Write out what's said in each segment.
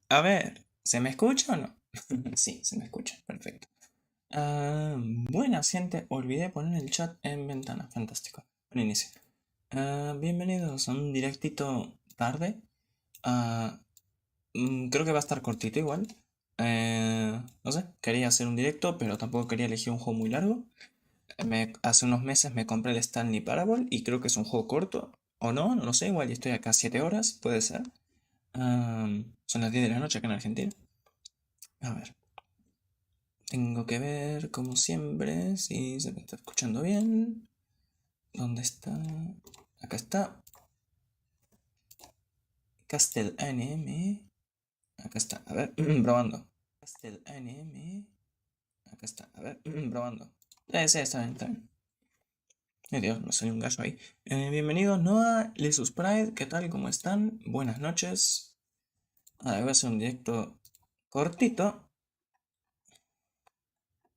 A ver, ¿se me escucha o no? Sí, se me escucha, perfecto. Buenas, gente, olvidé poner el chat en ventana, fantástico. Buen inicio. Bienvenidos a un directito tarde. Ah, Creo que va a estar cortito igual. No sé, quería hacer un directo, pero tampoco quería elegir un juego muy largo. Hace unos meses me compré el Stanley Parable y creo que es un juego corto. O no, no lo sé, igual ya estoy acá 7 horas, puede ser. Son las 10 de la noche acá en Argentina. A ver, tengo que ver, como siempre, si se me está escuchando bien. ¿Dónde está? Acá está. Castle ANM. Acá está. A ver, probando. Castle ANM. Acá está. A ver, probando. Sí, está bien, está bien. Ay Dios, me salió un gallo ahí. Bienvenidos, Noah, Lisus Pride. ¿Qué tal? ¿Cómo están? Buenas noches. Voy a hacer un directo cortito.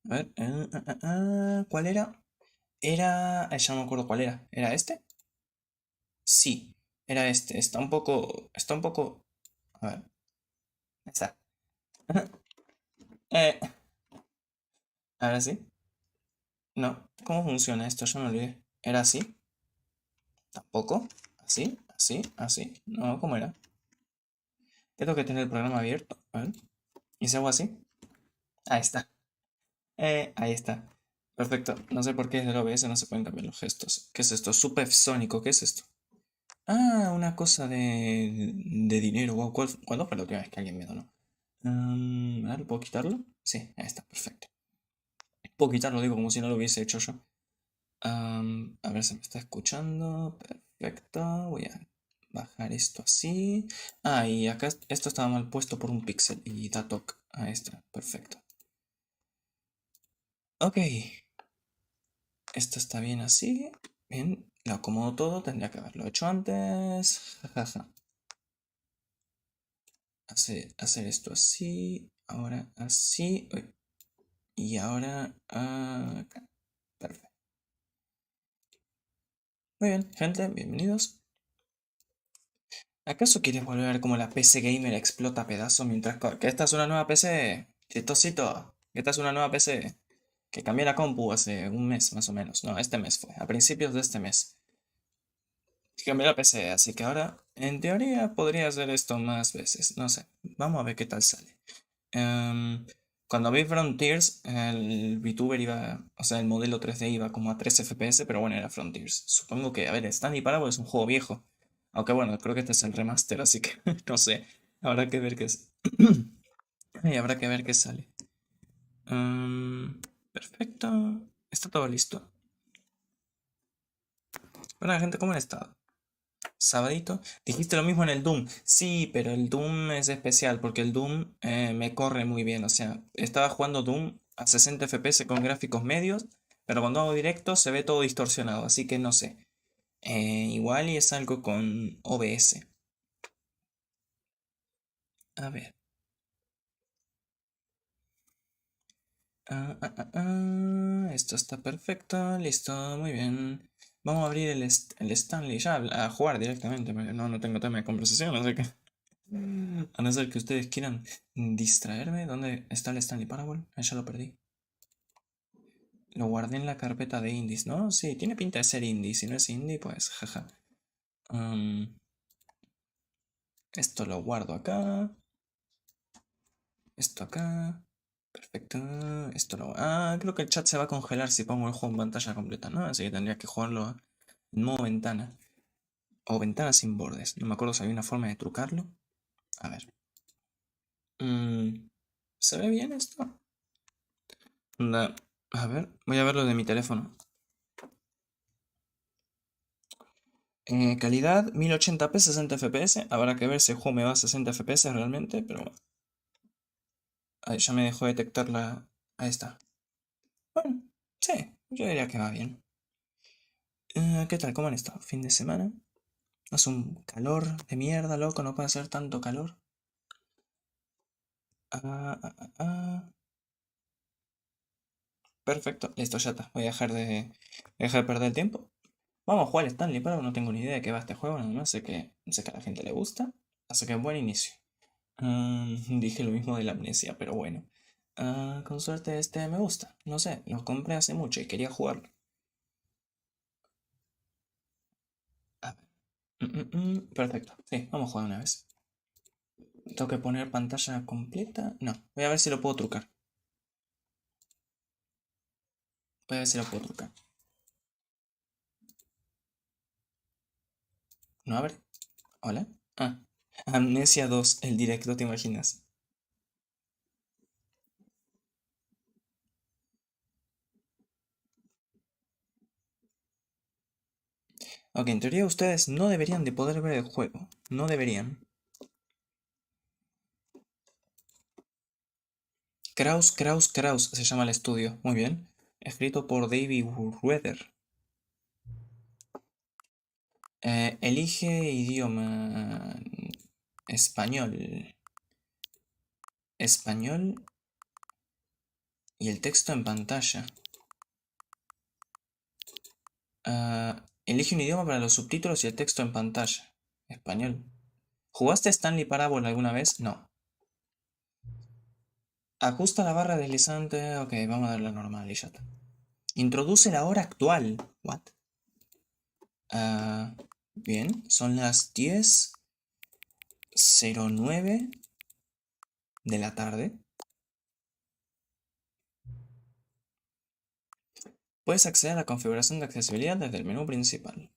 A ver, ¿cuál era? Ya no me acuerdo cuál era. ¿Era este? Sí, era este. Está un poco. A ver, ahí está. Eh, Ahora sí. No, ¿cómo funciona esto? Yo me olvidé. ¿Era así? Tampoco. ¿Así? ¿Así? ¿Así? No, ¿cómo era? Tengo que tener el programa abierto. A ver. ¿Y si hago así? Ahí está. Ahí está. Perfecto. No sé por qué desde el OBS no se pueden cambiar los gestos. ¿Qué es esto? Supersónico. ¿Qué es esto? Una cosa de dinero. Wow, ¿cuándo fue la última vez que alguien me donó? A ver, ¿puedo quitarlo? Sí, ahí está, perfecto. Puedo quitarlo, digo, como si no lo hubiese hecho yo. A ver si me está escuchando. Perfecto. Voy a bajar esto así. Y acá esto estaba mal puesto por un píxel. Y da toque. Ahí está, perfecto. Ok. Esto está bien así. Bien, lo acomodo todo. Tendría que haberlo hecho antes. Jajaja. Hacer esto así. Ahora así. Uy, y ahora acá. Perfecto. Muy bien, gente, bienvenidos. ¿Acaso quieres volver a ver cómo la PC gamer explota a pedazos mientras que esta es una nueva PC? Chistosito, que esta es una nueva PC. Que cambié la compu hace un mes más o menos. No, este mes fue, a principios de este mes. Cambié la PC, así que ahora, en teoría, podría hacer esto más veces. No sé, vamos a ver qué tal sale. Em, Cuando vi Frontiers, el VTuber iba, o sea, el modelo 3D iba como a 3 FPS, pero bueno, era Frontiers. Supongo que, a ver, Stanley Parable es un juego viejo. Aunque bueno, creo que este es el remaster, así que no sé. Habrá que ver qué es. Y habrá que ver qué sale. Perfecto. Está todo listo. Bueno, gente, ¿cómo han estado? Sabadito. Dijiste lo mismo en el Doom. Sí, pero el Doom es especial porque el Doom me corre muy bien. O sea, estaba jugando Doom a 60 FPS con gráficos medios, pero cuando hago directo se ve todo distorsionado, así que no sé. Igual y es algo con OBS. A ver. Esto está perfecto. Listo, muy bien. Vamos a abrir el Stanley ya a jugar directamente, porque no tengo tema de conversación, así que. A no ser que ustedes quieran distraerme. ¿Dónde está el Stanley Parable? Ya lo perdí. Lo guardé en la carpeta de indies, ¿no? Sí, tiene pinta de ser indie. Si no es indie, pues jaja. Um, Esto lo guardo acá. Esto acá. Perfecto. Esto lo... creo que el chat se va a congelar si pongo el juego en pantalla completa, ¿no? Así que tendría que jugarlo en modo ventana. O ventana sin bordes. No me acuerdo si había una forma de trucarlo. A ver. ¿Se ve bien esto? A ver, voy a verlo de mi teléfono. Calidad 1080p 60 fps. Habrá que ver si el juego me va a 60 fps realmente, pero bueno. Ahí ya me dejó detectar la... Ahí está. Bueno, sí, yo diría que va bien. ¿Qué tal? ¿Cómo han estado? ¿Fin de semana? Hace un calor de mierda, loco, no puede hacer tanto calor. Ah, ah, ah, ah. Perfecto, listo, ya está. Voy a dejar de perder el tiempo. Vamos a jugar al Stanley, pero no tengo ni idea de qué va este juego, nada más sé que a la gente le gusta. Así que buen inicio. Dije lo mismo de la amnesia, pero bueno. Con suerte este me gusta. No sé, lo compré hace mucho y quería jugarlo. A ver. Perfecto. Sí, vamos a jugar una vez. ¿Tengo que poner pantalla completa? No. Voy a ver si lo puedo trucar. Voy a ver si lo puedo trucar. ¿No abre? ¿Hola? Ah. Amnesia 2, el directo, ¿te imaginas? Ok, en teoría ustedes no deberían de poder ver el juego. No deberían. Kraus se llama el estudio. Muy bien. Escrito por David Rueder. Elige idioma. Español. Español. Y el texto en pantalla. Elige un idioma para los subtítulos y el texto en pantalla. Español. ¿Jugaste Stanley Parable alguna vez? No. Ajusta la barra deslizante. Ok, vamos a darle normal y ya está. Introduce la hora actual. What? Bien, son las 10:09 de la tarde. Puedes acceder a la configuración de accesibilidad desde el menú principal.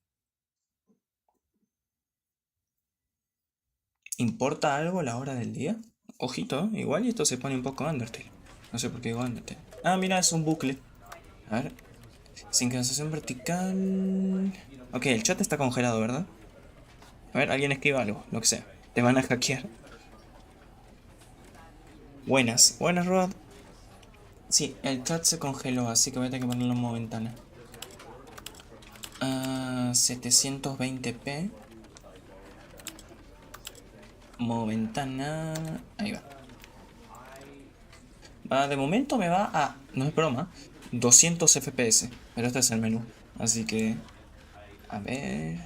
¿Importa algo la hora del día? Ojito, igual y esto se pone un poco Undertale. No sé por qué digo Undertale. Ah, mira, es un bucle. A ver. Sincronización vertical. Ok, el chat está congelado, ¿verdad? A ver, alguien escriba algo, lo que sea. Te van a hackear. Buenas, buenas, Rod. Sí, el chat se congeló, así que voy a tener que ponerlo en modo ventana. 720p. Modo ventana. Ahí va. De momento me va a, no es broma, 200 FPS. Pero este es el menú. Así que, a ver.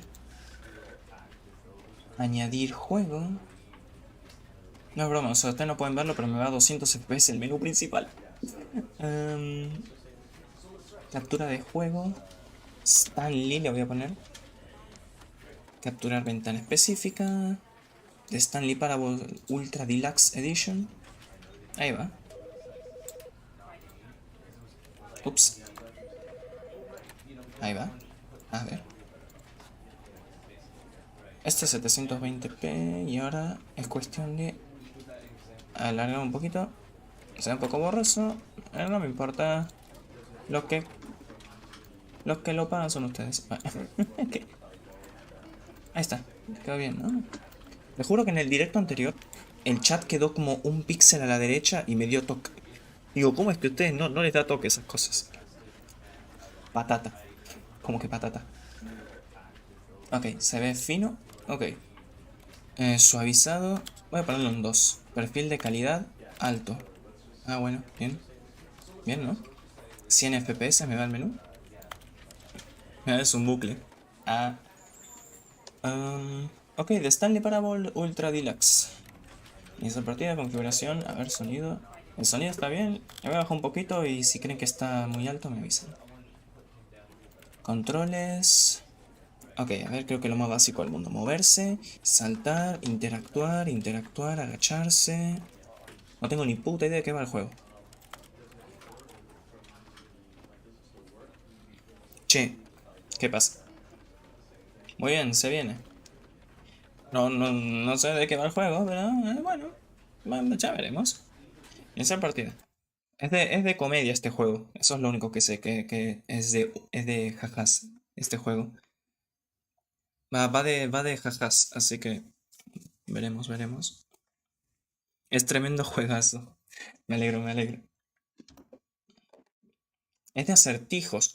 Añadir juego. No es broma, o sea, ustedes no pueden verlo, pero me va a 200 FPS el menú principal. Captura de juego. Stanley le voy a poner. Capturar ventana específica. De Stanley Parable Ultra Deluxe Edition. Ahí va. Ups. Ahí va. A ver. Este es 720p y ahora es cuestión de alargar un poquito. Se ve un poco borroso. No me importa. Los que, los que lo pagan son ustedes. Okay. Ahí está. Quedó bien, ¿no? Les juro que en el directo anterior el chat quedó como un píxel a la derecha y me dio toque. Digo, ¿cómo es que a ustedes no les da toque esas cosas? Patata. ¿Cómo que patata? Ok, se ve fino. Ok. Suavizado. Voy a ponerlo en 2. Perfil de calidad alto. Ah, bueno, bien. Bien, ¿no? 100 FPS me va el menú. Es un bucle. Ah. Ok, de Stanley Parable Ultra Deluxe. Inicio partida, configuración. A ver, sonido. El sonido está bien. Le voy a bajar un poquito y si creen que está muy alto me avisan. Controles. Ok, a ver, creo que lo más básico del mundo. Moverse, saltar, interactuar, agacharse. No tengo ni puta idea de qué va el juego. Che, ¿qué pasa? Muy bien, se viene. No sé de qué va el juego, pero bueno, ya veremos. Iniciar partida. Es de comedia este juego. Eso es lo único que sé, que es de jajas este juego. Va de jajas, así que veremos. Es tremendo juegazo. Me alegro, me alegro. Es de acertijos.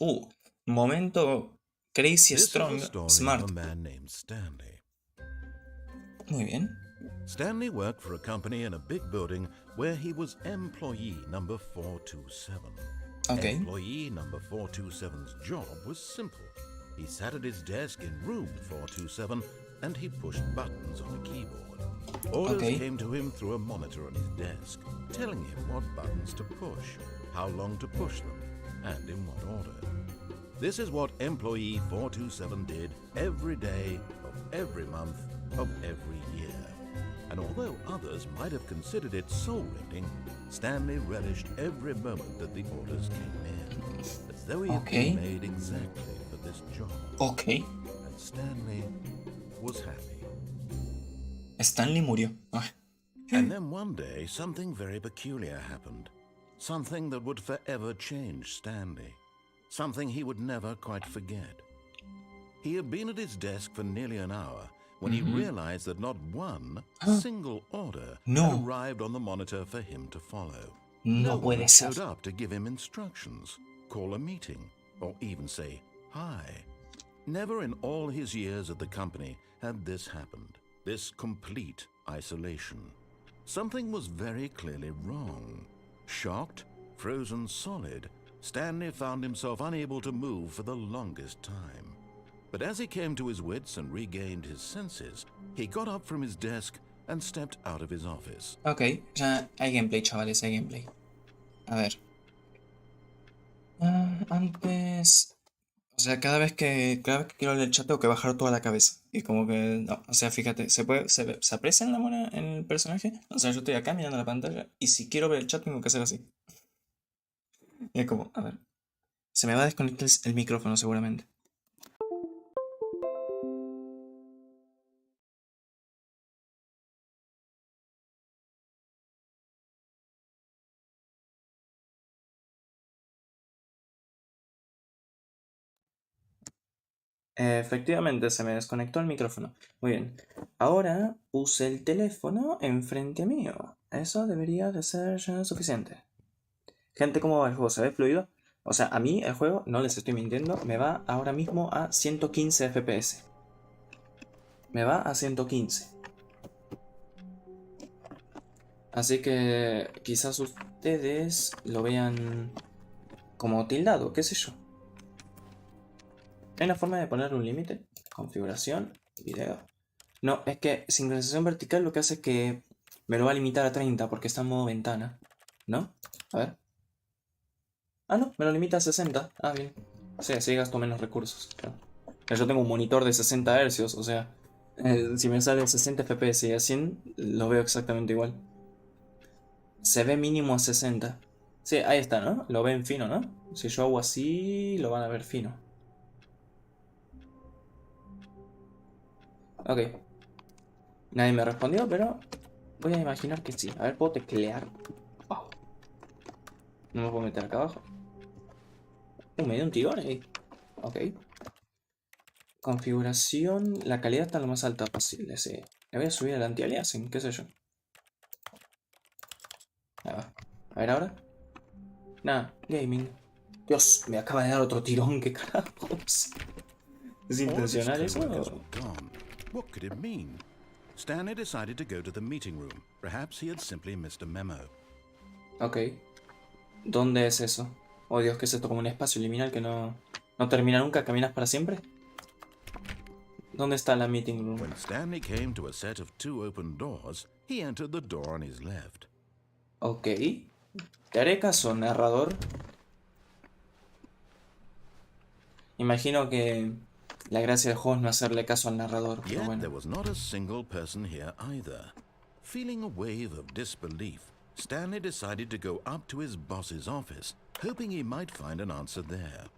Momento Crazy This is a Strong story of Smart. a man named Stanley. Muy bien. Stanley worked for a company in a big building where he was employee number 427. Ok. Employee number 427's job was simple. He sat at his desk in room 427 and he pushed buttons on a keyboard. Orders came to him through a monitor on his desk, telling him what buttons to push, how long to push them, and in what order. This is what employee 427 did every day of every month of every year. And although others might have considered it soul-rending, Stanley relished every moment that the orders came in, as though he had been made exactly for this job. And Stanley was happy. Stanley murió. And then one day, something very peculiar happened. Something that would forever change Stanley. Something he would never quite forget. He had been at his desk for nearly an hour when he realized that not one single order had arrived on the monitor for him to follow. No one showed up to give him instructions, call a meeting, or even say hi. Never in all his years at the company had this happened, this complete isolation. Something was very clearly wrong. Shocked, frozen solid, Stanley found himself unable to move for the longest time. But as he came to his wits and regained his senses, he got up from his desk and stepped out of his office. Ok, ya hay gameplay, chavales, hay gameplay. A ver. Antes... O sea, cada vez que quiero leer el chat tengo que bajar toda la cabeza. Y como que... No, o sea, fíjate, ¿se aprecia en en el personaje? O sea, yo estoy acá mirando la pantalla y si quiero ver el chat tengo que hacer así. Y es como, a ver. Se me va a desconectar el micrófono seguramente. Efectivamente, se me desconectó el micrófono. Muy bien. Ahora puse el teléfono enfrente mío. Eso debería de ser ya suficiente. Gente, ¿cómo va el juego? ¿Se ve fluido? O sea, a mí el juego, no les estoy mintiendo, me va ahora mismo a 115 FPS. Me va a 115. Así que quizás ustedes lo vean como tildado, qué sé yo. ¿Hay una forma de poner un límite? Configuración, video. No, es que sincronización vertical lo que hace es que me lo va a limitar a 30 porque está en modo ventana. ¿No? A ver. Ah, no, me lo limita a 60. Ah, bien. Sí, así gasto menos recursos. Claro. Yo tengo un monitor de 60 Hz, o sea, si me sale 60 FPS y a 100, lo veo exactamente igual. Se ve mínimo a 60. Sí, ahí está, ¿no? Lo ven fino, ¿no? Si yo hago así, lo van a ver fino. Ok. Nadie me respondió, pero voy a imaginar que sí. A ver, ¿puedo teclear? Oh. No me puedo meter acá abajo. Me dio un tirón ahí. Ok. Configuración. La calidad está lo más alta posible, sí. Le voy a subir el anti-aliasing, qué sé yo. Ahí va. A ver ahora. Nada, gaming. Dios, me acaba de dar otro tirón, qué carajos. ¿Es intencional eso? What could it mean? Stanley decided to go to the meeting room. Perhaps he had simply missed a memo. Ok. ¿Dónde es eso? Oh Dios, ¿qué es esto? ¿Como un espacio liminal que no termina nunca? ¿Caminas para siempre? ¿Dónde está la meeting room? When Stanley came to a set of 2 open doors, he entered the door on his left. Ok. Te haré caso, narrador. Imagino que la gracia del juego es no hacerle caso al narrador, pero Yet bueno. there was not a single person here either. Feeling a wave of disbelief, Stanley decided to go up to his boss's office, hoping he might find an answer there.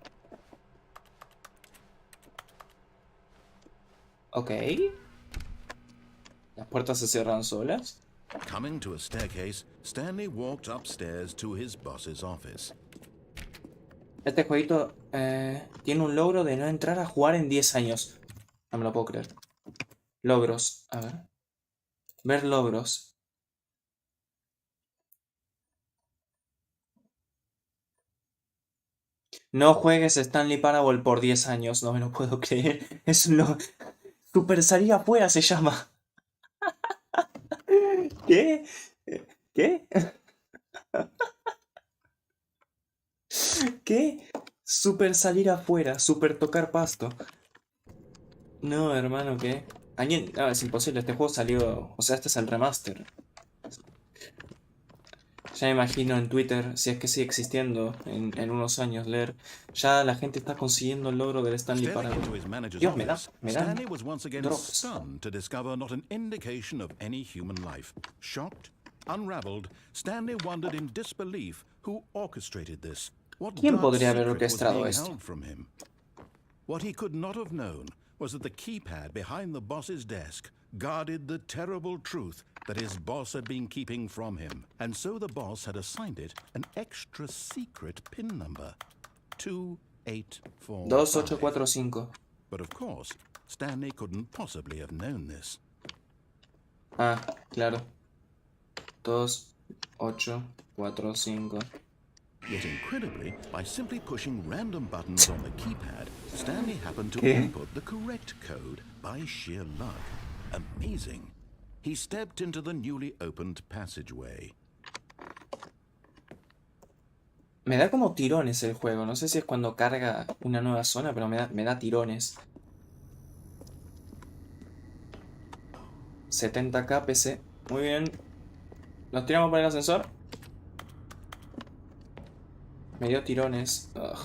Ok. ¿Las puertas se cierran solas? Coming to a staircase, Stanley walked upstairs to his boss's office. Este jueguito tiene un logro de no entrar a jugar en 10 años. No me lo puedo creer. Logros. A ver. Ver logros. No juegues Stanley Parable por 10 años. No me lo puedo creer. Es un logro. Super salir afuera se llama. ¿Qué? ¿Qué? ¿Qué? Super salir afuera, super tocar pasto. No, hermano, ¿qué? No, es imposible, este juego salió... O sea, este es el remaster. Ya me imagino en Twitter, si es que sigue existiendo en unos años, leer. Ya la gente está consiguiendo el logro del Stanley para... Stepping into his manager's Dios, office, me dan Stanley was once again drops. stunned to discover not an indication of any human life. Shocked, unraveled, Stanley wondered in disbelief who orchestrated this. What ¿Quién dark podría haber secret was orquestado being esto? held from him? What he could not have known was that the keypad behind the boss's desk guarded the terrible truth that his boss had been keeping from him. And so the boss had assigned it an extra secret PIN number. 2845. 2845. But of course, Stanley couldn't possibly have known this. Ah, claro. 2845. Yet incredibly, by simply pushing random buttons on the keypad, Stanley happened to ¿Qué? input the correct code by sheer luck. Amazing. He stepped into the newly opened passageway. Me da como tirones el juego. No sé si es cuando carga una nueva zona, pero me da tirones. 70k PC. Muy bien. ¿Nos tiramos por el ascensor? Me dio tirones. Ugh.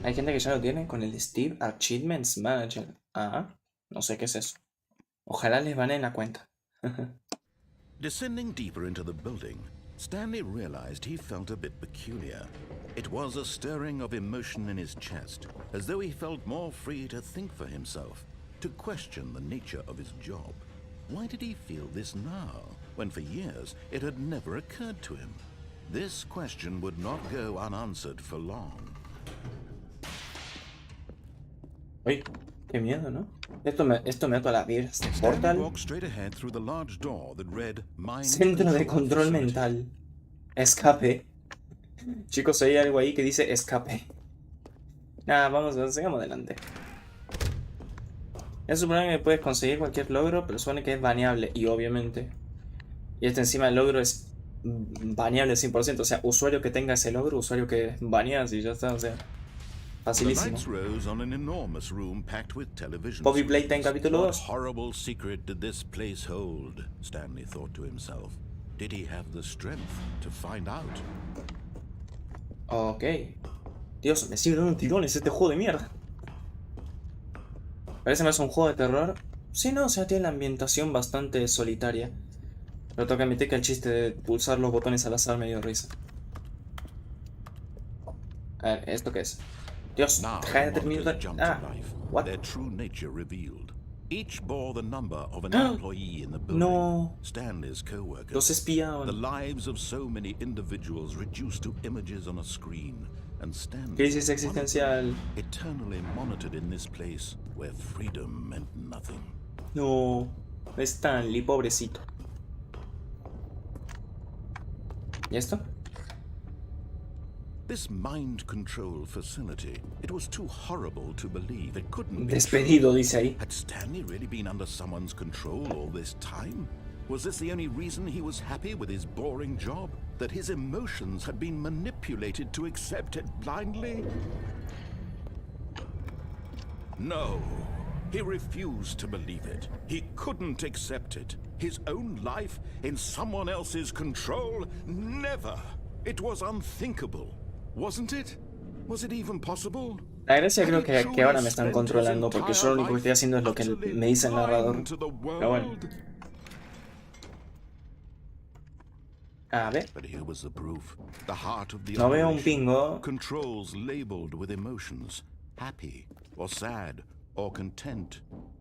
Hay gente que ya lo tiene con el Steve Achievements Manager. Ah, no sé qué es eso. Ojalá les baneen la cuenta. Descending deeper into the building, Stanley realized he felt a bit peculiar. It was a stirring of emotion in his chest, as though he felt more free to think for himself, to question the nature of his job. Why did he feel this now, when for years it had never occurred to him? This question would not go unanswered for long. Uy, qué miedo, ¿no? Esto me da la vida. Stanley Portal. walked straight ahead through the large door that read Mind Centro de control Facility. mental. Escape. Chicos, hay algo ahí que dice escape. Nada, sigamos adelante. Es supone que puedes conseguir cualquier logro, pero supone que es baneable. Y obviamente. Y este encima el logro es baneable 100%. O sea, usuario que tenga ese logro, usuario que baneas y ya está. O sea, The facilísimo. lights rose on an enormous room packed with television Poppy screens. Playtime capítulo What 2. horrible secret did this place hold? Stanley thought to himself. Did he have the strength to find out? Ok. Dios, me sigue dando tirones este juego de mierda. Parece más un juego de terror. Sí, no, o sea, tiene la ambientación bastante solitaria. Pero tengo que admitir que el chiste de pulsar los botones al azar me dio risa. A ver, ¿esto qué es? Dios, Now deja de the terminar. monitors jumped Ah, to life, what? their true nature revealed. Each bore the number of an Ah, employee in the building. no. Stanley's co-workers. Los The espiaban. lives of so many individuals reduced to images on a screen. And Stanley, Crisis one of them, existencial. eternally monitored in this place where freedom meant nothing. No. Stanley, pobrecito. ¿Y esto? This mind control facility, it was too horrible to believe. It couldn't be Despedido, true. dice ahí. Had Stanley really been under someone's control all this time? Was this the only reason he was happy with his boring job? That his emotions had been manipulated to accept it blindly? No. He refused to believe it. He couldn't accept it. His own life in someone else's control? Never. It was unthinkable. Wasn't it? Was it even possible? La gracia creo que ahora me están controlando porque yo lo único que estoy haciendo es lo que me dice el narrador. Pero bueno. A ver. But here was the proof. The heart of the No veo un operation. pingo. Controls labeled with emotions. Happy or sad or content.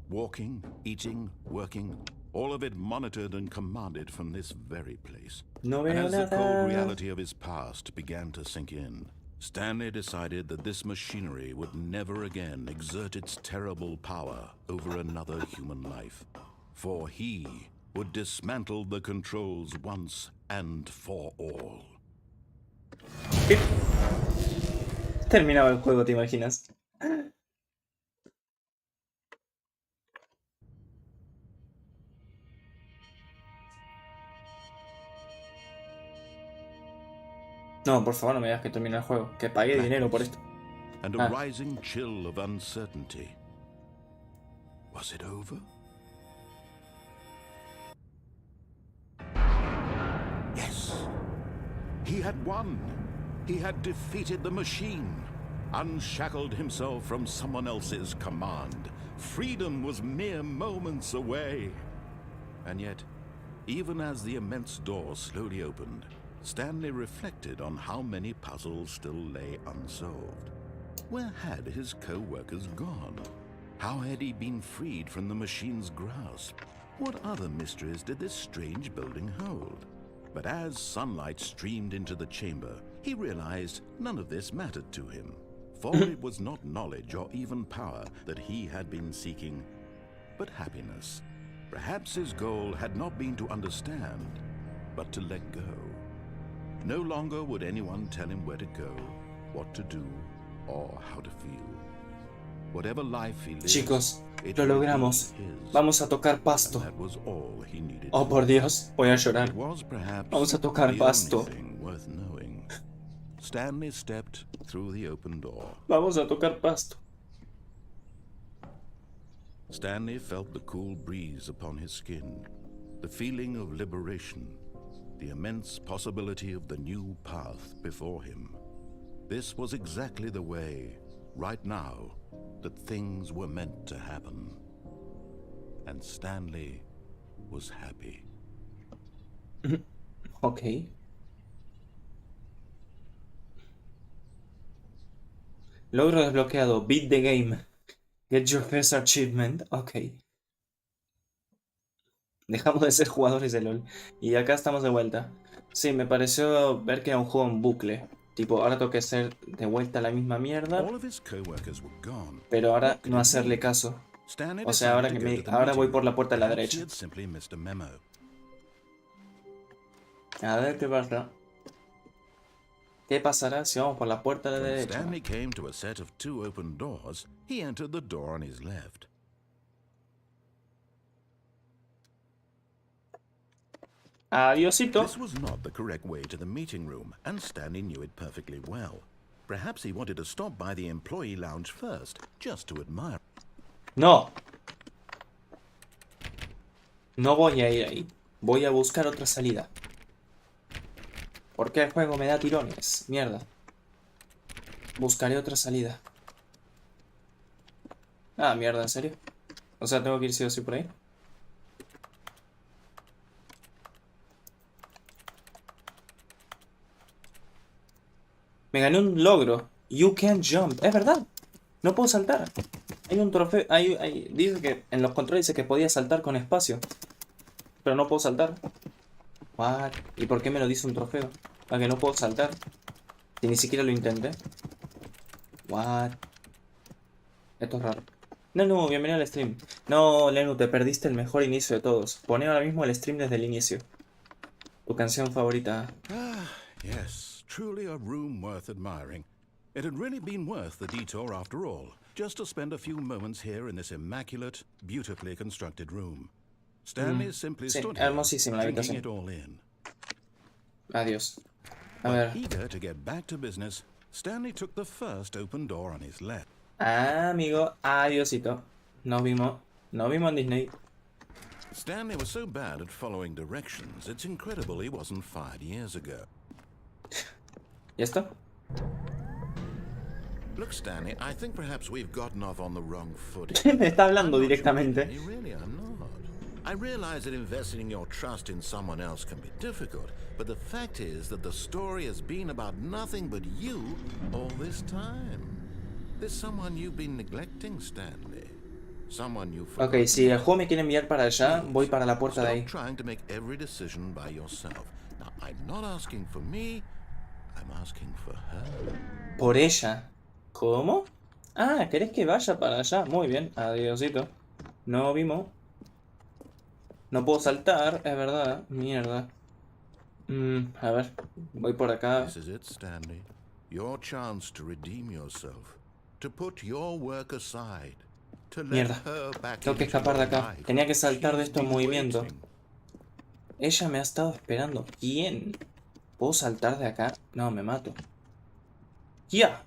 Walking, eating, working. All of it monitored and commanded from this very place. No And veo as the cold nada. reality of his past began to sink in, Stanley decided that this machinery would never again exert its terrible power over another human life. For he would dismantle the controls once and for all. ¿Qué? Terminaba el juego, ¿te imaginas? No, por favor, no me digas que termine el juego. Que pagué dinero por esto. And a rising chill of uncertainty. Was it over? Yes. He had won. He had defeated the machine, unshackled himself from someone else's command. Freedom was mere moments away. And yet, even as the immense door slowly opened, Stanley reflected on how many puzzles still lay unsolved. Where had his co-workers gone? How had he been freed from the machine's grasp? What other mysteries did this strange building hold? But as sunlight streamed into the chamber, he realized none of this mattered to him. For it was not knowledge or even power that he had been seeking, but happiness. Perhaps his goal had not been to understand, but to let go. No longer would anyone tell him where to go, what to do, or how to feel. Whatever life he lived, Chicos, lo logramos. Vamos a tocar pasto. that was all he needed. Oh, por Dios, voy a llorar. It was perhaps Vamos a tocar the pasto. only thing worth knowing. Stanley stepped through the open door. Vamos a tocar pasto. Stanley felt the cool breeze upon his skin, the feeling of liberation, the immense possibility of the new path before him. This was exactly the way, right now, that things were meant to happen. And Stanley was happy. Ok. Logro desbloqueado. Beat the game. Get your first achievement. Ok. Dejamos de ser jugadores de LOL. Y acá estamos de vuelta. Sí, me pareció ver que era un juego en bucle. Tipo, ahora tengo que hacer de vuelta la misma mierda. All of his co-workers were gone. Pero ahora no hacerle caso. Stanley O sea, ahora decided que to go me, to the ahora voy meeting por la room. puerta de la Perhaps he derecha. had simply missed a memo. A ver qué pasa. ¿Qué pasará si vamos por la puerta de la When derecha? Stanley came to a set of two open doors, he entered the door on his left. Adiosito. This was not the correct way to the meeting room, and Stanley knew it perfectly well. Perhaps he wanted to stop by the employee lounge first, just to admire. No. No voy a ir ahí. Voy a buscar otra salida. Porque el juego me da tirones. Mierda. Buscaré otra salida. Ah, mierda, ¿en serio? O sea, tengo que ir sí o sí por ahí. Me gané un logro. You can't jump. Es verdad. No puedo saltar. Hay un trofeo. Dice que en los controles dice que podía saltar con espacio. Pero no puedo saltar. What? ¿Y por qué me lo dice un trofeo? ¿A que no puedo saltar? Si ni siquiera lo intenté. What? Esto es raro. No, bienvenido al stream. No, Lenu, te perdiste el mejor inicio de todos. Poné ahora mismo el stream desde el inicio. Tu canción favorita. Ah, yes, truly a room worth admiring. It had really been worth the detour after all, just to spend a few moments here in this immaculate, beautifully constructed room. Stanley simply Sí, stood here, hermosísima la drinking habitación. it all in. Adiós. A But ver. eager to get back to business, Stanley took the first open door on his left. Ah, amigo. Adiósito. Nos vimos en Disney. Stanley was so bad at following directions, it's incredible he wasn't fired years ago. ¿Y esto? Look, Stanley, I think perhaps we've gotten off on the wrong footing. Me está hablando directamente. You really are not. I realize that investing your trust in someone else can be difficult, but the fact is that the story has been about nothing but you all this time. There's someone you've been neglecting, Stanley. Someone you forgot. Ok, si el juego me quiere enviar para allá, voy para la puerta de ahí. Stop trying to make every decision by yourself. Now, I'm not asking for me, I'm asking for her. Por ella. ¿Cómo? Ah, ¿querés que vaya para allá? Muy bien, adiósito. No vimos. No puedo saltar, es verdad. Mierda. A ver, voy por acá. This is it, Stanley. Your chance to redeem yourself. To put your work aside. To let Mierda. her back Tengo que into escapar de your acá. life. Tenía que saltar de She's esto en been movimiento. waiting. Ella me ha estado esperando. ¿Quién? ¿Puedo saltar de acá? No, me mato. ¡Ya!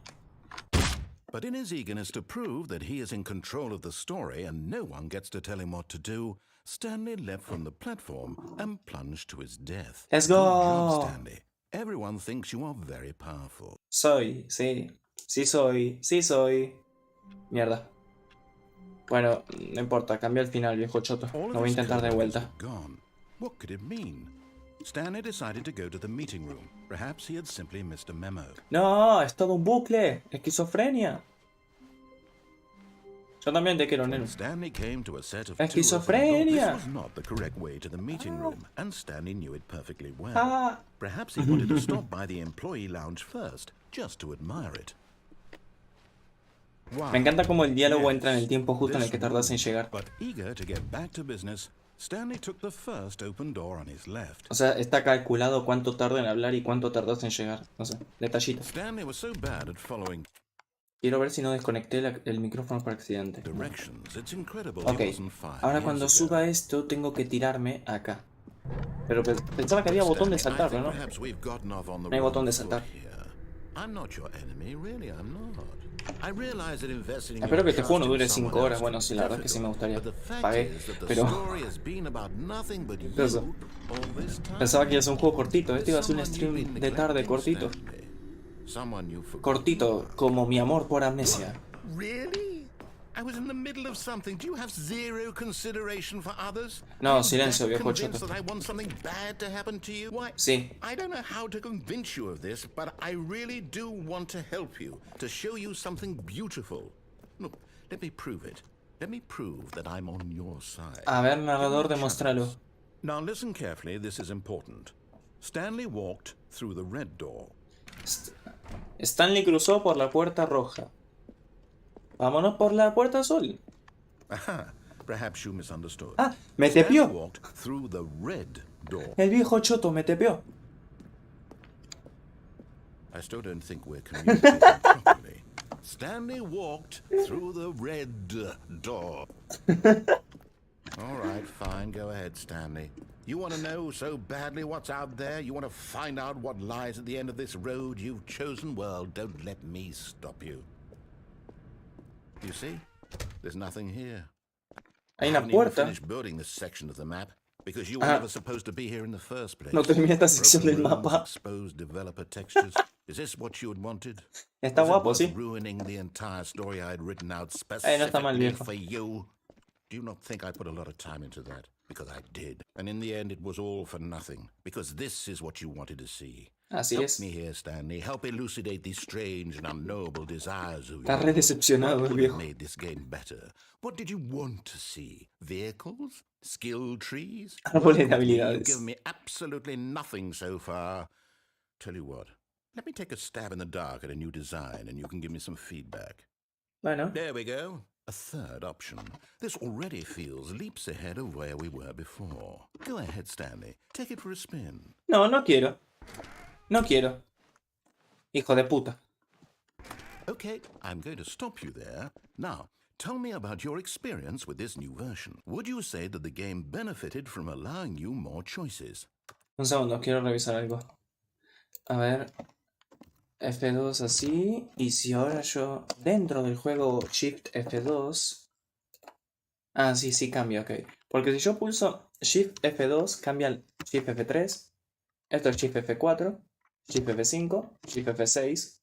But in his eagerness to prove that he is in control of the story and no one gets to tell him what to do, Stanley leapt from the platform and plunged to his death. ¡Let's Good job, go! Stanley. Everyone thinks you are very powerful. Soy, sí. Sí soy, sí soy. Mierda. Bueno, no importa, cambia el final, viejo choto. All Lo of voy a his intentar de co-workers vuelta. were gone. What could it mean? Stanley decided to go to the meeting room. Perhaps he had simply missed a memo. No, es todo un bucle. Esquizofrenia. Yo también te quiero, When neno. Stanley came to a set of two open doors, this Esquizofrenia. was not the correct way to the meeting room, and Stanley knew it perfectly well. Ah. Perhaps he wanted to stop by the employee lounge first, just to admire it. Wow. Me encanta cómo el diálogo Yes, entra en el tiempo justo en el que this tardas en room. llegar. But eager to get back to business, Stanley took the first open door on his left. O sea, está calculado cuánto tarda en hablar y cuánto tardas en llegar. No sé, detallito. Stanley was so bad at following Quiero ver si no desconecté el micrófono por accidente. directions, it's incredible Ok, he wasn't fired ahora years cuando ago. suba esto tengo que tirarme acá. Pero pensaba que había botón de saltar, pero no. No hay botón de saltar. Espero que este juego no dure 5 horas. Bueno, sí, la verdad es que sí me gustaría. Pagué, pero... Eso. Pensaba que iba a ser un juego cortito. Este iba a ser un stream de tarde cortito. Cortito, como mi amor por Amnesia. Really? I was in the middle of something. Do you have zero consideration for others? No, silencio, viejo Convinced choto. that I want something bad to happen to you? Why? Sí. I don't know how to convince you of this, but I really do want to help you, to show you something beautiful. Look, let me prove it. Let me prove that I'm on your side. A ver, narrador, demuéstralo. Now listen carefully, this is important. Stanley walked through the red door. Stanley cruzó por la puerta roja. Vámonos por la puerta azul. Aha, perhaps you misunderstood. Ah, me Stanley tepió. walked through the red door. El viejo choto me tepeó. I still don't think we're communicating properly. Stanley walked through the red door. All right, fine. Go ahead, Stanley. You want to know so badly what's out there? You want to find out what lies at the end of this road you've chosen? Well, don't let me stop you. You see? There's nothing here. Hay I una haven't even puerta. finished building this section of the map because you were Ah. never supposed to be here in the first place. No terminé esta sección Broken del rooms, mapa. exposed developer textures. Is this what you had wanted? Está Was it guapo, worth sí. ruining the entire story I had written out No está mal, specifically viejo. for you? Do you not think I put a lot of time into that? Because I did. And in the end, it was all for nothing. Because this is what you wanted to see. Así Help es. me here, Stanley. Help elucidate these strange and unknowable desires of Está yours. re decepcionado What el would have viejo. made this game better? What did you want to see? Vehicles? Skill trees? Árboles de Work with me. You've habilidades. given me absolutely nothing so far. Tell you what. Let me take a stab in the dark at a new design and you can give me some feedback. Bueno, There we go. A third option. This already feels leaps ahead of where we were before. Go ahead, Stanley. Take it for a spin. no, no quiero. No quiero. Hijo de puta. Okay, I'm going to stop you there. Now, tell me about your experience with this new version. Would you say that the game benefited from allowing you more choices? Un segundo, quiero revisar algo. A ver. F2 así. Y si ahora yo dentro del juego Shift F2. Ah, sí, sí cambia, ok. Porque si yo pulso Shift F2, cambia el Shift F3. Esto es Shift F4. Shift F5. Shift F6.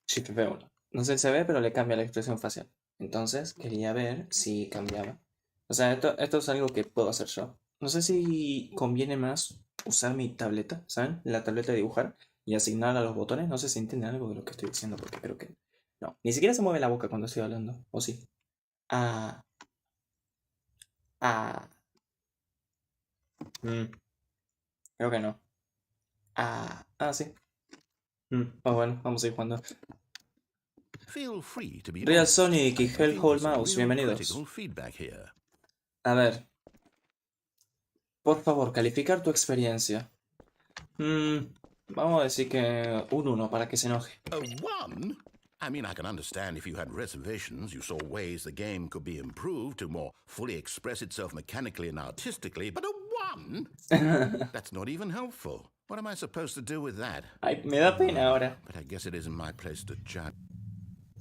Shift F1. No sé si se ve, pero le cambia la expresión facial. Entonces, quería ver si cambiaba. O sea, esto es algo que puedo hacer yo. No sé si conviene más usar mi tableta, ¿saben? La tableta de dibujar y asignar a los botones. No sé si entienden algo de lo que estoy diciendo, porque creo que no. Ni siquiera se mueve la boca cuando estoy hablando, ¿o sí? Ah. Ah. Creo que no. Ah. Ah, sí. Pues bueno, vamos a ir jugando. Feel free to be Real honest. Sonic y I feel Hellhole there's some Mouse, real bienvenidos. critical feedback here. A ver. Por favor, calificar tu experiencia. Vamos a decir que un 1 para que se enoje. A 1? I mean, I can understand if you had reservations, you saw ways the game could be improved to more fully express itself mechanically and artistically, but a 1? That's not even helpful. What am I supposed to do with that? Ay, me da pena ahora. But I guess it isn't my place to judge.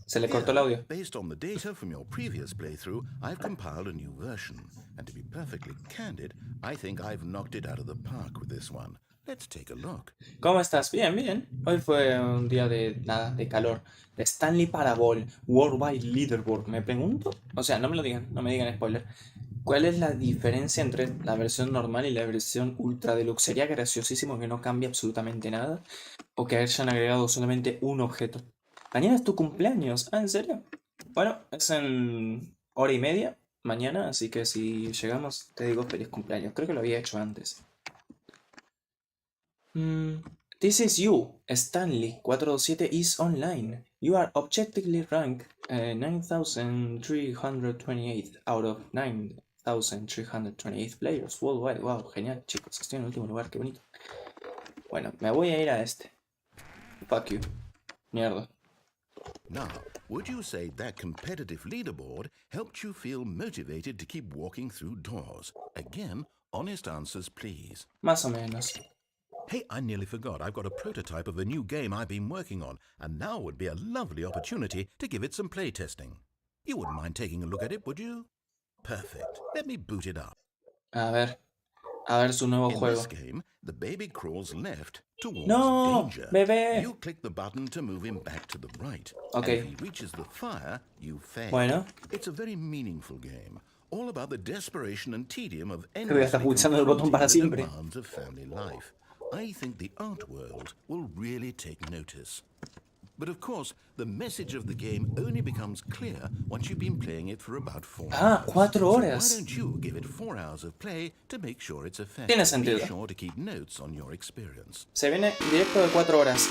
Se le cortó el audio. Based on the data from your previous playthrough, I've compiled a new version. And to be perfectly candid, I think I've knocked it out of the park with this one. Let's take a look. ¿Cómo estás? Bien, bien. Hoy fue un día de nada, de calor. De Stanley Parabol, Worldwide Leaderboard. Me pregunto, o sea, no me lo digan, no me digan spoiler. ¿Cuál es la diferencia entre la versión normal y la versión Ultra Deluxe? Sería graciosísimo que no cambie absolutamente nada. O que hayan agregado solamente un objeto. Mañana es tu cumpleaños. Ah, ¿en serio? Bueno, es en hora y media mañana, así que si llegamos te digo feliz cumpleaños. Creo que lo había hecho antes. This is you, Stanley 427 is online. You are objectively ranked 9328 out of 9328 players worldwide. Wow, genial, chicos. Estoy en el último lugar, qué bonito. Bueno, me voy a ir a este. Fuck you. Mierda. Now, would you say that competitive leaderboard helped you feel motivated to keep walking through doors? Again, honest answers, please. Más o menos. Hey, I nearly forgot. I've got a prototype of a new game I've been working on, and now would be a lovely opportunity to give it some playtesting. You wouldn't mind taking a look at it, would you? Perfect. Let me boot it up. A ver su nuevo In juego. this game, the baby crawls left towards No, danger. bebé. You click the button to move him back to the right. Okay. And if he reaches the fire, you fail. Bueno. It's a very meaningful game, all about the desperation and tedium of Voy a estar pulsando el botón para confronting the siempre. demands of family life. I think the art world will really take notice. But of course, the message of the game only becomes clear once you've been playing it for about 4 hours. 4 horas. So why don't you give it 4 hours of play to make sure it's effective? Tiene sentido. Be sure to keep notes on your experience. Se viene directo de 4 horas.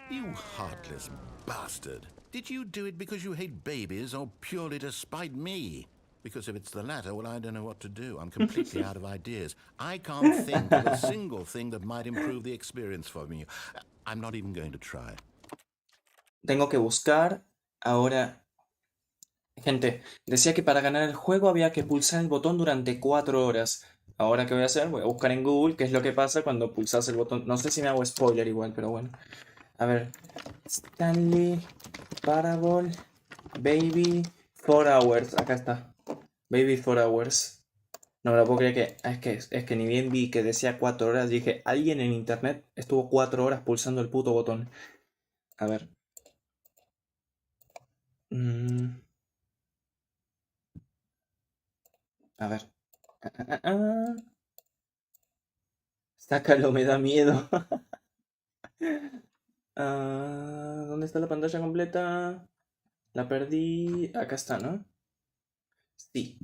You heartless bastard. Did you do it because you hate babies or purely to spite me? Because if it's the latter, well, I don't know what to do. I'm completely out of ideas. I can't think of a single thing that might improve the experience for me. I'm not even going to try. Tengo que buscar ahora. Gente, decía que para ganar el juego había que pulsar el botón durante 4 horas. Ahora, ¿qué voy a hacer? Voy a buscar en Google qué es lo que pasa cuando pulsas el botón. No sé si me hago spoiler igual, pero bueno. A ver. Stanley Parable Baby 4 Hours. Acá está. Baby 4 Hours. No me lo puedo creer que... Es que ni bien vi que decía 4 horas. Dije, alguien en internet estuvo 4 horas pulsando el puto botón. A ver. A ver. Sácalo, me da miedo. ¿Dónde está la pantalla completa? La perdí. Acá está, ¿no? Sí.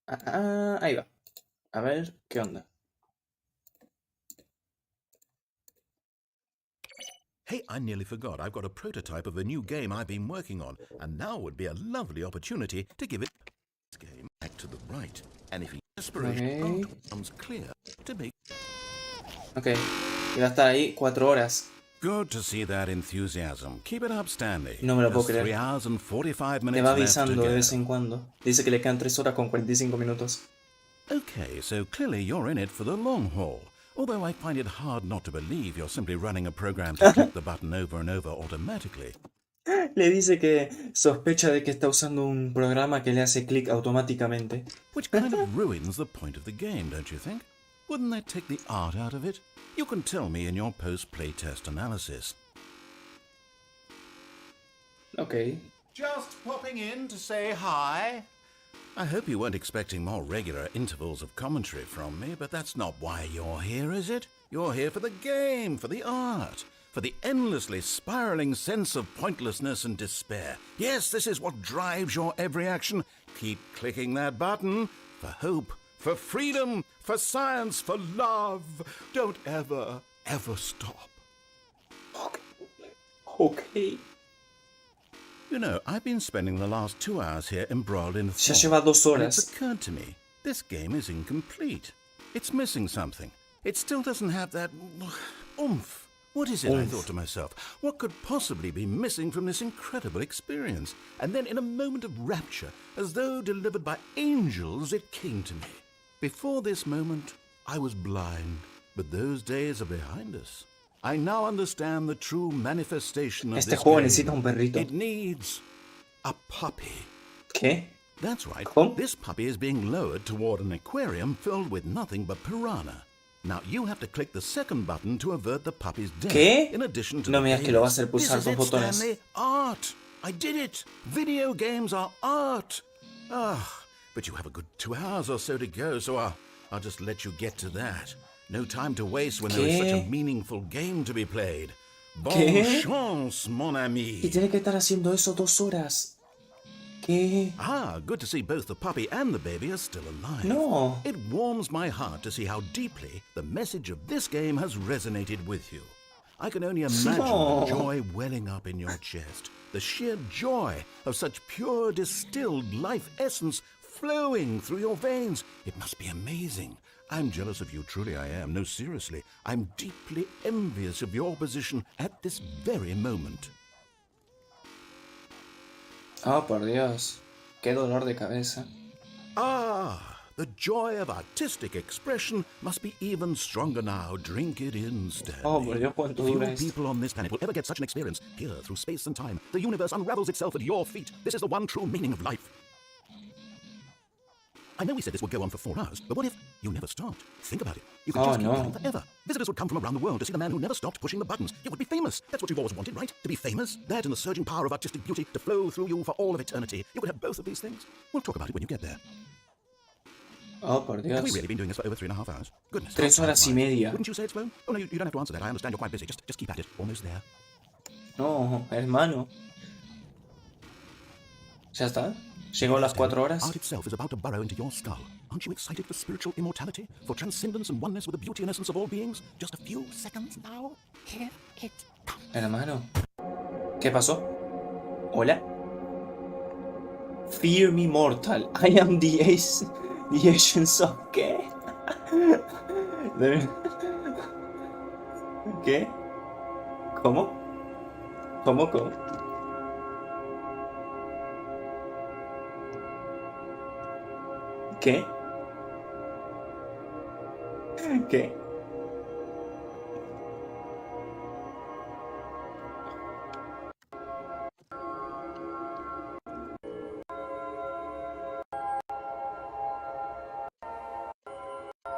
Ahí va. A ver, ¿qué onda? Hey, I nearly forgot. I've got a prototype of a new game I've been working on, and now would be a lovely opportunity to give it this game back to the right. And if desperation becomes clear to make. Ok. Y va a estar ahí 4 horas. Good to see that enthusiasm. Keep it up, Stanley. No me lo puedo creer. 3 hours and 45 minutes Te va left to avisando de go. vez en cuando. Dice que le quedan 3 horas con 45 minutos. Okay, so clearly you're in it for the long haul. Although I find it hard not to believe you're simply running a program to click the button over and over automatically. Le dice que sospecha de que está usando un programa que le hace clic automáticamente. Which kind of ruins the point of the game, don't you think? Wouldn't that take the art out of it? You can tell me in your post-playtest analysis. Okay. Just popping in to say hi. I hope you weren't expecting more regular intervals of commentary from me, but that's not why you're here, is it? You're here for the game, for the art. for the endlessly spiraling sense of pointlessness and despair. Yes, this is what drives your every action. Keep clicking that button for hope, for freedom, for science, for love. Don't ever, ever stop. Ok. You know, I've been spending the last 2 hours here embroiled in Ya thought, lleva 2 and it's horas. occurred to me, this game is incomplete. It's missing something. It still doesn't have that oomph. What is it, I thought to myself? What could possibly be missing from this incredible experience? And then in a moment of rapture, as though delivered by angels, it came to me. Before this moment, I was blind, but those days are behind us. I now understand the true manifestation of Este this juego game. necesita un perrito. It needs a puppy. ¿Qué? That's right. ¿Cómo? This puppy is being lowered toward an aquarium filled with nothing but piranha. Now you have to click the second button to avert the puppy's death. ¿Qué? In addition to No the me digas que lo va a payments. hacer pulsar This is dos it, botones. Stanley. Art. I did it. Video games are art. But you have a good 2 hours or so to go, so I'll just let you get to that. No time to waste when there is such a ¿Qué? meaningful game to be played. Bonne ¿Qué? chance, mon ami. Y tiene que estar haciendo eso 2 horas. ¿Qué? Good to see both the puppy and the baby are still alive. No. It warms my heart to see how deeply the message of this game has resonated with you. I can only imagine No. the joy welling up in your chest, the sheer joy of such pure distilled life essence flowing through your veins. It must be amazing. I'm jealous of you, truly I am. No, seriously, I'm deeply envious of your position at this very moment. Oh, por Dios. Qué dolor de cabeza. The joy of artistic expression must be even stronger now. Drink it in, Stanley. Oh, por Dios, ¿cuánto Few dura esto? people on this planet will ever get such an experience. Here, through space and time, the universe unravels itself at your feet. This is the one true meaning of life. I know we said this would go on for 4 hours, but what if you never stopped? Think about it. You could Oh, just keep no. going forever. Visitors would come from around the world to see the man who never stopped pushing the buttons. You would be famous. That's what you've always wanted, right? To be famous. That and the surging power of artistic beauty to flow through you for all of eternity. You could have both of these things. We'll talk about it when you get there. Oh, por Have we Dios. really been doing this for over 3.5 hours? Goodness. 3 horas y media. Wouldn't you say it's flown? Oh, no, you don't have to answer that. I understand you're quite busy. Just keep at it. Almost there. No, hermano. ¿Ya está? ¿Llegó a las 4 horas? Art itself is about to burrow into your skull. Aren't you excited for spiritual immortality? For transcendence and oneness with the beauty and essence of all beings? Just a few seconds now. Here it comes. Hermano. ¿Qué pasó? ¿Hola? Fear me mortal. I am the ace. The agents of... ¿Qué? ¿Qué? ¿Cómo? ¿Cómo? ¿Qué? ¿Qué?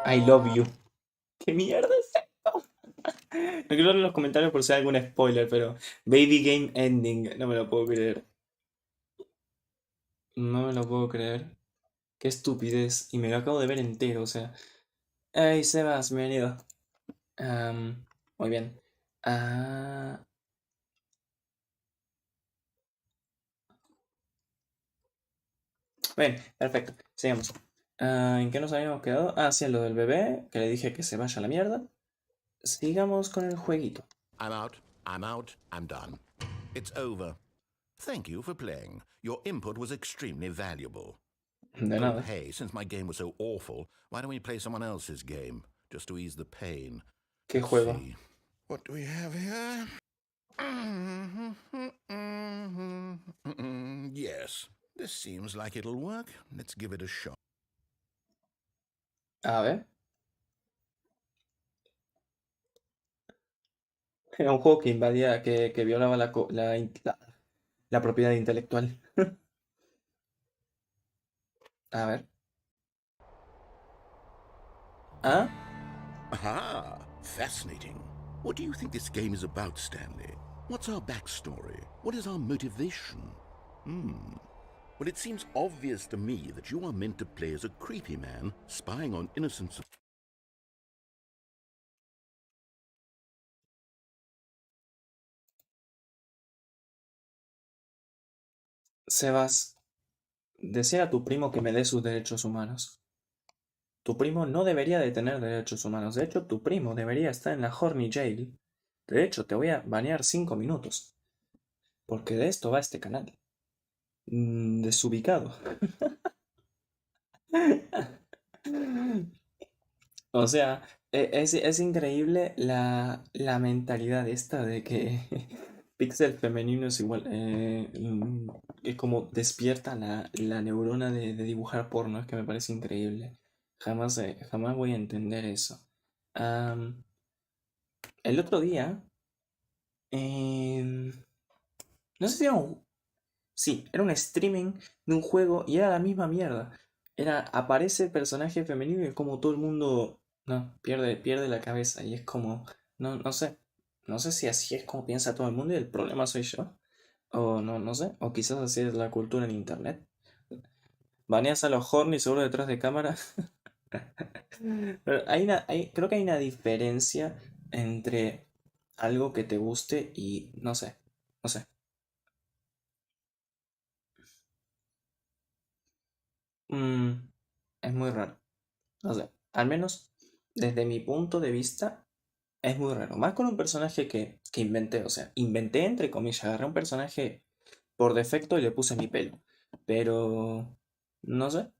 I love you. ¿Qué mierda es esto? No quiero leer los comentarios por si hay algún spoiler, pero Baby Game Ending, no me lo puedo creer. No me lo puedo creer. Qué estupidez. Y me lo acabo de ver entero, o sea. Hey, Sebas, bienvenido. Muy bien. Bien, perfecto. Sigamos. ¿En qué nos habíamos quedado? Sí, en lo del bebé, que le dije que se vaya a la mierda. Sigamos con el jueguito. I'm out. I'm done. It's over. Thank you for playing. Your input was extremely valuable. De nada. Hey, since my game was so awful, why don't we play someone else's game? Just to ease the pain. ¿Qué Let's juego? see. What do we have here? Yes, this seems like it'll work. Let's give it a shot. A ver. Era un juego que invadía, que violaba la propiedad intelectual. A ver. Aha! Fascinating. What do you think this game is about, Stanley? What's our backstory? What is our motivation? Well, it seems obvious to me that you are meant to play as a creepy man spying on innocent Sebas, decía a tu primo que me dé sus derechos humanos. Tu primo no debería de tener derechos humanos. De hecho, tu primo debería estar en la Horny Jail. De hecho, te voy a banear 5 minutos. Porque de esto va este canal. Desubicado. O sea, es increíble la mentalidad esta de que pixel femenino es igual. Es como despierta la neurona de dibujar porno. Es que me parece increíble. Jamás voy a entender eso. Am, el otro día, em, no sé si era un... Sí, era un streaming de un juego y era la misma mierda. Aparece el personaje femenino y es como todo el mundo, no, pierde la cabeza y es como, no sé. No sé si así es como piensa todo el mundo y el problema soy yo. O no sé. O quizás así es la cultura en internet. Baneas a los horny seguro detrás de cámara. Pero creo que hay una diferencia entre algo que te guste y no sé. No sé. Mm, es muy raro. No sé. Al menos desde mi punto de vista es muy raro. Más con un personaje que inventé. O sea, inventé entre comillas. Agarré un personaje por defecto y le puse mi pelo. Pero... No sé.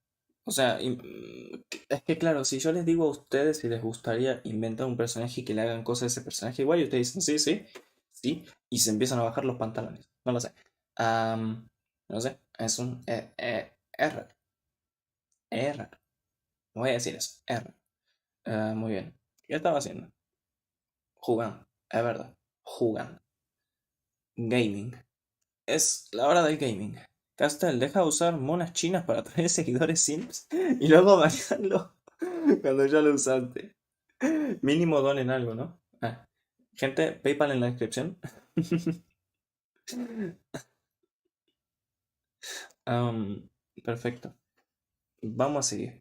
O sea, es que claro, si yo les digo a ustedes si les gustaría inventar un personaje y que le hagan cosas a ese personaje, igual y ustedes dicen sí, y se empiezan a bajar los pantalones. No lo sé. No sé, es un R. R. Voy a decir eso. R. Muy bien. ¿Qué estaba haciendo? Jugando. Es verdad. Jugando. Gaming. Es la hora del gaming. Castel, deja de usar monas chinas para traer seguidores Sims y luego banearlo cuando ya lo usaste. Mínimo donen algo, ¿no? Gente, PayPal en la descripción. Am, perfecto. Vamos a seguir.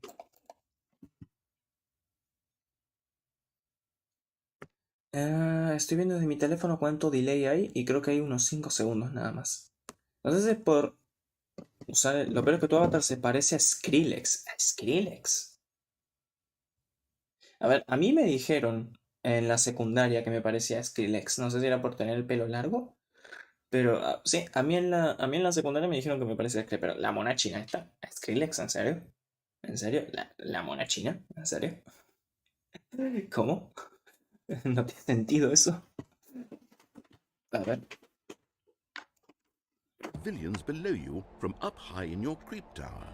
Estoy viendo desde mi teléfono cuánto delay hay y creo que hay unos 5 segundos nada más. No sé si es por usar lo peor es que tu avatar se parece a Skrillex. A Skrillex. A ver, a mí me dijeron en la secundaria que me parecía a Skrillex. No sé si era por tener el pelo largo. Pero sí, a mí en la secundaria me dijeron que me parecía Skrillex. Pero la mona china está. ¿Skrillex? ¿En serio? ¿En serio? ¿La mona china? ¿En serio? ¿Cómo? ¿No tiene sentido eso? A ver. Pavilions below you from up high in your creep tower.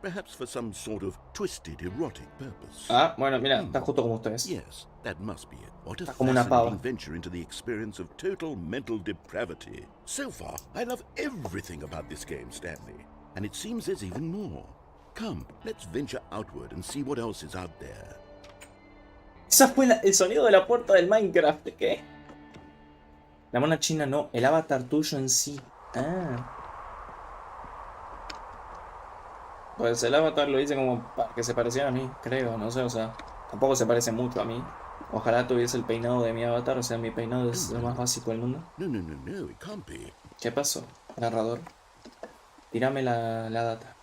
Perhaps for some sort of twisted erotic purpose. Bueno, mira, está justo como ustedes. Yes, that must be it. What a Está como una fascinating pava. venture into the experience of total mental depravity. So far, I love everything about this game, Stanley. And it seems there's even more. Come, let's venture outward and see what else is out there. Esa fue el sonido de la puerta del Minecraft. ¿Qué? La mona china no, el avatar tuyo en sí. Pues el avatar lo hice como para que se pareciera a mí, creo, no sé, o sea, tampoco se parece mucho a mí. Ojalá tuviese el peinado de mi avatar, o sea, mi peinado es lo más básico del mundo. No, it can't be. ¿Qué pasó, narrador? Tírame la data.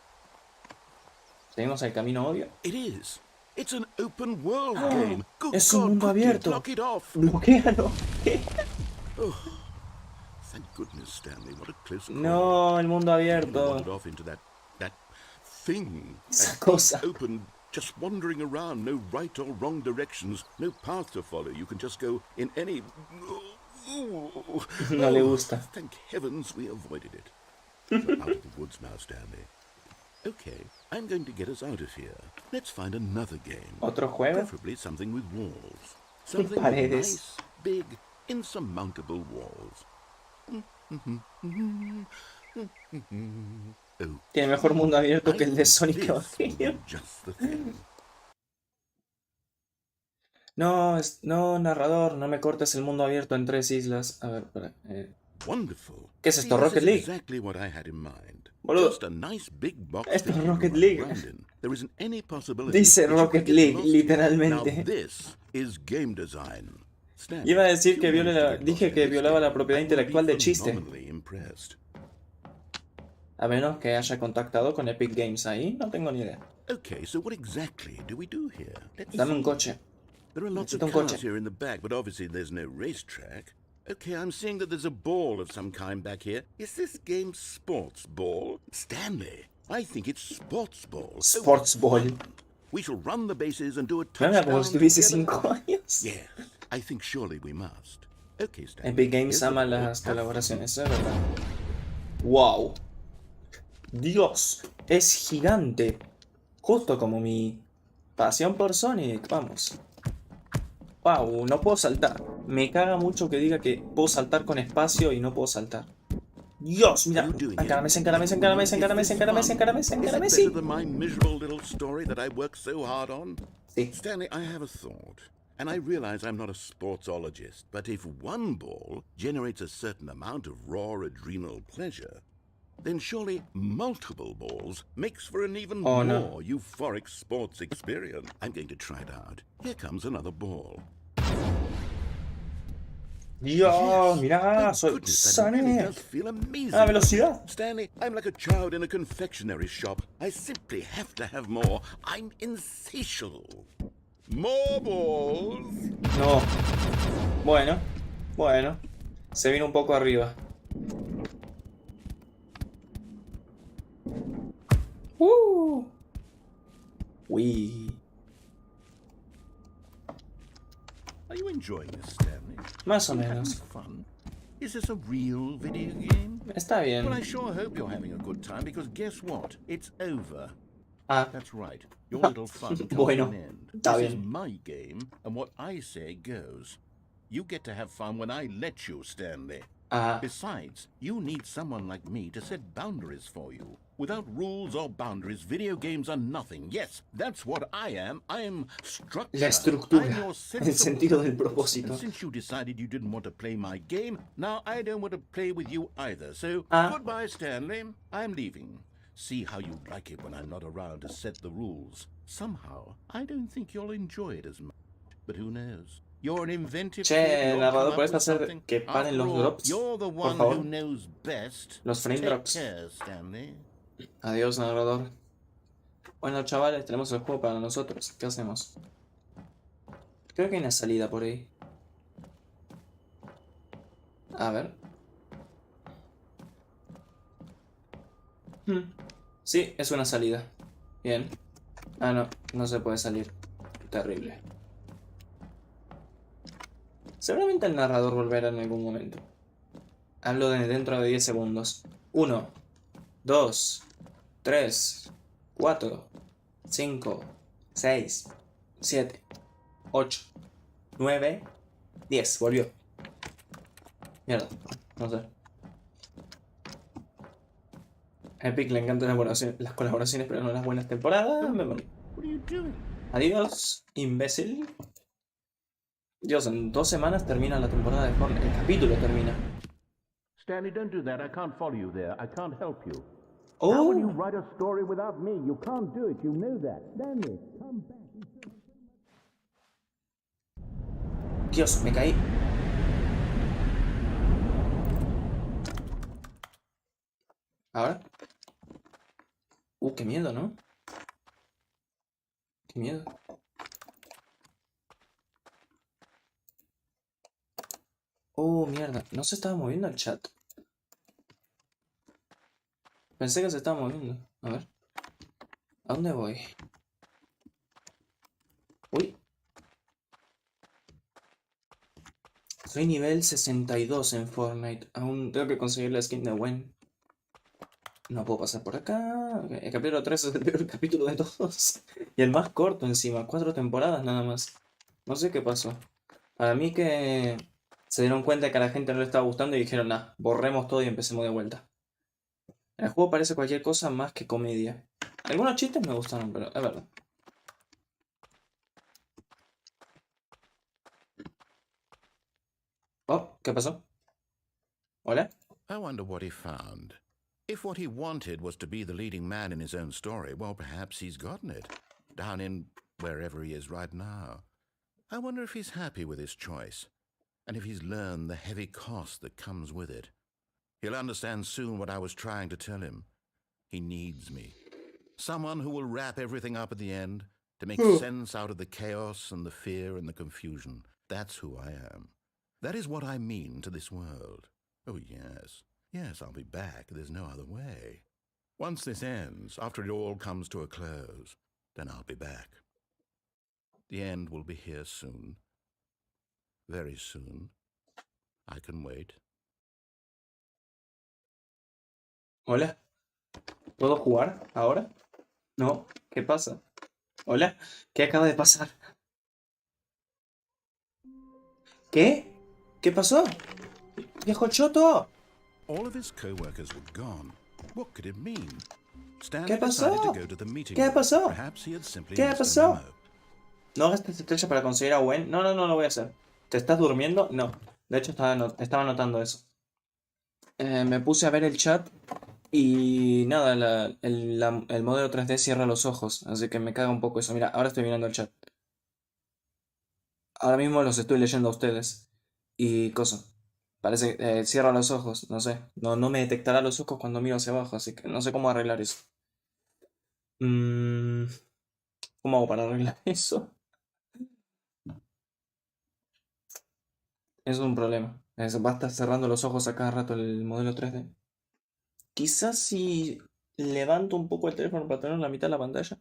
¿Seguimos el camino obvio? It is. It's an open world game. Good ¡Es un God, mundo quickly, abierto! block it off. ¡Bloquéalo! ¿Qué? Thank goodness, Stanley. What a close call. No, el mundo Really abierto. wandered off into that thing. Esa That cosa. deep open, just wandering around, no right or wrong directions, no path to follow. You can just go in any. No le gusta. Thank heavens we avoided it. We're out of the woods now, Stanley. Okay, I'm going to get us out of here. Let's find another game. ¿Otro juego? Preferably something with walls. Something with Paredes. nice, big, insurmountable walls. Oh, Tiene mejor mundo abierto que el de I think Sonic this will be Evangelion. just the thing. No, no, narrador, no me cortes el mundo abierto en 3 islas. A ver, espera. Wonderful. ¿Qué es See, esto, this Rocket is League? exactly what I had in mind. Boludo. Just a nice big box Esto es that you Rocket run League. around in. There isn't any possibility Dice that you could Rocket get League, lost here. literalmente. Now this is game design. Stanley, Iba a decir you que managed to get lost dije in que this violaba game. la propiedad I would be intelectual de chiste. phenomenally impressed. A menos que haya contactado con Epic Games ahí, no tengo ni idea. Okay, so what exactly do we do here? Let's Dame un see. coche. There are lots of Necesito un coche. cars here in the back, but obviously there's no racetrack. Okay, I'm seeing that there's a ball of some kind back here. Is this game sports ball? Stanley, I think it's sports ball. Sports Ball. We shall run the bases and do a Mira, touchdown como si tuviese together. 5 años. Yes, I think surely we must. Okay, Stanley. Epic Games here's the ama ball. las Have fun. colaboraciones, es verdad. ¡Wow! Dios, es gigante. Justo como mi pasión por Sonic, vamos. ¡Wow! No puedo saltar. Me caga mucho que diga que puedo saltar con espacio y no puedo saltar. Dios, mira. Encárame, encárame, encárame, encárame, encárame, encárame, encárame, Is sí. it better than my miserable little story that I worked so hard on? Sí. Stanley, I have a thought. And I realize I'm not a sportsologist, but if one ball generates a certain amount of raw adrenal pleasure, then surely multiple balls makes for an even Oh, more no. euphoric sports experience. I'm going to try it out. Here comes another ball. Dios, Yes. mirá, Oh, soy goodness, that really does Sonic. feel amazing. A velocidad. Stanley, I'm like a child in a confectionery shop. I simply have to have more. I'm insatiable. More balls. No. Bueno, bueno. Se vino un poco arriba. Uy. Are you enjoying this, Stanley? Más o You having menos. fun? Is this a real video game? Está bien. Well, I sure hope you're having a good time, because guess what? It's over. Ah, That's right. Your little fun comes Bueno, to an end. está This is bien. my game, and what I say goes. You get to have fun when I let you, Stanley. ah. Besides, you need someone like me to set boundaries for you. Without rules or boundaries, video games are nothing. Yes, that's what I am. I am structure. La estructura, I'm your el sense of sentido del purpose. propósito. And since you decided you didn't want to play my game, now I don't want to play with you either. So, Ah. goodbye, Stanley. I'm leaving. See how you like it when I'm not around to set the rules. Somehow, I don't think you'll enjoy it as much. But who knows? You're an inventive Che, kid, you'll narrador, come up ¿puedes with hacer something. que paren After los all, drops? You're the Por one favor. who knows best. Los frame Take drops. care, Stanley. Adiós, narrador. Bueno, chavales, tenemos el juego para nosotros. ¿Qué hacemos? Creo que hay una salida por ahí. A ver. Sí, es una salida. Bien. Ah, no, no se puede salir. Terrible. Seguramente el narrador volverá en algún momento. Hablo de dentro de 10 segundos. 1, 2, 3, 4, 5, 6, 7, 8, 9, 10. Volvió. Mierda, no sé. A Epic le encantan las colaboraciones, pero no las buenas temporadas. Me morí. What are you doing? Adiós, imbécil. Dios, en 2 semanas termina la temporada de Fortnite. El capítulo termina. Stanley, don't do that. I can't follow you there. I can't help you. How will you ¡Oh! write a story without me? You can't do it. You know that. Stanley, come back. Dios, me caí. Ahora. Qué miedo, ¿no? Qué miedo. Mierda. No se estaba moviendo el chat. Pensé que se estaba moviendo. A ver. ¿A dónde voy? Uy. Soy nivel 62 en Fortnite. Aún tengo que conseguir la skin de Gwen. No puedo pasar por acá. El capítulo 3 es el peor capítulo de todos. Y el más corto encima. 4 temporadas nada más. No sé qué pasó. Para mí que se dieron cuenta que a la gente no le estaba gustando y dijeron, nah, borremos todo y empecemos de vuelta. El juego parece cualquier cosa más que comedia. Algunos chistes me gustaron, pero es verdad. Oh, ¿qué pasó? ¿Hola? I wonder what he found. If what he wanted was to be the leading man in his own story, well, perhaps he's gotten it. Down in wherever he is right now. I wonder if he's happy with his choice. And if he's learned the heavy cost that comes with it. He'll understand soon what I was trying to tell him. He needs me. Someone who will wrap everything up at the end to make sense out of the chaos and the fear and the confusion. That's who I am. That is what I mean to this world. Oh, yes. Yes, I'll be back. There's no other way. Once this ends, after it all comes to a close, then I'll be back. The end will be here soon. Very soon. I can wait. Hola. ¿Puedo jugar ahora? No. ¿Qué pasa? Hola. ¿Qué acaba de pasar? ¿Qué? ¿Qué pasó? ¡Viejo choto! All of his co-workers were gone. What could it mean? ¿Qué Stanley pasó? decided to go to the meeting ¿Qué room. pasó? Perhaps he had simply ¿Qué missed a pasó? memo. No gastes estrella para conseguir a Gwen. No, no, no lo voy a hacer. ¿Te estás durmiendo? No. De hecho, estaba notando eso. Me puse a ver el chat y nada, el modelo 3D cierra los ojos, así que me caga un poco eso. Mira, ahora estoy mirando el chat. Ahora mismo los estoy leyendo a ustedes. Y cosa. Parece que cierra los ojos, no sé. No, no me detectará los ojos cuando miro hacia abajo, así que no sé cómo arreglar eso. Mm, ¿Cómo hago para arreglar eso? Es un problema. Va a estar cerrando los ojos a cada rato el modelo 3D. Quizás si levanto un poco el teléfono para tener la mitad de la pantalla.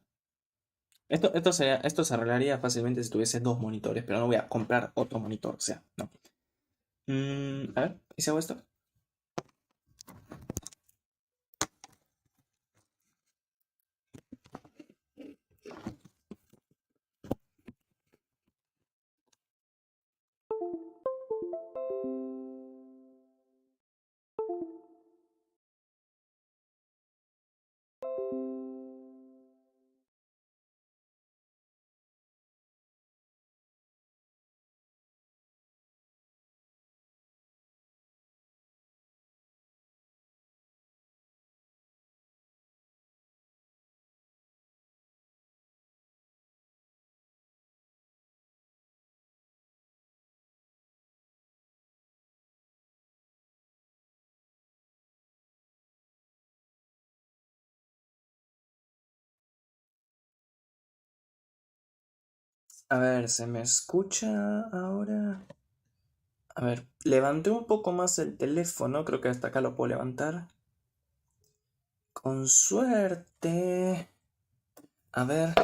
Esto se arreglaría fácilmente si tuviese dos monitores, pero no voy a comprar otro monitor, o sea, no. A ver, ¿y si hago esto? A ver, ¿se me escucha ahora? A ver, levanté un poco más el teléfono, creo que hasta acá lo puedo levantar. Con suerte. A ver,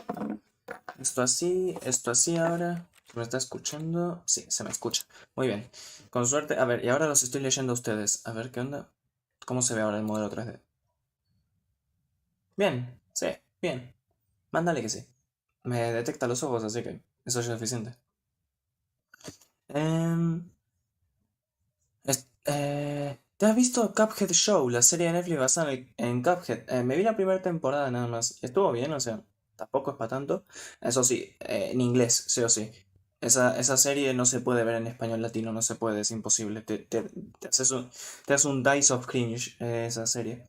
esto así ahora. ¿Se me está escuchando? Sí, se me escucha. Muy bien. Con suerte. A ver, y ahora los estoy leyendo a ustedes. A ver, ¿qué onda? ¿Cómo se ve ahora el modelo 3D? Bien, sí, bien. Mándale que sí. Me detecta los ojos, así que eso es suficiente. Em, ¿Te has visto Cuphead Show, la serie de Netflix basada en Cuphead? Me vi la primera temporada nada más. Estuvo bien, o sea, tampoco es para tanto. Eso sí, en inglés, sí o sí. Esa serie no se puede ver en español latino, no se puede, es imposible. Te hace un dice of cringe esa serie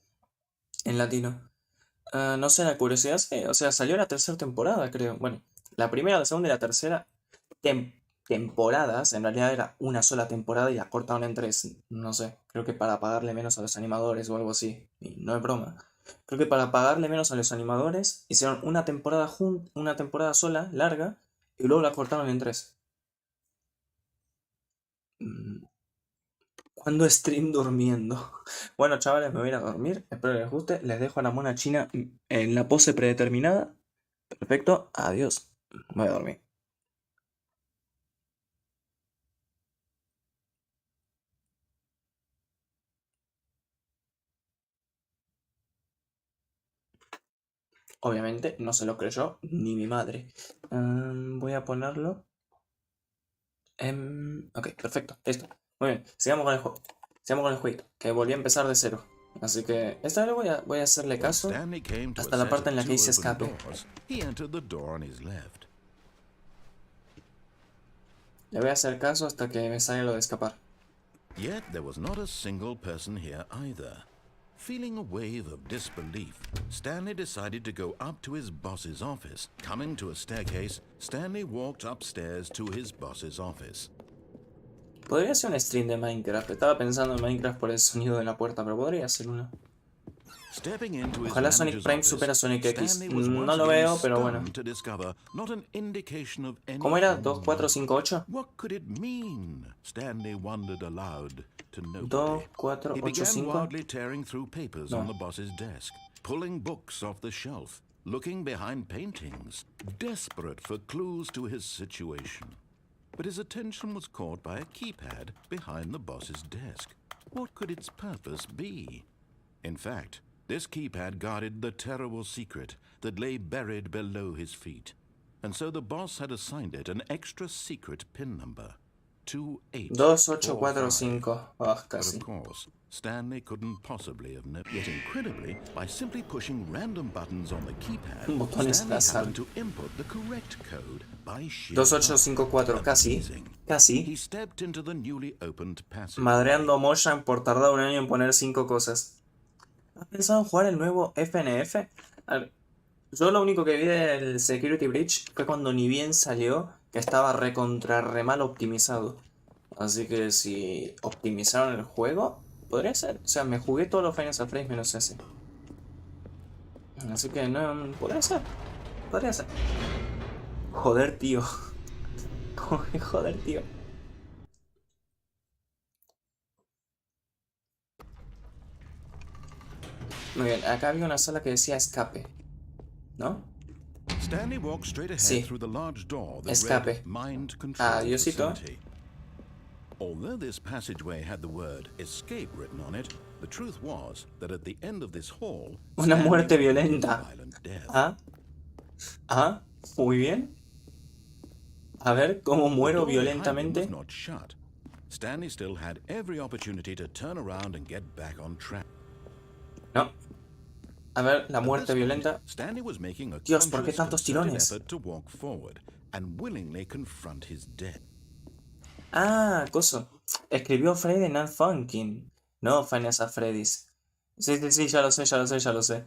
en latino. No sé, la curiosidad, sí, o sea, salió la tercera temporada, creo. Bueno, la primera, la segunda y la tercera tem- temporadas, en realidad era una sola temporada y la cortaron en tres. No sé, creo que para pagarle menos a los animadores o algo así. Y no es broma. Creo que para pagarle menos a los animadores hicieron una temporada sola, larga, y luego la cortaron en tres. Mm, ¿Cuándo stream durmiendo? Bueno, chavales, me voy a ir a dormir. Espero que les guste. Les dejo a la mona china en la pose predeterminada. Perfecto, adiós. Me voy a dormir. Obviamente no se lo creyó ni mi madre. Voy a ponerlo. Ok, perfecto, listo. Muy bien, sigamos con el juego. Sigamos con el jueguito, que volví a empezar de cero. Así que esta vez voy a hacerle When caso Stanley came to a hasta la set parte of en la que two hice open escape. doors, he entered the door on his left. Le voy a hacer caso hasta que me salga lo de escapar. Yet there was not a single person here either. Feeling a wave of disbelief, Stanley decided to go up to his boss's office. Coming to a staircase, Stanley walked upstairs to his boss's office. Podría ser un stream de Minecraft. Estaba pensando en Minecraft por el sonido de la puerta, pero podría ser uno. Stepping into his Ojalá Sonic manager's Prime office, supera Sonic X. Stanley was No once lo again veo, pero bueno. stunned to discover not an indication of any ¿Cómo era? kind. 2, 4, 5, 8. What could it mean? Stanley wondered aloud to 2, nobody. 4, He 8, began 5. wildly tearing through papers No. on the boss's desk, pulling books off the shelf, looking behind paintings, desperate for clues to his situation. But his attention was caught by a keypad behind the boss's desk. What could its purpose be? In fact, this keypad guarded the terrible secret that lay buried below his feet. And so the boss had assigned it an extra secret pin number. 2845. 2, 8, 4, 5. Ah, But casi. of course, Stanley couldn't possibly have known. Yet incredibly, by simply pushing random buttons on the keypad, Botones Stanley al azar. happened to input the correct code by sheer 2, 8, luck. 5, 4. Casi. Amazing. He Casi. stepped into the newly opened passage. Madreando a Mojang por tardar un año en poner 5 cosas. ¿Has pensado en jugar el nuevo FNF? A ver, yo lo único que vi del Security Breach fue cuando ni bien salió, que estaba recontra re mal optimizado. Así que si optimizaron el juego, podría ser. O sea, me jugué todos los Final Fantasy menos ese. Así que no, podría ser. Podría ser. Joder, tío. Joder, tío. Muy bien, acá había una sala que decía escape, ¿no? Stanley walked straight ahead Sí. through the large door that Escape. read Mind Control Adiosito. Facility. Although this passageway had the word escape written on it, the truth was that at the end of this hall, Una Stanley muerte would meet a violenta. violent death. Ah, ah, muy bien. A ver, ¿cómo The muero door behind him was violentamente? not shut. Stanley still had every opportunity to turn around and get back on track. No. A ver, la At muerte this point, violenta. Stanley was making a Dios, ¿por qué conscious, tantos concerted tirones? effort to walk forward and willingly confront his death. Ah, coso. Escribió Freddy Not Funkin'. No Final Freddy's. Sí, sí, sí, ya lo sé, ya lo sé, ya lo sé.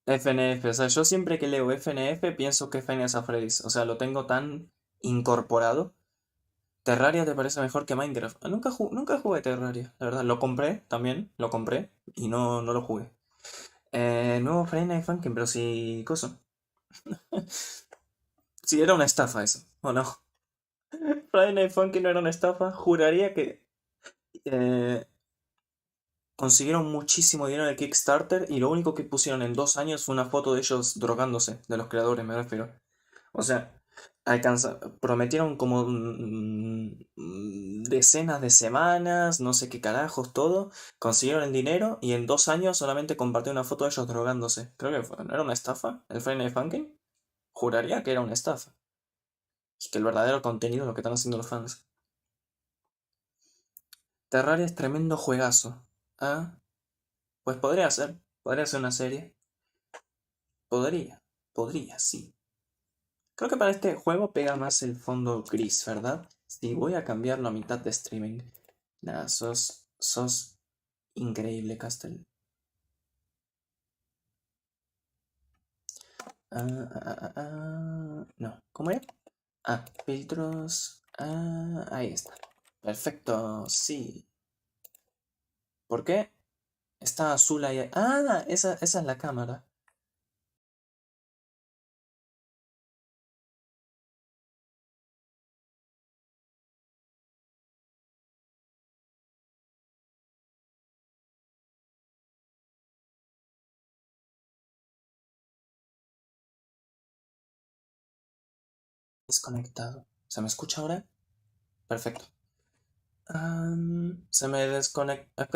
FNF, o sea, yo siempre que leo FNF pienso que es Final Freddy's. O sea, lo tengo tan incorporado. ¿Terraria te parece mejor que Minecraft? Ah, nunca jugué Terraria, la verdad. Lo compré también, lo compré y no lo jugué. Nuevo Friday Night Funkin', pero sí, coso. Sí, era una estafa eso, ¿o no? Friday Night Funkin' no era una estafa. Juraría que eh, consiguieron muchísimo dinero en el Kickstarter y lo único que pusieron en 2 años fue una foto de ellos drogándose, de los creadores, me refiero. O sea, prometieron como decenas de semanas, no sé qué carajos, todo. Consiguieron el dinero y en 2 años solamente compartió una foto de ellos drogándose. Creo que ¿no era una estafa el Friday Night Funkin'? Juraría que era una estafa. Y que el verdadero contenido es lo que están haciendo los fans. Terraria es tremendo juegazo. Ah, pues podría ser una serie. Podría, sí. Creo que para este juego pega más el fondo gris, ¿verdad? Sí, voy a cambiarlo a mitad de streaming. Nada, sos increíble, Castel. No, ¿cómo era? Ah, filtros. Ah, ahí está. Perfecto, sí. ¿Por qué? Está azul ahí. Ah, esa es la cámara. Desconectado. ¿Se me escucha ahora? Perfecto. Se me desconecta.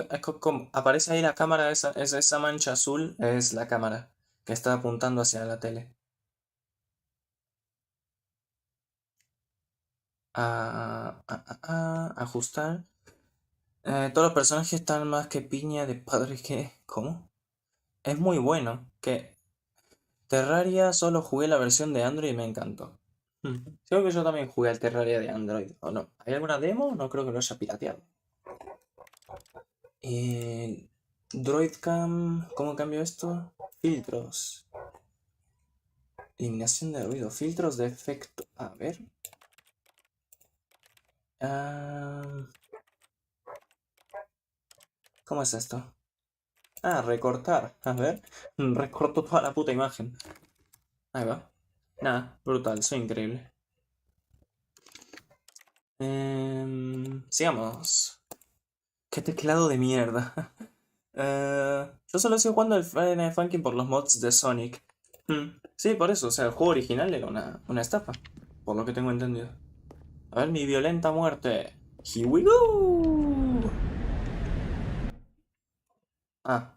Aparece ahí la cámara, esa mancha azul es la cámara que está apuntando hacia la tele. Ajustar. Todos los personajes están más que piña de padre que. ¿Cómo? Es muy bueno. Que Terraria solo jugué la versión de Android y me encantó. Creo que yo también jugué al Terraria de Android, ¿o no? ¿Hay alguna demo? No creo que lo haya pirateado. Droidcam, ¿cómo cambio esto? Filtros. Eliminación de ruido, filtros de efecto. A ver. ¿Cómo es esto? Ah, recortar. A ver. Recorto toda la puta imagen. Ahí va. Nada, brutal, soy increíble. Sigamos. Qué teclado de mierda. Yo solo estoy jugando el Friday Night Funkin' por los mods de Sonic. Sí, por eso. O sea, el juego original era una estafa. Por lo que tengo entendido. A ver, mi violenta muerte. Here we go. Ah.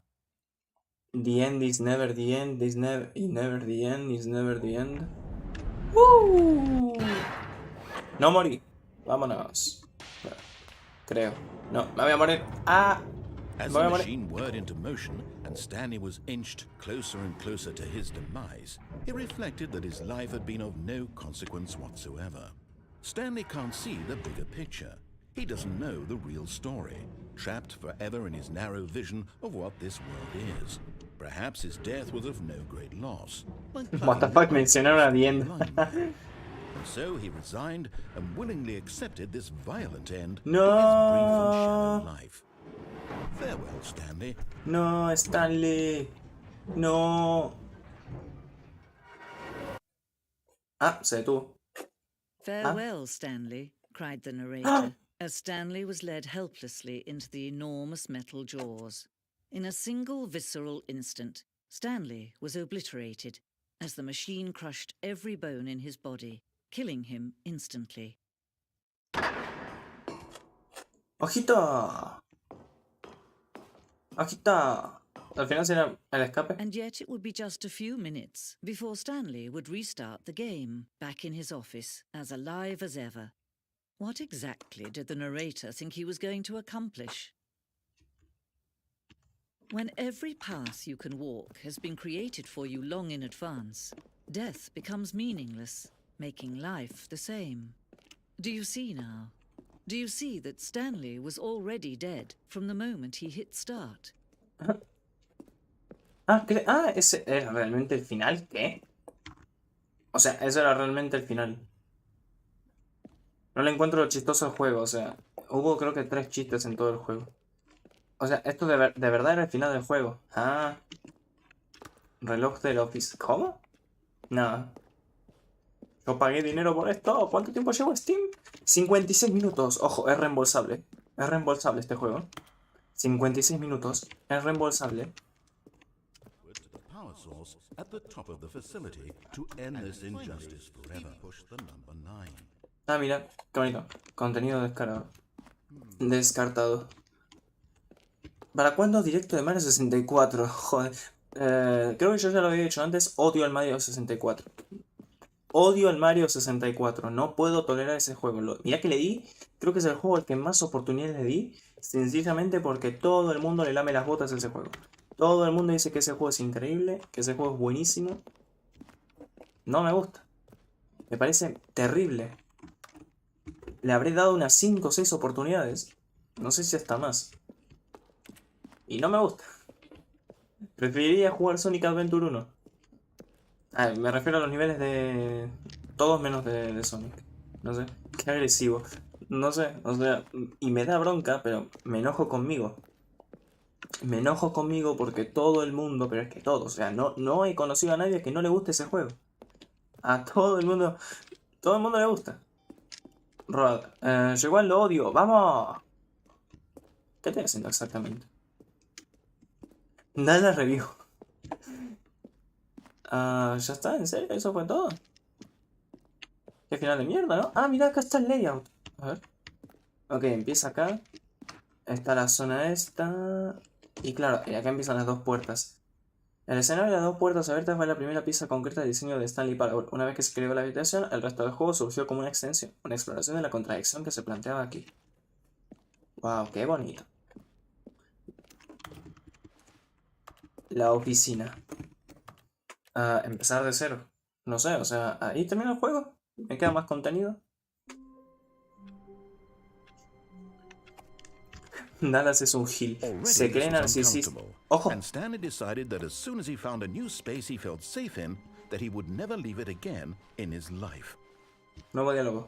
The end is never the end is never the end is never the end. ¡Woo! No morí. Vámonos. Creo. No, me voy a morir. Ah. Me As voy the a morir. machine whirred into motion and Stanley was inched closer and closer to his demise, he reflected that his life had been of no consequence whatsoever. Stanley can't see the bigger picture. He doesn't know the real story, trapped forever in his narrow vision of what this world is. Perhaps his death was of no great loss. Like What the plugging fuck, the mencionaron a the light end. switch in a line. And so he resigned and willingly accepted this violent end to his brief and shallow No. life. Farewell, Stanley. No, Stanley. No. Ah, se detuvo. Farewell, Stanley, cried the narrator, as Stanley was led helplessly into the enormous metal jaws. In a single visceral instant, Stanley was obliterated as the machine crushed every bone in his body, killing him instantly. Ojito. Ojito. Al final será el escape. And yet it would be just a few minutes before Stanley would restart the game, back in his office, as alive as ever. What exactly did the narrator think he was going to accomplish? When every path you can walk has been created for you long in advance, death becomes meaningless, making life the same. Do you see now? Do you see that Stanley was already dead from the moment he hit start? ¿Ese era realmente el final? ¿Qué? O sea, eso era realmente el final. No le encuentro lo chistoso al juego, o sea, hubo creo que 3 chistes en todo el juego. O sea, esto de verdad era el final del juego. Ah. Reloj del Office. ¿Cómo? Nada. Yo pagué dinero por esto. ¿Cuánto tiempo llevo Steam? 56 minutos. Ojo, es reembolsable. Es reembolsable este juego. 56 minutos. Es reembolsable. To the power source at the top of the facility to end this injustice forever. Push the number 9. Ah, mira, qué bonito. Contenido descargado. Descartado. ¿Para cuándo directo de Mario 64? Joder. Creo que yo ya lo había dicho antes. Odio al Mario 64. Odio al Mario 64. No puedo tolerar ese juego. Mirá que le di. Creo que es el juego al que más oportunidades le di. Sencillamente porque todo el mundo le lame las botas a ese juego. Todo el mundo dice que ese juego es increíble. Que ese juego es buenísimo. No me gusta. Me parece terrible. Le habré dado unas 5 o 6 oportunidades. No sé si hasta más. Y no me gusta. Preferiría jugar Sonic Adventure 1. Ah, me refiero a los niveles de... Todos menos de Sonic. No sé. Qué agresivo. No sé. O sea, y me da bronca, pero me enojo conmigo. Me enojo conmigo porque todo el mundo, pero es que todo, o sea, no he conocido a nadie que no le guste ese juego. A todo el mundo le gusta. Rod, yo igual lo odio. ¡Vamos! ¿Qué estoy haciendo exactamente? Dale review. Ya está, ¿en serio? ¿Eso fue todo? Qué final de mierda, ¿no? Ah, mira, acá está el layout. A ver. Ok, empieza acá. Está la zona esta. Y claro, acá empiezan las 2 puertas. El escenario de las 2 puertas abiertas fue la primera pieza concreta de diseño de Stanley Parable. Una vez que se creó la habitación, el resto del juego surgió como una extensión, una exploración de la contradicción que se planteaba aquí. Wow, qué bonito. La oficina. Empezar de cero. No sé, o sea, ahí termina el juego. Me queda más contenido. Dallas es un gil. Already Se this cree was narcisista. uncomfortable, Ojo. and Stanley decided that as soon as he found a new space he felt safe in, that he would never leave it again in his life. Nuevo diálogo.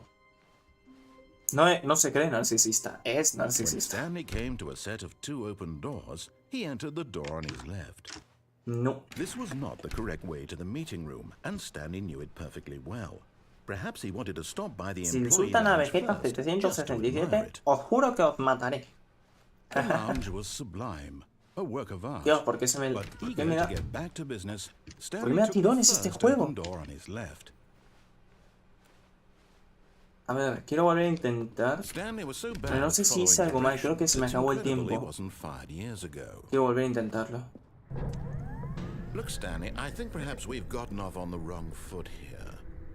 No se cree narcisista, es When narcisista. Stanley came to a set of 2 open doors, he entered the door on his left. No. This was not the correct way to the meeting room, and Stanley knew it perfectly well. Perhaps he wanted to stop by the Si employee insultan a lounge Vegeta first, just to admire 767, it. os juro que os mataré. The lounge was sublime, a work of art. Dios, ¿por qué se me... But ¿Por qué eager me da... to get back to business, ¿Por qué Stanley me da took the tirones este first juego? open door on his left. A ver, quiero volver a intentar. Stanley was so Pero no bad sé at si hice algo mal, creo que se me it's acabó el incredible he tiempo. wasn't fired years ago. Quiero volver a intentarlo. Look, Stanley, I think perhaps we've gotten off on the wrong foot here.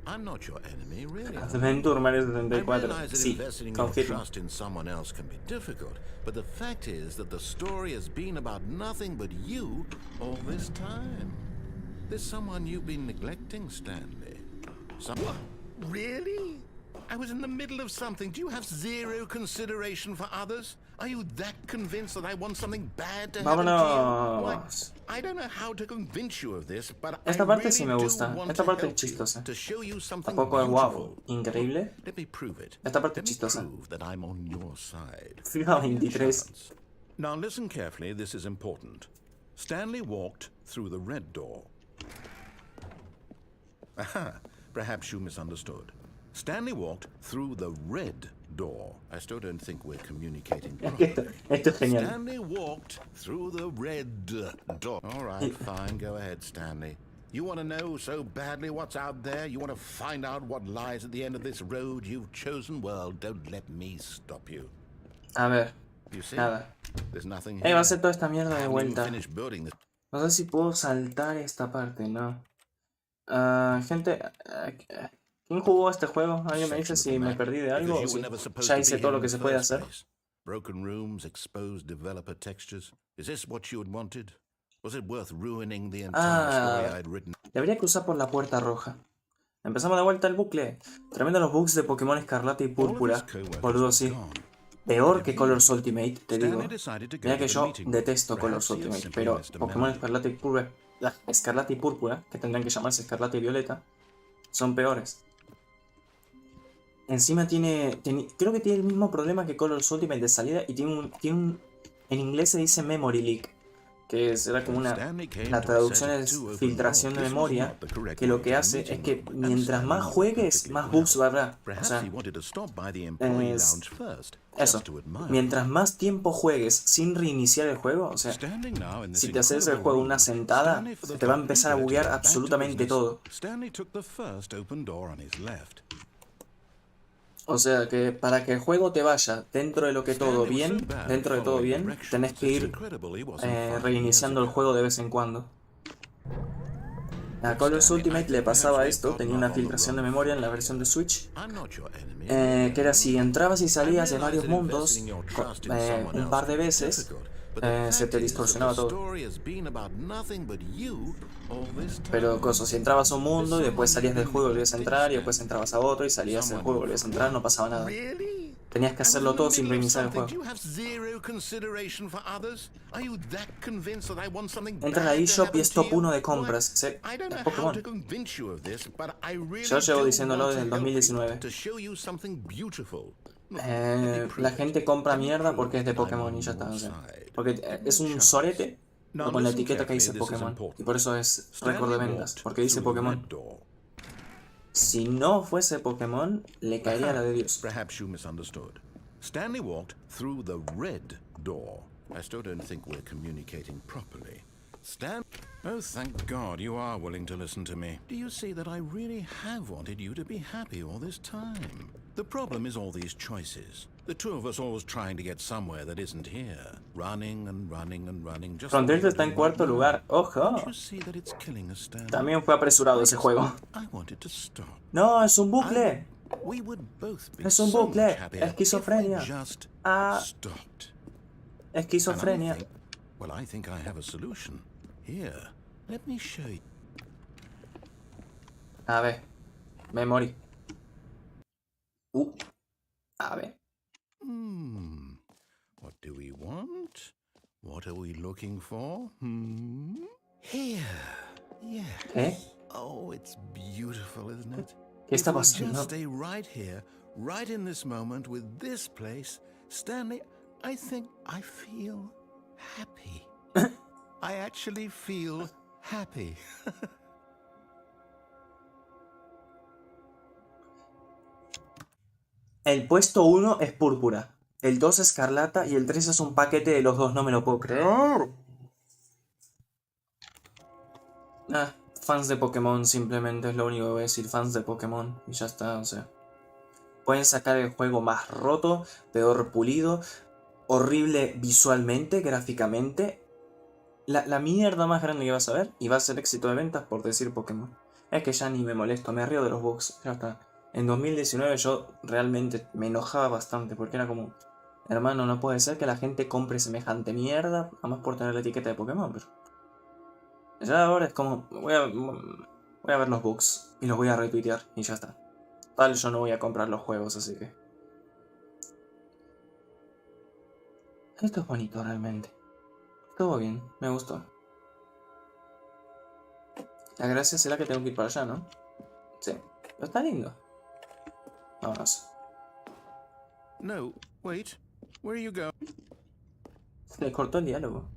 I'm not your enemy, really. Adventure Mario I 74. realize that Sí, investing in your confirmo. trust in someone else can be difficult, but the fact is that the story has been about nothing but you all this time. There's someone you've been neglecting, Stanley. Someone? Really? I was in the middle of something. Do you have zero consideration for others? Are you that convinced that I want something bad to happen to you? Why, Vámonos. I don't know how to convince you of this, but Esta I parte really sí me do gusta. want Esta to parte es help you, chistosa. to show you something Tampoco es wow, beautiful. increíble. Let me prove it. Esta parte Let es me chistosa. prove that I'm on your side. FIFA Give me a 23. chance. Now listen carefully, this is important. Stanley walked through the red door. Aha, perhaps you misunderstood. Stanley walked through the red door. I still don't think we're communicating properly. Esto es genial. Stanley walked through the red door. All right, fine, go ahead, Stanley. You want to know so badly what's out there? You want to find out what lies at the end of this road you've chosen? Well, don't let me stop you. A ver, You see? nada. There's nothing Va a here. hacer toda esta mierda I de haven't even vuelta. finished building this. No sé si puedo saltar esta parte, no. Ah, gente, ¿quién jugó este juego? ¿Alguien me dice si me perdí de algo o si ya hice todo lo que se puede hacer? Broken rooms, exposed developer textures. Is this what you had wanted? Was it worth ruining the entire story I'd written? Debería cruzar por la puerta roja. Empezamos de vuelta el bucle. Tremendo los bugs de Pokémon Escarlata y Púrpura. Boludo, sí. Peor que Colors Ultimate, te digo. Mira que yo detesto Colors Ultimate, pero Pokémon Escarlata y Púrpura, que tendrán que llamarse Escarlata y Violeta, son peores. Encima creo que tiene el mismo problema que Colors Ultimate de salida y tiene un en inglés se dice Memory Leak, que será como la traducción es filtración de memoria, que lo que hace es que mientras más juegues, más bugs va a haber. O sea, eso, mientras más tiempo juegues sin reiniciar el juego, o sea, si te haces el juego una sentada, te va a empezar a buguear absolutamente todo. O sea que para que el juego te vaya dentro de todo bien, tenés que ir reiniciando el juego de vez en cuando. A Colors Ultimate le pasaba esto, tenía una filtración de memoria en la versión de Switch, que era si entrabas y salías de varios mundos un par de veces, se te distorsionaba todo. Pero si entrabas a un mundo y después salías del juego y volvías a entrar, y después entrabas a otro y salías del juego y volvías a entrar, no pasaba nada. Tenías que hacerlo todo sin reiniciar el juego. Entras a la eShop y es top 1 de compras. Es Pokémon. Yo llevo diciéndolo desde el 2019. La gente compra mierda porque es de Pokémon y ya está. O sea, porque es un sorete con la etiqueta que dice Pokémon. Y por eso es récord de ventas. Porque dice Pokémon. Si no fuese Pokémon, le caería la de Dios. Perhaps you misunderstood. Stanley walked through the red door. I still don't think we're communicating properly. Oh, thank God you are willing to listen to me. Do you see that I really have wanted you to be happy all this time? The problem is all these choices. The two of us always trying to get somewhere that isn't here. Running and running and running. Just Frontiers está en cuarto lugar. ¡Ojo! También fue apresurado ese juego. No, es un bucle. Es un bucle. Esquizofrenia. Ah. Esquizofrenia. Well, I think I have a solution. Here, let me show you. A ver. Memory. A ver. What do we want? What are we looking for? Here. Yes. ¿Qué? Oh, it's beautiful, isn't it? ¿Qué está pasando? Just stay right here, right in this moment with this place, Stanley, I think I feel happy. I actually feel happy. El puesto 1 es púrpura, el 2 es escarlata y el 3 es un paquete de los dos, no me lo puedo creer. Fans de Pokémon simplemente es lo único que voy a decir, fans de Pokémon y ya está, o sea. Pueden sacar el juego más roto, peor pulido, horrible visualmente, gráficamente. La mierda más grande que vas a ver y va a ser éxito de ventas por decir Pokémon. Es que ya ni me molesto, me río de los bugs, ya está. En 2019 yo realmente me enojaba bastante porque era como, hermano, no puede ser que la gente compre semejante mierda, nada más por tener la etiqueta de Pokémon, pero... Ya ahora es como, voy a ver los bugs y los voy a retuitear y ya está. Tal, yo no voy a comprar los juegos, así que... Esto es bonito realmente. Estuvo bien, me gustó. La gracia será que tengo que ir para allá, ¿no? Sí, pero está lindo. Vámonos. No, wait. Where are you going? Le cortó el diálogo.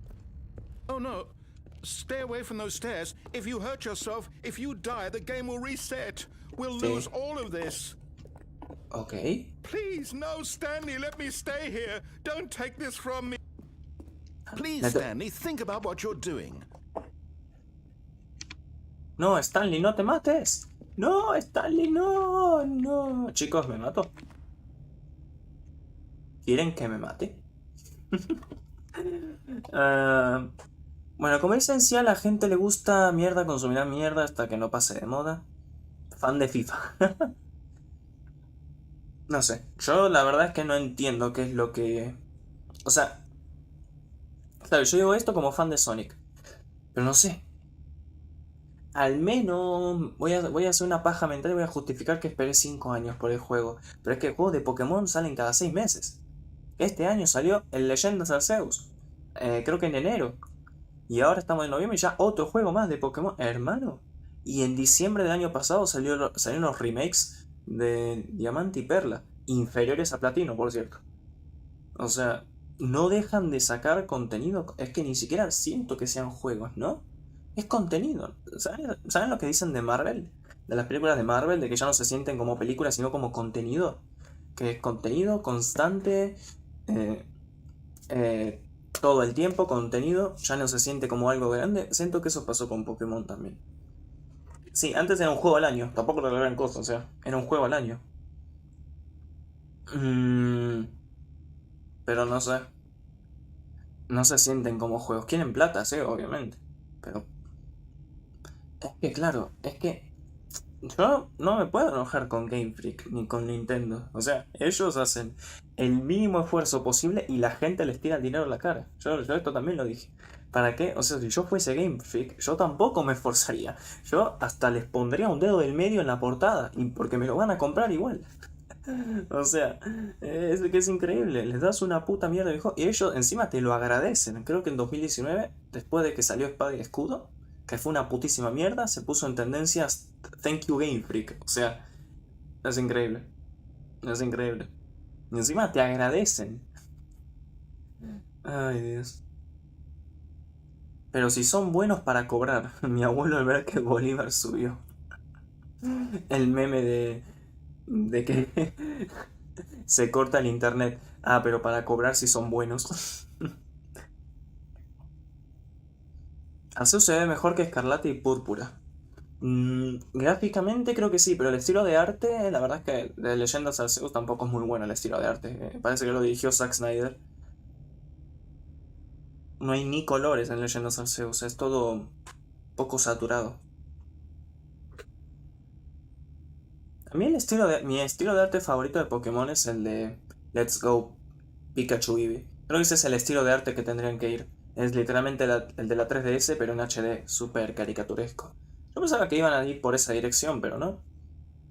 Oh no. Stay away from those stairs. If you hurt yourself, if you die, the game will reset. We'll lose all of this. Ok. Please, no, Stanley, let me stay here. Don't take this from me. Please, Stanley, think about what you're doing. No, Stanley, no te mates. No, Stanley, no, no. Chicos, me mato. ¿Quieren que me mate? Bueno, como esencia, a la gente le gusta mierda, consumirá mierda hasta que no pase de moda. Fan de FIFA. No sé, yo la verdad es que no entiendo qué es lo que... O sea, claro, yo digo esto como fan de Sonic, pero no sé. Al menos voy a hacer una paja mental y voy a justificar que esperé 5 años por el juego. Pero es que juegos de Pokémon salen cada 6 meses. Este año salió el Leyendas Arceus. Creo que en enero. Y ahora estamos en noviembre y ya otro juego más de Pokémon. Hermano. Y en diciembre del año pasado salieron los remakes de Diamante y Perla. Inferiores a Platino, por cierto. O sea, no dejan de sacar contenido. Es que ni siquiera siento que sean juegos, ¿no? Es contenido. ¿Saben lo que dicen de Marvel? De las películas de Marvel, de que ya no se sienten como películas, sino como contenido. Que es contenido constante, todo el tiempo, contenido, ya no se siente como algo grande. Siento que eso pasó con Pokémon también. Sí, antes era un juego al año, tampoco era gran cosa, o sea, era un juego al año. Pero no sé. No se sienten como juegos. Quieren plata, sí, obviamente. Pero... Es que claro, es que... Yo no me puedo enojar con Game Freak ni con Nintendo. O sea, ellos hacen el mínimo esfuerzo posible y la gente les tira el dinero a la cara. Yo esto también lo dije. ¿Para qué? O sea, si yo fuese Game Freak, yo tampoco me esforzaría. Yo hasta les pondría un dedo del medio en la portada. Porque me lo van a comprar igual. O sea, es que es increíble. Les das una puta mierda de juego y ellos encima te lo agradecen. Creo que en 2019, después de que salió Espada y Escudo, que fue una putísima mierda, se puso en tendencias Thank you Game Freak. O sea, es increíble. Es increíble. Y encima te agradecen. Ay, Dios. Pero si son buenos para cobrar. Mi abuelo al ver que Bolívar subió el meme de que se corta el internet. Ah, pero para cobrar si son buenos. Arceus se ve mejor que Escarlata y Púrpura. Gráficamente creo que sí, pero el estilo de arte, la verdad es que de Leyendas Arceus tampoco es muy bueno el estilo de arte. Parece que lo dirigió Zack Snyder. No hay ni colores en Leyendas Arceus, es todo poco saturado. A mí mi estilo de arte favorito de Pokémon es el de Let's Go Pikachu Eevee. Creo que ese es el estilo de arte que tendrían que ir. Es literalmente el de la 3DS, pero en HD, súper caricaturesco. Yo pensaba que iban a ir por esa dirección, pero no.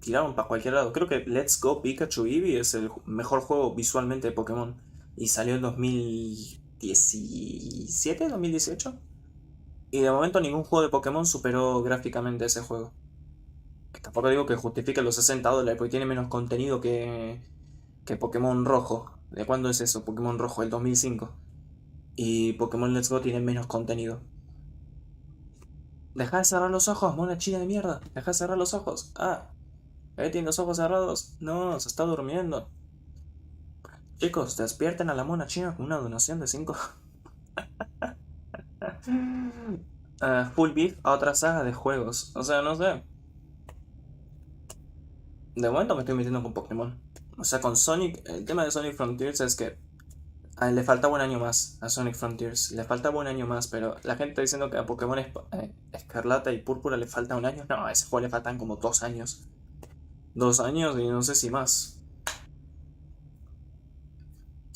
Tiraron para cualquier lado. Creo que Let's Go Pikachu Eevee es el mejor juego visualmente de Pokémon. Y salió en 2017, 2018. Y de momento ningún juego de Pokémon superó gráficamente ese juego. Tampoco digo que justifique los $60, porque tiene menos contenido que Pokémon Rojo. ¿De cuándo es eso? Pokémon Rojo, el 2005. Y Pokémon Let's Go tiene menos contenido. Deja de cerrar los ojos, mona china de mierda. Deja de cerrar los ojos. Ah, tiene los ojos cerrados. No, se está durmiendo. Chicos, despierten a la mona china con una donación de 5. Full beef a otra saga de juegos. O sea, no sé. De momento me estoy metiendo con Pokémon. O sea, con Sonic, el tema de Sonic Frontiers es que le faltaba un año más a Sonic Frontiers. Le faltaba un año más, pero la gente está diciendo que a Pokémon Escarlata y Púrpura le falta un año. No, a ese juego le faltan como 2 años. 2 años y no sé si más.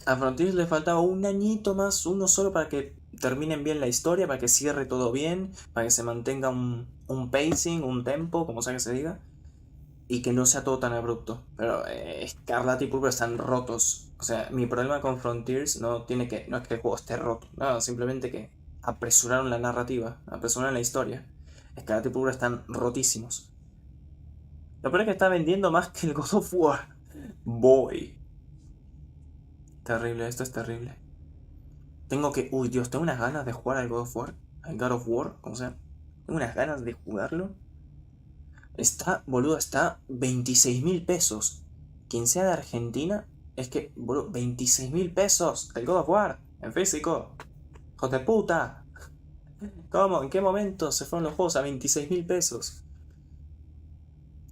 A Frontiers le faltaba un añito más, uno solo para que terminen bien la historia, para que cierre todo bien, para que se mantenga un pacing, un tempo, como sea que se diga, y que no sea todo tan abrupto. Pero Escarlata y Púrpura están rotos. O sea, mi problema con Frontiers no es que el juego esté roto, no, simplemente que apresuraron la narrativa, apresuraron la historia. Escarlata y Púrpura están rotísimos. Lo peor es que está vendiendo más que el God of War. Boy. Terrible, esto es terrible. Uy, Dios, tengo unas ganas de jugar al God of War. Al God of War, o sea, tengo unas ganas de jugarlo. Boludo, está 26.000 pesos. Quien sea de Argentina, es que, boludo, 26.000 pesos. El God of War, en físico. ¡Hijos de puta! ¿Cómo? ¿En qué momento se fueron los juegos a 26.000 pesos?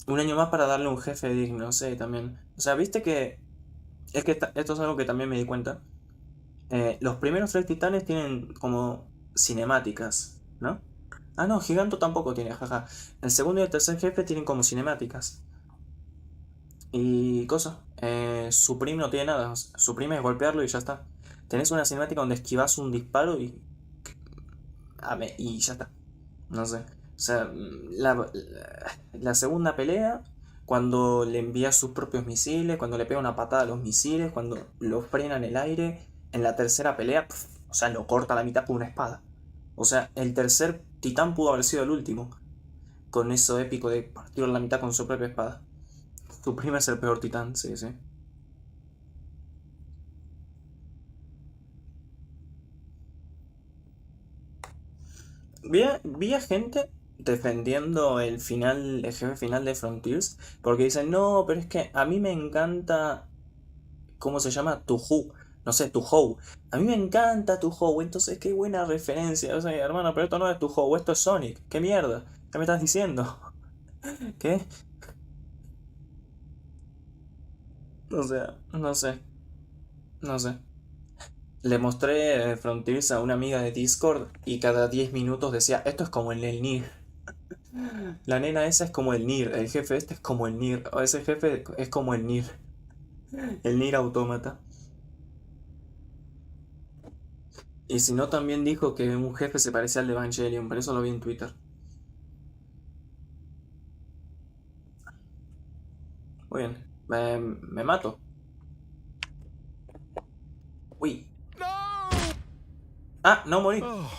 Un año más para darle un jefe digno, no sé, también. O sea, viste que. Es que esto es algo que también me di cuenta. Los primeros 3 titanes tienen como cinemáticas, ¿no? Ah, no, Giganto tampoco tiene, jaja. El segundo y el tercer jefe tienen como cinemáticas. Y cosa. Supreme no tiene nada. Supreme es golpearlo y ya está. Tenés una cinemática donde esquivas un disparo y ya está. No sé. O sea, la segunda pelea, cuando le envía sus propios misiles, cuando le pega una patada a los misiles, cuando lo frena en el aire. En la tercera pelea, o sea, lo corta a la mitad con una espada. O sea, el tercer titán pudo haber sido el último. Con eso épico de partirlo a la mitad con su propia espada. Supreme es el peor titán, sí, sí. Vi a gente defendiendo el jefe final de Frontiers, porque dicen, no, pero es que a mí me encanta, ¿cómo se llama? Tuhu, no sé, Tuhou. A mí me encanta Tuhou, entonces qué buena referencia. O sea, hermano, pero esto no es Tuhou, esto es Sonic. ¿Qué mierda? ¿Qué me estás diciendo? ¿Qué? O sea, no sé, no sé. Le mostré Frontiers a una amiga de Discord y cada 10 minutos decía, esto es como el Nier. La nena esa es como el Nier, el jefe este es como el Nier, o ese jefe es como el Nier Autómata. Y si no, también dijo que un jefe se parecía al de Evangelion, pero eso lo vi en Twitter. Muy bien, me mato. Uy. Ah, no morí. Oh,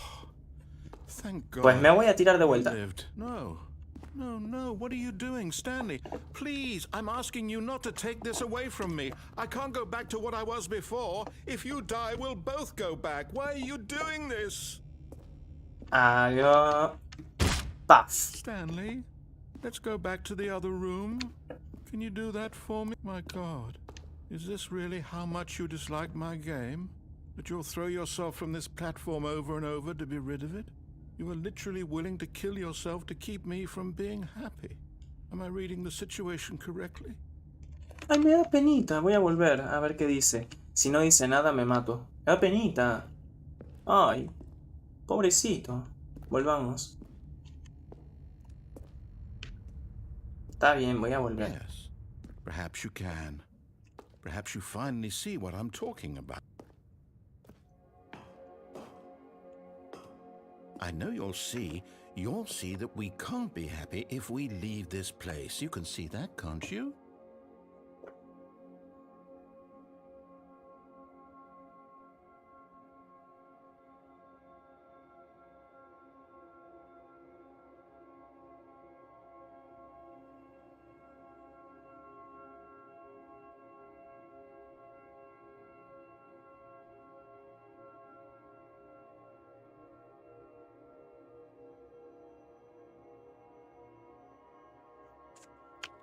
thank Pues me God. voy a tirar de You vuelta. lived. No. No, no. What are you doing, Stanley? Please, I'm asking you not to take this away from me. I can't go back to what I was before. If you die, we'll both go back. Why are you doing this? Adiós. Paf. Stanley, let's go back to the other room. Can you do that for me? My God, is this really how much you dislike my game? That you'll throw yourself from this platform over and over to be rid of it? You are literally willing to kill yourself to keep me from being happy. Am I reading the situation correctly? Ay, me da penita. Voy a volver a ver qué dice. Si no dice nada, me mato. Me da penita. Ay, pobrecito. Volvamos. Está bien, voy a volver. Yes. Perhaps you can. Perhaps you finally see what I'm talking about. I know you'll see that we can't be happy if we leave this place. You can see that, can't you?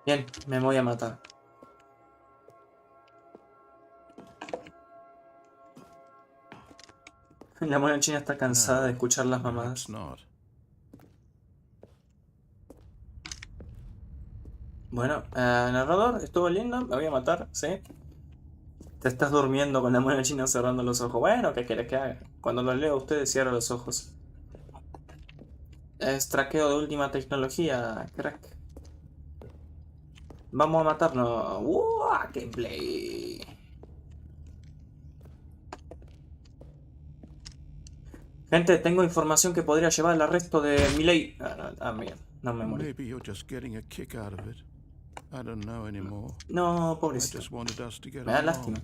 Bien, me voy a matar. La mona china está cansada de No, escuchar las perhaps mamadas. not. Bueno, narrador, estuvo lindo, me voy a matar, ¿sí? Te estás durmiendo con la mona china cerrando los ojos. Bueno, ¿qué quieres que haga? Cuando lo leo a ustedes cierra los ojos. Es traqueo de última tecnología, crack. Vamos a matarnos. ¡Wow! ¡Gameplay! Gente, tengo información que podría llevar al arresto de Milei. Mierda, no me morí. Maybe you're just getting a kick out of it. I don't know anymore. No, I pobrecito. just wanted us to get Me da along. lástima.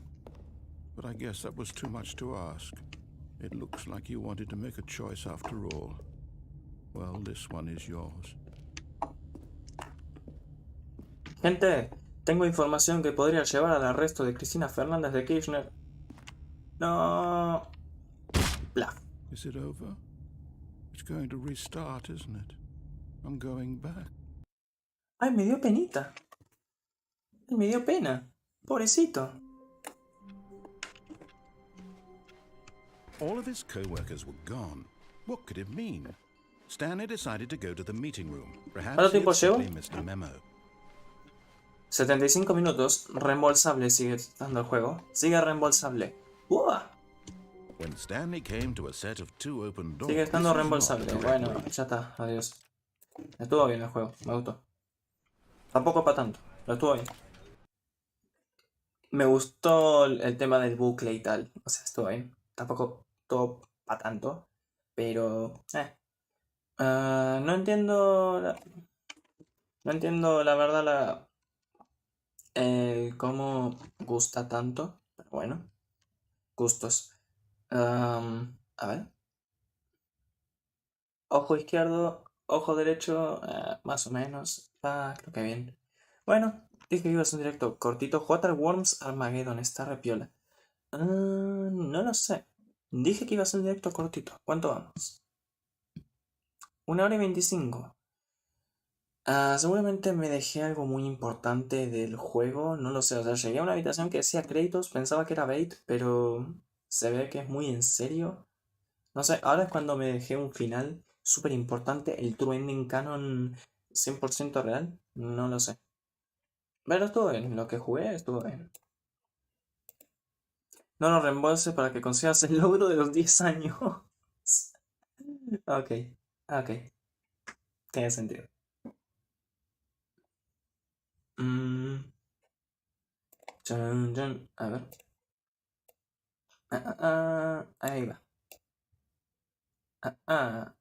But I guess that was too much to ask. It looks like you wanted to make a choice after all. Well, this one is yours. Gente, tengo información que podría llevar al arresto de Cristina Fernández de Kirchner. No. Bluff. Is it over? It's going to restart, isn't it? I'm going back. Ay, me dio penita. Ay, me dio pena. Pobrecito. All of his co-workers were gone. What could it mean? Stanley decided to go to the meeting room. Perhaps ¿Cuánto he tiempo had llevo? simply missed a memo. 75 minutos. Reembolsable sigue estando el juego. Sigue reembolsable. ¡Uah! When Stanley came to a set of 2 open doors, Sigue estando this was not reembolsable. correctly. Bueno, ya está. Adiós. Estuvo bien el juego. Me gustó. Tampoco para tanto. Pero estuvo bien. Me gustó el tema del bucle y tal. O sea, estuvo bien. Tampoco todo para tanto. Pero... no entiendo... No entiendo la verdad el cómo gusta tanto. Pero bueno. Gustos. A ver. Ojo izquierdo, ojo derecho, más o menos. Creo que bien. Bueno, dije que iba a ser un directo cortito. Waterworms Armageddon, está repiola. No lo sé. Dije que iba a ser un directo cortito. ¿Cuánto vamos? 1 hora y 25. Seguramente me dejé algo muy importante del juego. No lo sé. O sea, llegué a una habitación que decía créditos. Pensaba que era bait, pero se ve que es muy en serio. No sé, ahora es cuando me dejé un final súper importante, el true ending canon 100% real, no lo sé. Pero estuvo bien, lo que jugué estuvo bien. No lo reembolse para que consigas el logro de los 10 años. Ok, ok, tiene sentido. Mm, a ver. Ahí va.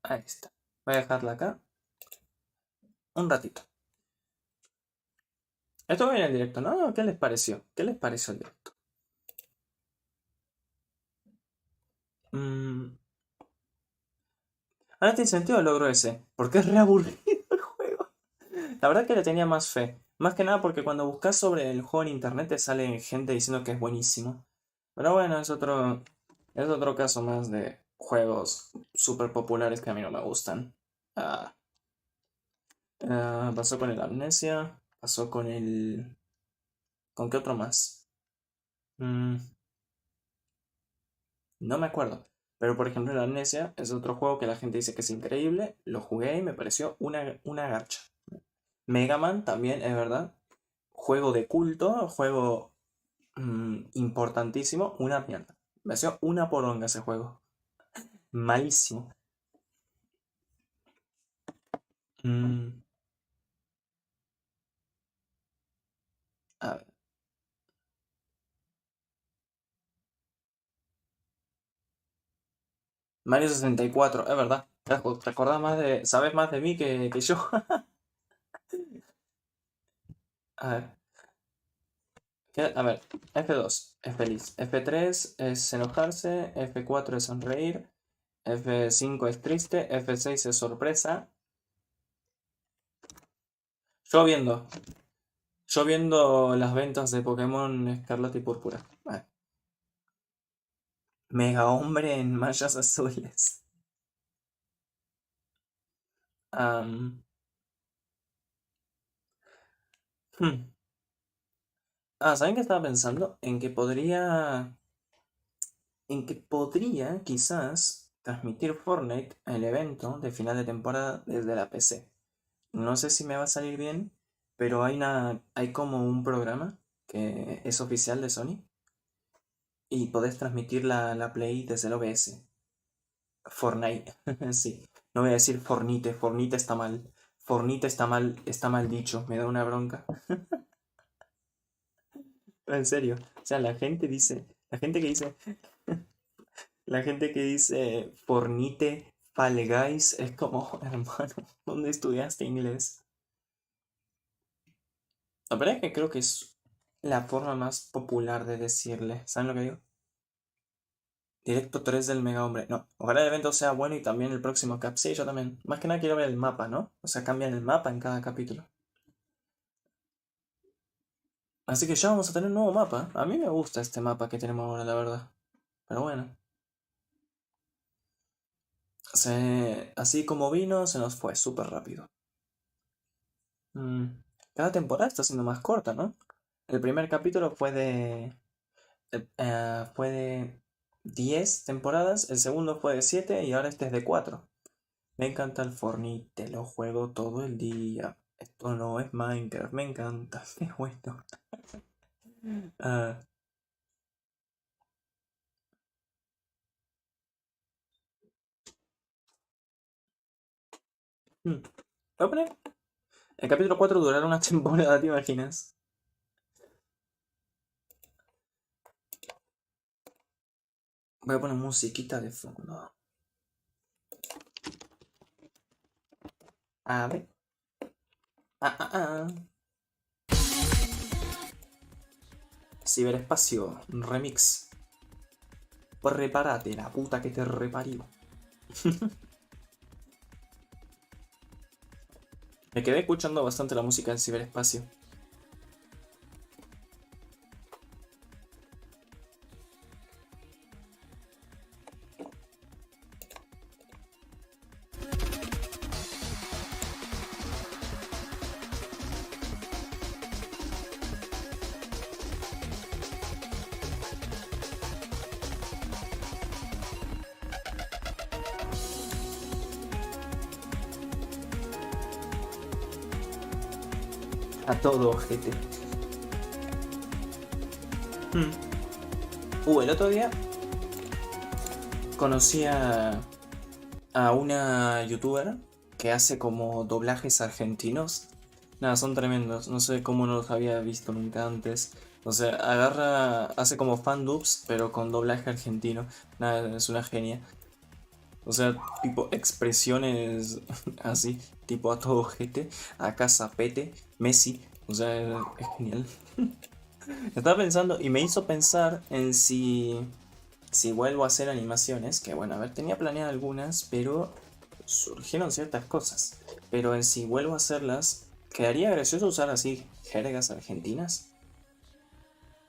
Ahí está. Voy a dejarla acá. Un ratito. Estuvo bien el directo, ¿no? ¿Qué les pareció? ¿Qué les pareció el directo? Ahora tiene sentido el logro ese, porque es re aburrido el juego. La verdad que le tenía más fe. Más que nada porque cuando buscas sobre el juego en internet te sale gente diciendo que es buenísimo. Pero bueno, es otro caso más de juegos súper populares que a mí no me gustan. Ah, pasó con el Amnesia, pasó con el... ¿Con qué otro más? Mm, no me acuerdo. Pero por ejemplo el Amnesia es otro juego que la gente dice que es increíble. Lo jugué y me pareció una garcha. Mega Man también, es verdad. Juego de culto, juego importantísimo, una mierda. Me hacía una poronga ese juego. Malísimo. Mm, a ver. Mario 64, es verdad. Te acordás más de. Sabes más de mí que yo. A ver. A ver. F2 es feliz. F3 es enojarse. F4 es sonreír. F5 es triste. F6 es sorpresa. Yo viendo. Yo viendo las ventas de Pokémon Escarlata y Púrpura. Mega hombre en mallas azules. Am, Hmm. ¿Saben qué estaba pensando? En que podría quizás transmitir Fortnite el evento de final de temporada desde la PC. No sé si me va a salir bien, pero hay como un programa que es oficial de Sony y podés transmitir la Play desde el OBS. Fortnite, sí. No voy a decir Fornite, Fornite está mal. Fornite está mal dicho, me da una bronca. En serio. O sea, la gente que dice Fornite, Fall Guys, es como, hermano, ¿dónde estudiaste inglés? La verdad es que creo que es la forma más popular de decirle. ¿Saben lo que digo? Directo 3 del Mega Hombre. No, ojalá el evento sea bueno y también el próximo cap. Sí, yo también. Más que nada quiero ver el mapa, ¿no? O sea, cambian el mapa en cada capítulo. Así que ya vamos a tener un nuevo mapa. A mí me gusta este mapa que tenemos ahora, la verdad. Pero bueno. Así como vino, se nos fue súper rápido. Mm, Cada temporada está siendo más corta, ¿no? El primer capítulo fue de 10 temporadas, el segundo fue de 7 y ahora este es de 4. Me encanta el Fornite, lo juego todo el día. Esto no es Minecraft, me encanta, qué bueno. Ah, Voy a poner. El capítulo 4 durará una temporada, ¿te imaginas? Voy a poner musiquita de fondo. A ver. Ah, ah, ah. Ciberespacio, remix. Prepárate, la puta que te reparió. Me quedé escuchando bastante la música del ciberespacio. A todo, ojete. Hmm. El otro día conocí a una youtuber que hace como doblajes argentinos. Nada, son tremendos. No sé cómo no los había visto nunca antes. O sea, hace como fan dubs, pero con doblaje argentino. Nada, es una genia. O sea, tipo expresiones así, tipo a todo ojete, a casapete, Messi. O sea, es genial. Estaba pensando y me hizo pensar en si vuelvo a hacer animaciones, que bueno, a ver, tenía planeado algunas, pero surgieron ciertas cosas. Pero en si vuelvo a hacerlas, quedaría gracioso usar así jergas argentinas.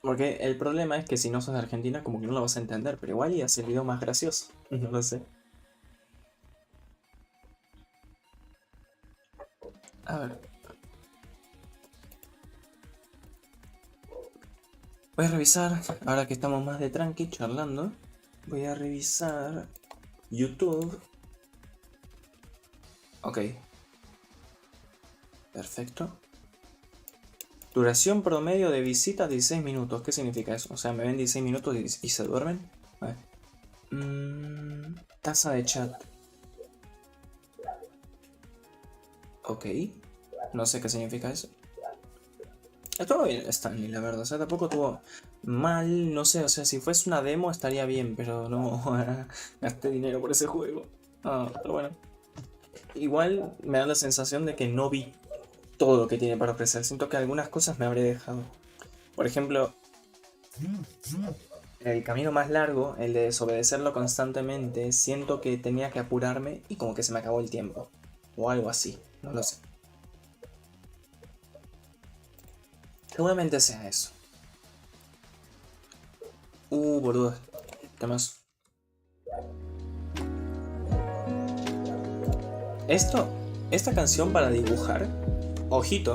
Porque el problema es que si no sos de Argentina, como que no lo vas a entender, pero igual y hace el video más gracioso. No lo sé. A ver, voy a revisar, ahora que estamos más de tranqui charlando, voy a revisar YouTube. Ok, perfecto. Duración promedio de visita 16 minutos. ¿Qué significa eso? O sea, me ven 16 minutos y se duermen. A ver. Tasa de chat. Ok. No sé qué significa eso. Estuvo bien Stanley, la verdad. O sea, tampoco estuvo mal. No sé, o sea, si fuese una demo estaría bien, pero no gasté dinero por ese juego. Pero bueno. Igual me da la sensación de que no vi todo lo que tiene para ofrecer. Siento que algunas cosas me habré dejado. Por ejemplo, el camino más largo, el de desobedecerlo constantemente, siento que tenía que apurarme y como que se me acabó el tiempo. O algo así, no lo sé. Seguramente sea eso. Boludo. ¿Qué más? Esta canción para dibujar, ojito,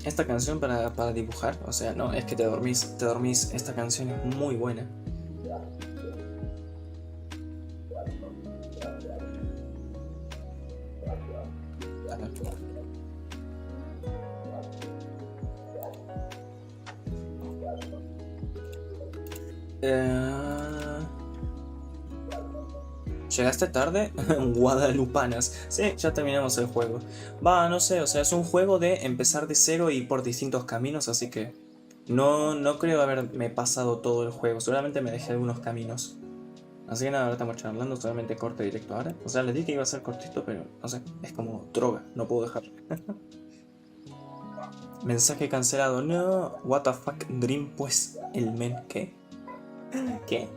esta canción para dibujar. O sea, no, es que te dormís. Esta canción es muy buena. A ver. ¿Llegaste tarde? Guadalupanas. Sí, ya terminamos el juego. Va, no sé, o sea, es un juego de empezar de cero y por distintos caminos, así que no creo haberme pasado todo el juego. Seguramente me dejé algunos caminos. Así que nada, ahora estamos charlando, solamente corte directo ahora. O sea, les dije que iba a ser cortito, pero no sé, es como droga, no puedo dejarlo. Mensaje cancelado, no. What the fuck, Dream, pues, el men, ¿qué? ¿Qué?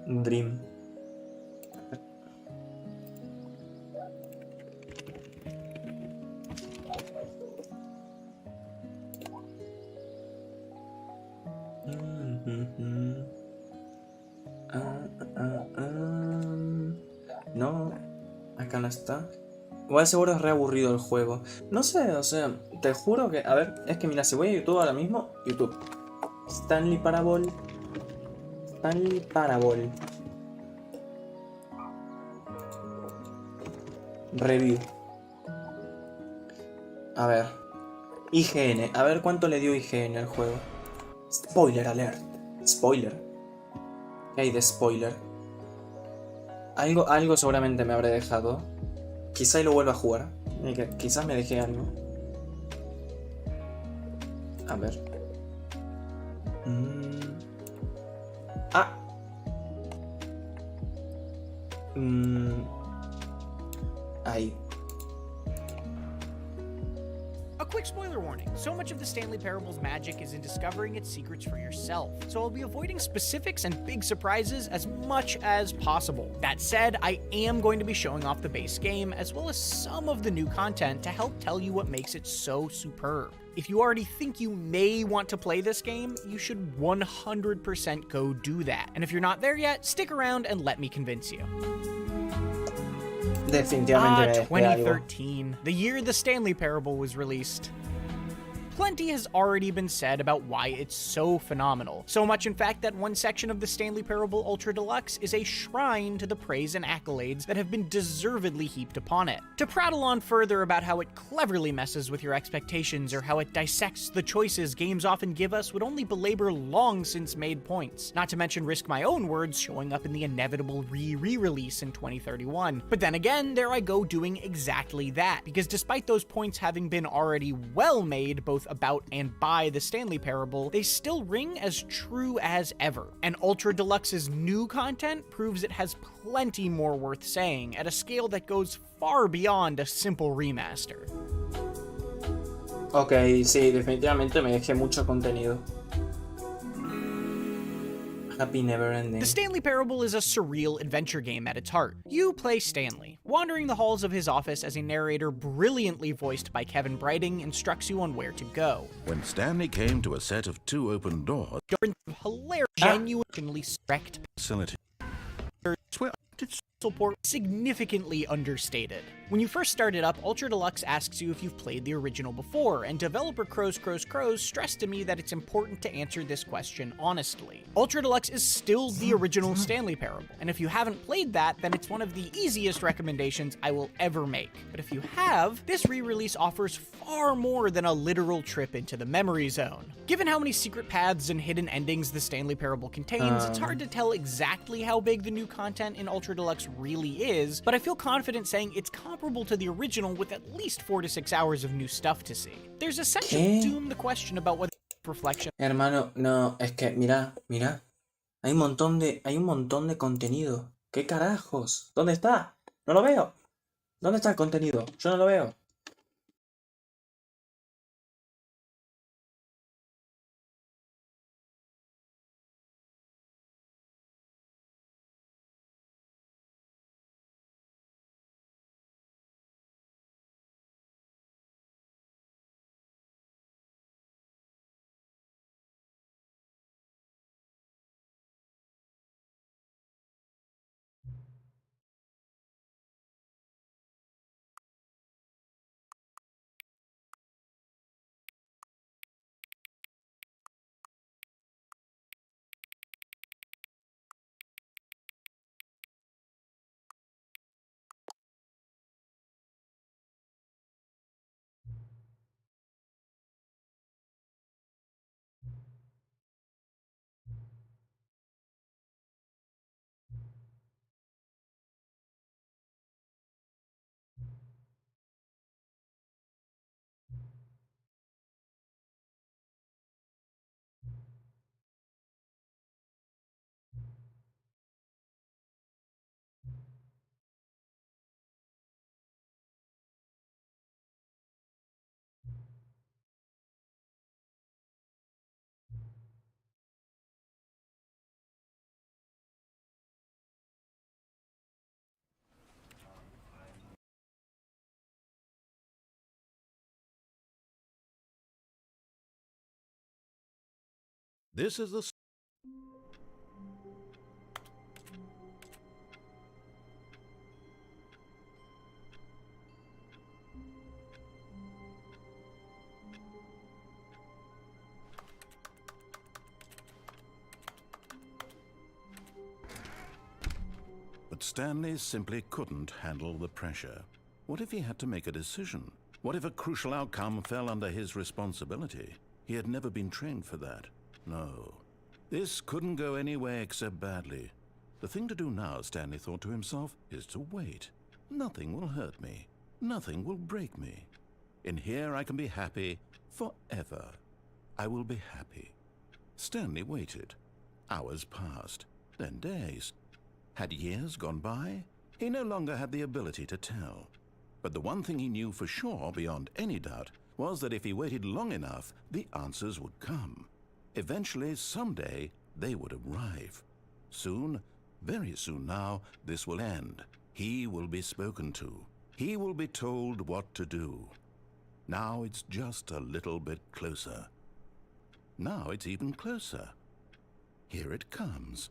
Dream. No, acá no está. Igual seguro es re aburrido el juego. No sé, o sea, te juro que... A ver, es que mira, si voy a YouTube ahora mismo, YouTube. Stanley Parable. Stanley Parable. Review. A ver. IGN. A ver cuánto le dio IGN al juego. Spoiler alert. Spoiler. ¿Qué hay de spoiler? Algo seguramente me habré dejado. Quizá y lo vuelva a jugar. Quizás me dejé algo. A ver. Ah. Ahí. A quick spoiler warning. So much of the Stanley Parable's magic is in discovering its secrets for yourself, so I'll be avoiding specifics and big surprises as much as possible. That said, I am going to be showing off the base game, as well as some of the new content to help tell you what makes it so superb. If you already think you may want to play this game, you should 100% go do that. And if you're not there yet, stick around and let me convince you. Definitivamente 2013, the year the Stanley Parable was released. Plenty has already been said about why it's so phenomenal. So much, in fact, that one section of the Stanley Parable Ultra Deluxe is a shrine to the praise and accolades that have been deservedly heaped upon it. To prattle on further about how it cleverly messes with your expectations or how it dissects the choices games often give us would only belabor long since made points, not to mention risk my own words showing up in the inevitable re-release in 2031. But then again, there I go doing exactly that, because despite those points having been already well made, both about and by the Stanley Parable, they still ring as true as ever. And Ultra Deluxe's new content proves it has plenty more worth saying at a scale that goes far beyond a simple remaster. Ok, sí, definitivamente me dejé mucho contenido. Happy Never Ending. The Stanley Parable is a surreal adventure game at its heart. You play Stanley, wandering the halls of his office as a narrator brilliantly voiced by Kevin Brighting instructs you on where to go. When Stanley came to a set of 2 open doors, Hilarious, genuinely wrecked facility. support significantly understated. When you first start it up, Ultra Deluxe asks you if you've played the original before, and developer Crows stressed to me that it's important to answer this question honestly. Ultra Deluxe is still the original Stanley Parable, and if you haven't played that, then it's one of the easiest recommendations I will ever make. But if you have, this re-release offers far more than a literal trip into the memory zone. Given how many secret paths and hidden endings the Stanley Parable contains, it's hard to tell exactly how big the new content in Ultra Deluxe really is, but I feel confident saying it's comparable to the original with at least 4 to 6 hours of new stuff to see. There's essentially doom the question about whether reflection. Hermano, no, es que mira, hay un montón de contenido. ¿Qué carajos? ¿Dónde está? No lo veo. ¿Dónde está el contenido? Yo no lo veo. This is the... But Stanley simply couldn't handle the pressure. What if he had to make a decision? What if a crucial outcome fell under his responsibility? He had never been trained for that. No. This couldn't go any way except badly. The thing to do now, Stanley thought to himself, is to wait. Nothing will hurt me. Nothing will break me. In here I can be happy forever. I will be happy. Stanley waited. Hours passed, then days. Had years gone by? He no longer had the ability to tell. But the one thing he knew for sure, beyond any doubt, was that if he waited long enough, the answers would come. Eventually, someday, they would arrive. Soon, very soon now, this will end. He will be spoken to. He will be told what to do. Now it's just a little bit closer. Now it's even closer. Here it comes.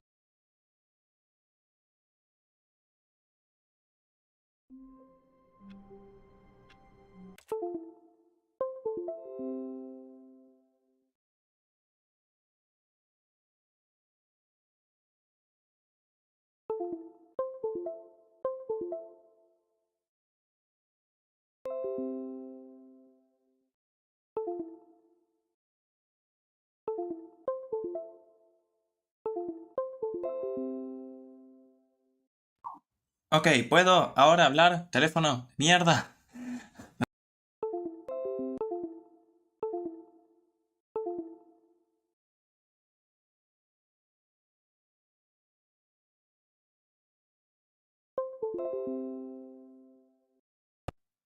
Ok, ¿puedo ahora hablar? Teléfono, mierda.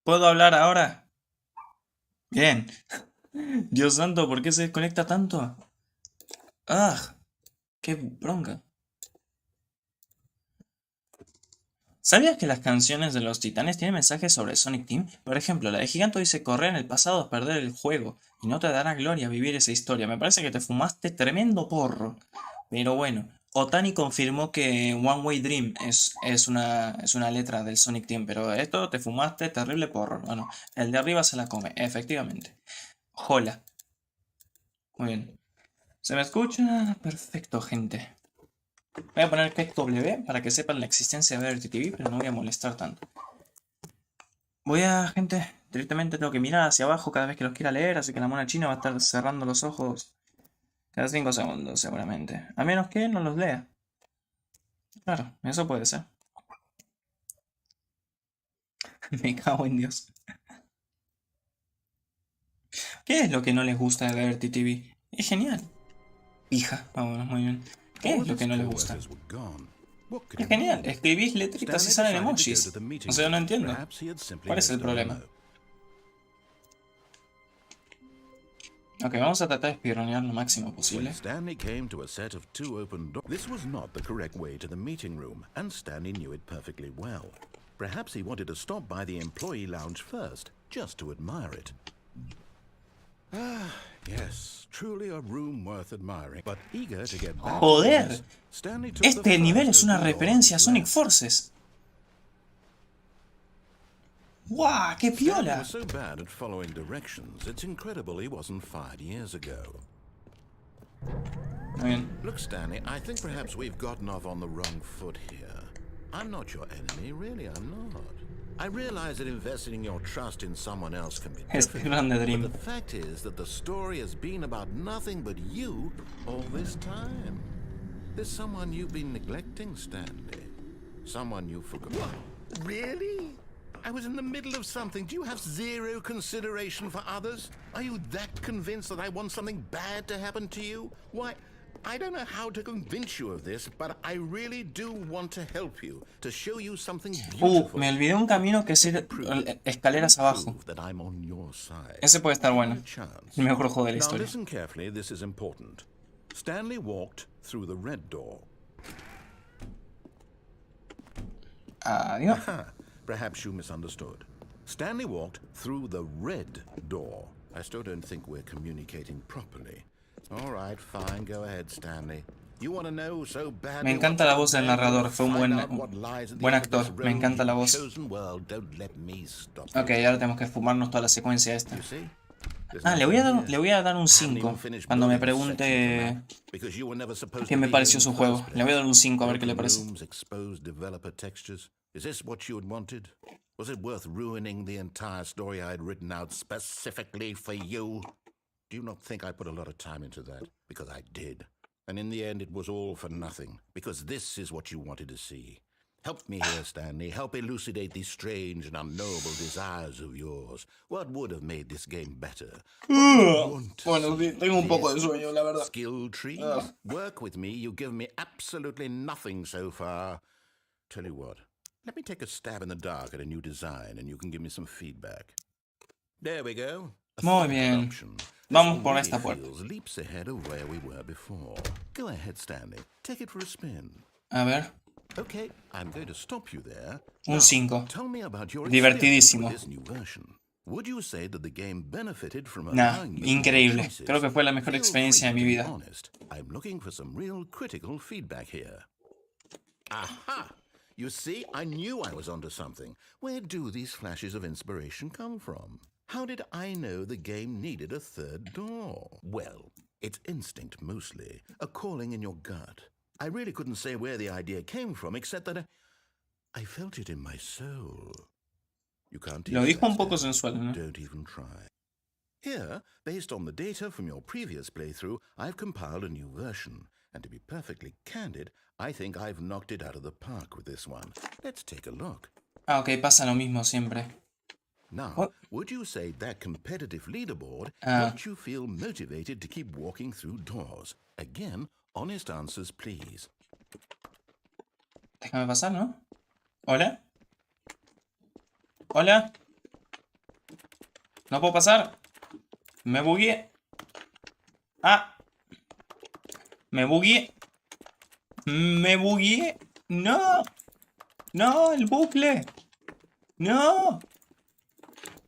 ¿Puedo hablar ahora? Bien. Dios santo, ¿por qué se desconecta tanto? ¡Ah! ¡Qué bronca! ¿Sabías que las canciones de los titanes tienen mensajes sobre Sonic Team? Por ejemplo, la de Giganto dice: correr en el pasado es perder el juego y no te dará gloria vivir esa historia. Me parece que te fumaste tremendo porro. Pero bueno, Otani confirmó que One Way Dream es una letra del Sonic Team, pero esto te fumaste terrible porro. Bueno, el de arriba se la come, efectivamente. Hola. Muy bien. ¿Se me escucha? Perfecto, gente. Voy a poner clic W para que sepan la existencia de BetterTTV, pero no voy a molestar tanto. Gente, directamente tengo que mirar hacia abajo cada vez que los quiera leer, así que la mona china va a estar cerrando los ojos cada 5 segundos, seguramente. A menos que no los lea. Claro, eso puede ser. Me cago en Dios. ¿Qué es lo que no les gusta de BetterTTV? Es genial. Hija, vámonos, muy bien. ¿Qué es lo que no les gusta? Es genial, escribís letritas y salen emojis. O sea, no entiendo. ¿Cuál es el problema? Ok, vamos a tratar de espirronear lo máximo posible. Stanley came to a set of 2 open doors. This was not the correct way to the meeting room, and Stanley knew it perfectly well. Perhaps he wanted to stop by the employee lounge first, just to admire it. Ah, yes, truly a room worth admiring, but eager to get back. ¡Joder! Este nivel es una referencia a Sonic Forces. ¡Guau! ¡Qué piola! Was so bad at following directions, it's incredible he wasn't fired years ago. Muy bien. Look, Stanley, I think perhaps we've gotten off on the wrong foot here. I'm not your enemy, really, I'm not. I realize that investing your trust in someone else can be difficult, but the fact is that the story has been about nothing but you all this time. There's someone you've been neglecting, Stanley. Someone you forgot. What? Really? I was in the middle of something. Do you have zero consideration for others? Are you that convinced that I want something bad to happen to you? Why, I don't know how to convince you of this, but I really do want to help you, to show you something beautiful. Me olvidé un camino que es ir escaleras abajo. Ese puede estar bueno. El mejor juego de la historia. Now listen carefully, this is important. Stanley walked through the red door. Adiós. Perhaps you misunderstood. Stanley walked through the red door. I still don't think we're communicating properly. All right, fine. Go ahead, Stanley. You want to know so badly. Me encanta la voz del narrador, fue un buen actor. Me encanta la voz. Ok, ahora tenemos que fumarnos toda la secuencia esta. Ah, le voy a dar un 5 cuando me pregunte qué me pareció su juego. Le voy a dar un 5 a ver qué le parece. Is this what you had wanted? Was it worth ruining the entire story I had written out specifically for you? Do you not think I put a lot of time into that? Because I did. And in the end, it was all for nothing. Because this is what you wanted to see. Help me here, Stanley. Help elucidate these strange and unknowable desires of yours. What would have made this game better? Bueno, tengo un poco de sueño, la verdad. Skill tree? Work with me. You've given me absolutely nothing so far. Tell you what. Let me take a stab in the dark at a new design and you can give me some feedback. There we go. Muy bien. Vamos por esta puerta. Leaps ahead of where we were before. Go ahead, Stanley. Take it for a spin. A ver. Okay, I'm going to stop you there. Un 5. Tell me about your Divertidísimo. this new version. Would you say that the game benefited from Nah, increíble. Creo que fue la mejor experiencia de mi vida. I'm looking for some real critical feedback here. Aha! You see, I knew I was onto something. Where do these flashes of inspiration come from? How did I know the game needed a third door? Well, it's instinct mostly, a calling in your gut. I really couldn't say where the idea came from, except that I felt it in my soul. You can't Lo dijo un poco sensual, ¿no? Don't even try. Here, based on the data from your previous playthrough, I've compiled a new version. And to be perfectly candid, I think I've knocked it out of the park with this one. Let's take a look. Ah, ok, pasa lo mismo siempre. Now, would you say that competitive leaderboard helped you feel motivated to keep walking through doors? Again, honest answers, please. Déjame pasar, ¿no? ¿Hola? ¿Hola? ¿No puedo pasar? Me bugué. Ah. Me bugué. Me bugué. No. No, el bucle. No.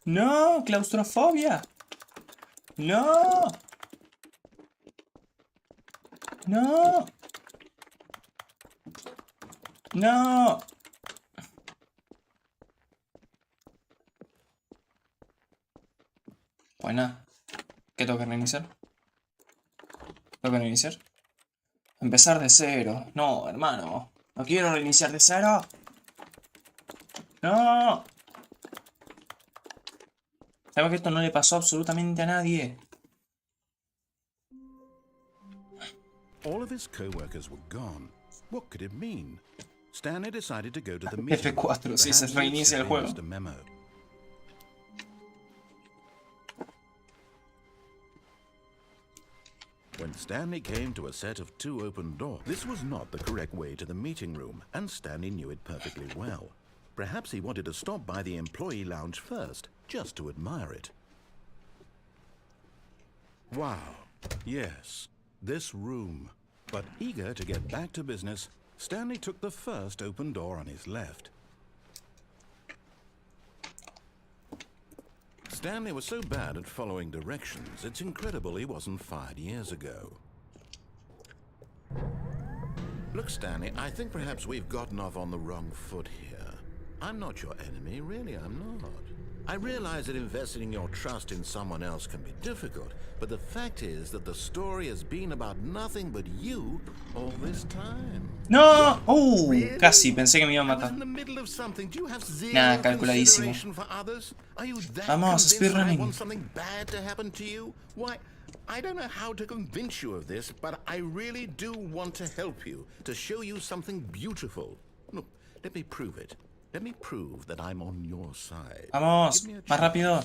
No, claustrofobia. No. No. No. Pues nada. ¿Qué tengo que reiniciar? ¿Tengo que reiniciar? Empezar de cero. No, hermano. No quiero reiniciar de cero. No. Sabemos que esto no le pasó absolutamente a nadie. All of his co-workers were gone. What could it mean? Stanley decided to go to the meeting. F4, si se reinicia el juego. When Stanley came to a set of 2 open doors, this was not the correct way to the meeting room, and Stanley knew it perfectly well. Perhaps he wanted to stop by the employee lounge first, just to admire it. Wow, yes, this room. But eager to get back to business, Stanley took the first open door on his left. Stanley was so bad at following directions, it's incredible he wasn't fired years ago. Look, Stanley, I think perhaps we've gotten off on the wrong foot here. I'm not your enemy, really, I'm not. I realize that investing your trust in someone else can be difficult, but the fact is that the story has been about nothing but you all this time. No, casi pensé que me iba a matar. Nada, calculadísimo. Vamos, speedrunning. I don't know how to convince you of this, but I really do want to help you, to show you something beautiful. Look, let me prove it. Let me prove that I'm on your side. Vamos, más rápido.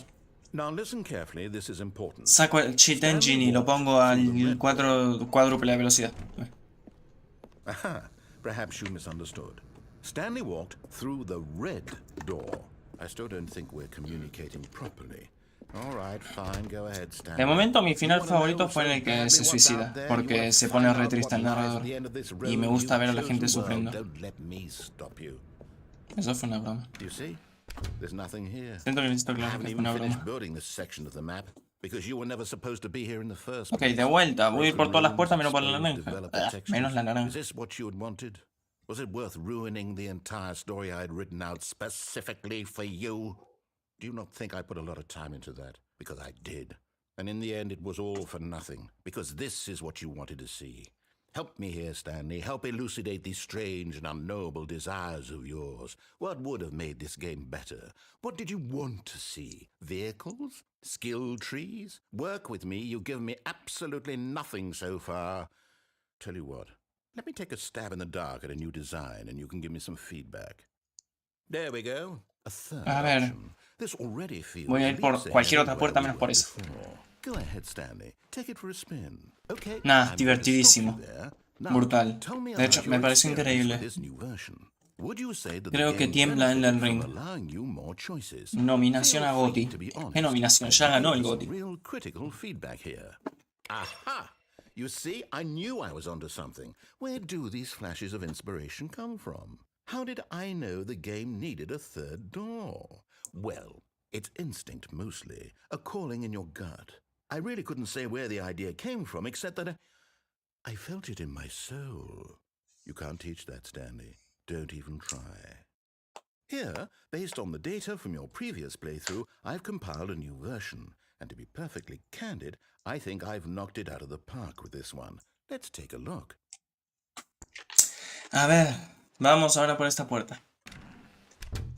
Now listen carefully, this is important. Saco el cheat engine y lo pongo al cuádruple de velocidad. Aha, perhaps you misunderstood. Stanley walked through the red door. I still don't think we're communicating properly. All right, fine, go ahead, Stanley. De momento mi final favorito fue en el que se suicida, porque se pone re triste el narrador y me gusta ver a la gente sufriendo. Eso fue una broma. Siento que necesito aclarar que fue una broma. Because you were never supposed to be here in the first Ok, place. de vuelta. Voy a ir por todas las puertas menos por la Exposed naranja. developer textures. Menos la Is naranja. this what you had wanted? Was it worth ruining the entire story I had written out specifically for you? Do you not think I put a lot of time into that? Because I did. And in the end, it was all for nothing. Because this is what you wanted to see. Help me here, Stanley. Help elucidate these strange and unknowable desires of yours. What would have made this game better? What did you want to see? Vehicles? Skill trees? Work with me. You've given me absolutely nothing so far. Tell you what. Let me take a stab in the dark at a new design and you can give me some feedback. There we go. A third A ver. option. This already feels Voy a ir por cualquier otra puerta menos por esa. Go ahead, Stanley. Take it for a spin. Okay. Nah, I'm divertidísimo. gonna stop you there. Now, Brutal. tell me De hecho, about me your parece experience increíble. with this new version. Would you say that the Creo que game tiembla en el benefited ring. from allowing you more choices? Nominación a Feel GOTY. free to be honest. ¿Qué nominación? I Ya think ganó el there's GOTY. Real critical feedback here. Aha! You see, I knew I was onto something. Where do these flashes of inspiration come from? How did I know the game needed a third door? Well, it's instinct mostly, a calling in your gut. I really couldn't say where the idea came from, except that I felt it in my soul. You can't teach that, Stanley. Don't even try. Here, based on the data from your previous playthrough, I've compiled a new version. And to be perfectly candid, I think I've knocked it out of the park with this one. Let's take a look. A ver, vamos ahora por esta puerta.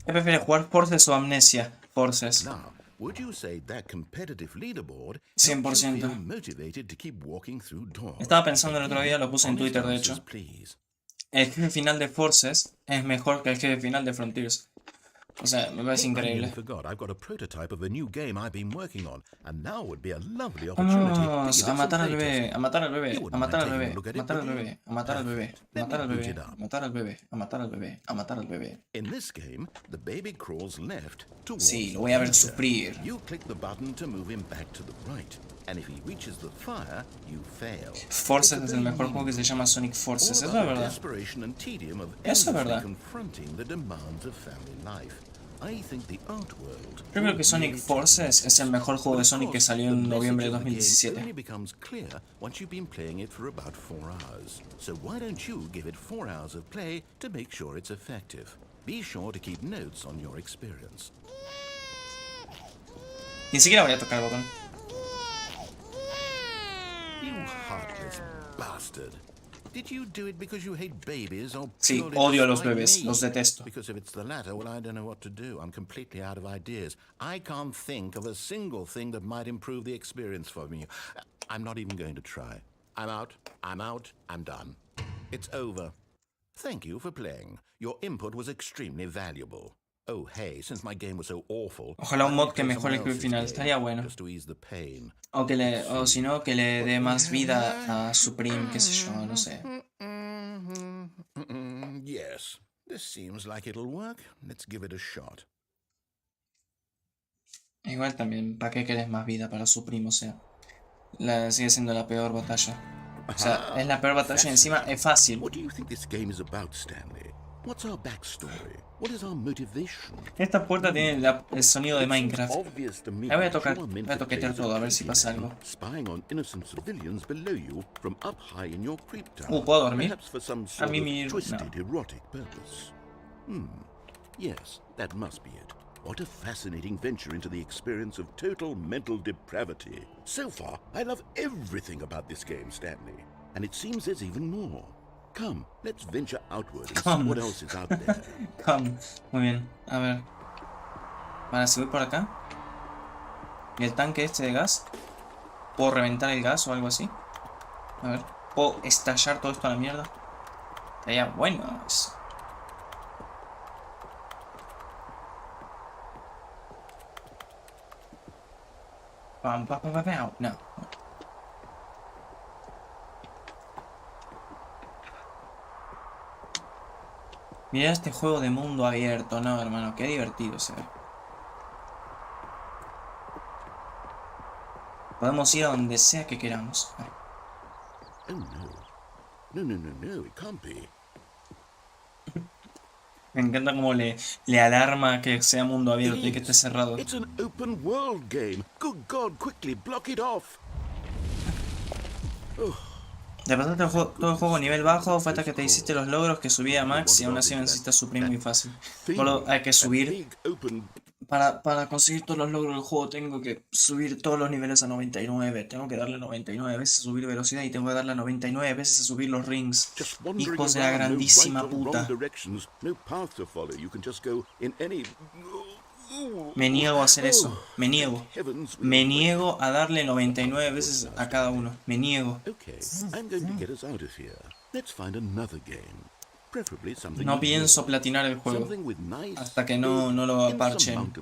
¿Qué prefieres, jugar Forces o Amnesia? Forces. Now, would you say that competitive leaderboard 100%. feel motivated to keep walking through doors? Estaba pensando el otro día, lo puse en Honest Twitter de answers, hecho. please. El jefe final de Forces es mejor que el jefe final de Frontiers. O sea, me parece I increíble. nearly forgot. I've got a prototype of a new game I've been working on, and now would be a lovely opportunity to Vamos give a it matar some al bebé, playtesting. a matar al bebé, You a wouldn't matar al mind taking bebé, a look a at it, matar al would bebé, you? a matar al bebé, Perfect. a matar al Let me boot bebé, it a up. matar al bebé, a matar al bebé, a matar al bebé. In this game, the baby crawls left towards Sí, lo voy a ver danger. sufrir. You click the button to move him back to the right, and if he reaches the fire, you fail. Forces es el mejor juego que se llama Sonic Forces, All eso es about the verdad. desperation and tedium of Eso es endlessly verdad. confronting the demands of family life. I think the art world. Yo creo que Sonic Forces es el mejor juego de Sonic que salió en noviembre de The game 2017. only becomes clear once you've been playing it for about 4 hours. So why don't you give it 4 hours of play to make sure it's effective? Be sure to keep notes on your experience. Ni siquiera voy a tocar el botón. You heartless bastard. Did you do it because you hate babies or Sí, purely odio a los despite bebés, me? los detesto. Because if it's the latter, well, I don't know what to do. I'm completely out of ideas. I can't think of a single thing that might improve the experience for me. I'm not even going to try. I'm out. I'm done. It's over. Thank you for playing. Your input was extremely valuable. Oh, hey, since my game was so awful, Ojalá un why mod don't que we play mejore el someone jefe else's final, game, estaría bueno. just to ease the pain. O si no, que le dé más vida a Supreme, qué sé yo, no sé. Yes, this seems like it'll work. Let's give it a shot. Igual también, ¿para qué querés más vida para Supreme? O sea, sigue siendo la peor batalla. O sea, es la peor batalla y encima es fácil. What do you think this game is about, Stanley? What's our backstory? What is our motivation? Esta puerta tiene el sonido de Minecraft. Obvious to me Ahí voy a that tocar, you are voy meant a to play toquetear as a todo, a ver si pasa crazy algo. man, spying on innocent civilians below you from up high in your creep tower. ¿Puedo dormir? Perhaps for some A sort mí of no. twisted erotic purpose. Yes, that must be it. What a fascinating venture into the experience of total mental depravity. So far, I love everything about this game, Stanley. And it seems there's even more. Come, let's venture outward and see what else is out there. Come. Muy bien, a ver. Vale, si voy por acá. Y el tanque este de gas. ¿Puedo reventar el gas o algo así? A ver. ¿Puedo estallar todo esto a la mierda? Estaría bueno eso. Pam, pam, pam, pam, pam. No. Mira este juego de mundo abierto, no, hermano, qué divertido se ve. Podemos ir a donde sea que queramos. Oh no. No, it can't be. Me encanta cómo le alarma que sea mundo abierto y que esté cerrado. It's an open world game. Good God, quickly block it off. Te pasaste todo el juego a nivel bajo, fue hasta que te hiciste los logros que subí a Max y aún así necesitas suplir muy fácil. Solo hay que subir. Para conseguir todos los logros del juego tengo que subir todos los niveles a 99. Tengo que darle 99 veces a subir velocidad y tengo que darle 99 veces a subir los rings. Hijos de la grandísima puta. Me niego a hacer eso. Me niego. Me niego a darle 99 veces a cada uno. Me niego. No pienso platinar el juego hasta que no lo parchen.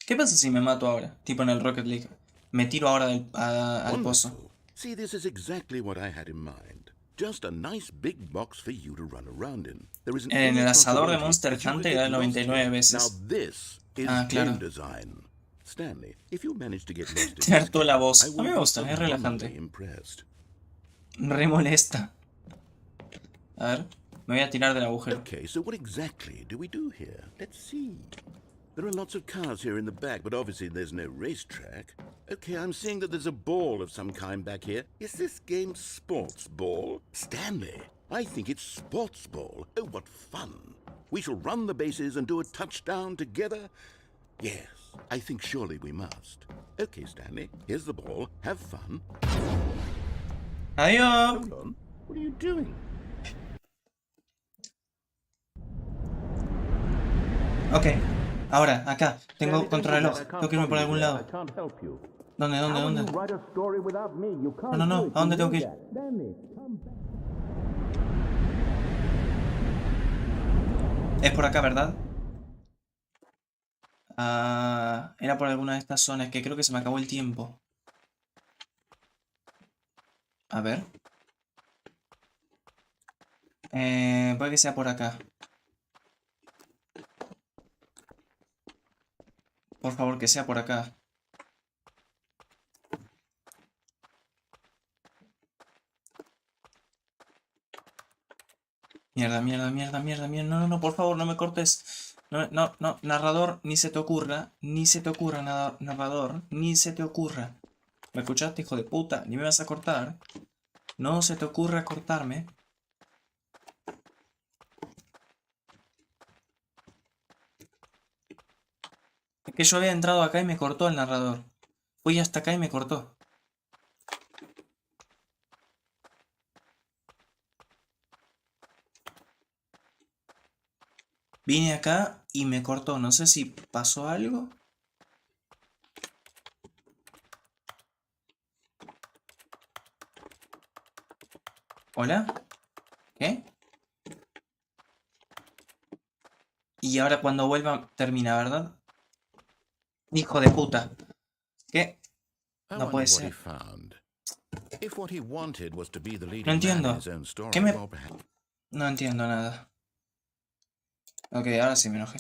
¿Qué pasa si me mato ahora? Tipo en el Rocket League. Me tiro ahora al pozo. See, this is exactly what I had in mind. Just a nice big box for you to run around in. There isn't En el any asador de possibility Monster that you Hunter could da get lost 99 here. veces. Now this is claro. game design. Stanley, if you manage to get lost in Te hartó la voz. I A will mí me be gusta, es relajante. abundantly impressed. Re molesta. A ver, me voy a tirar del agujero. Okay, so what exactly do we do here? Let's see. There are lots of cars here in the back, but obviously there's no racetrack. Okay, I'm seeing that there's a ball of some kind back here. Is this game sports ball? Stanley, I think it's sports ball. Oh, what fun. We shall run the bases and do a touchdown together. Yes, I think surely we must. Okay, Stanley, here's the ball. Have fun. Adiós. Hold on. What are you doing? Ok, ahora, acá. Tengo contrarreloj. Tengo que irme por algún lado. ¿Dónde? No. ¿A dónde tengo que ir? Es por acá, ¿verdad? Era por alguna de estas zonas que creo que se me acabó el tiempo. A ver. Puede que sea por acá. Por favor, que sea por acá. Mierda. No, por favor, no me cortes. No, narrador, ni se te ocurra, narrador, ni se te ocurra. ¿Me escuchaste, hijo de puta? Ni me vas a cortar. No se te ocurra cortarme. Es que yo había entrado acá y me cortó el narrador. Fui hasta acá y me cortó. Vine acá y me cortó. No sé si pasó algo. ¿Hola? ¿Qué? Y ahora cuando vuelva termina, ¿verdad? Hijo de puta. ¿Qué? No puede ser. No entiendo. ¿Qué me...? No entiendo nada. Ok, ahora sí me enojé.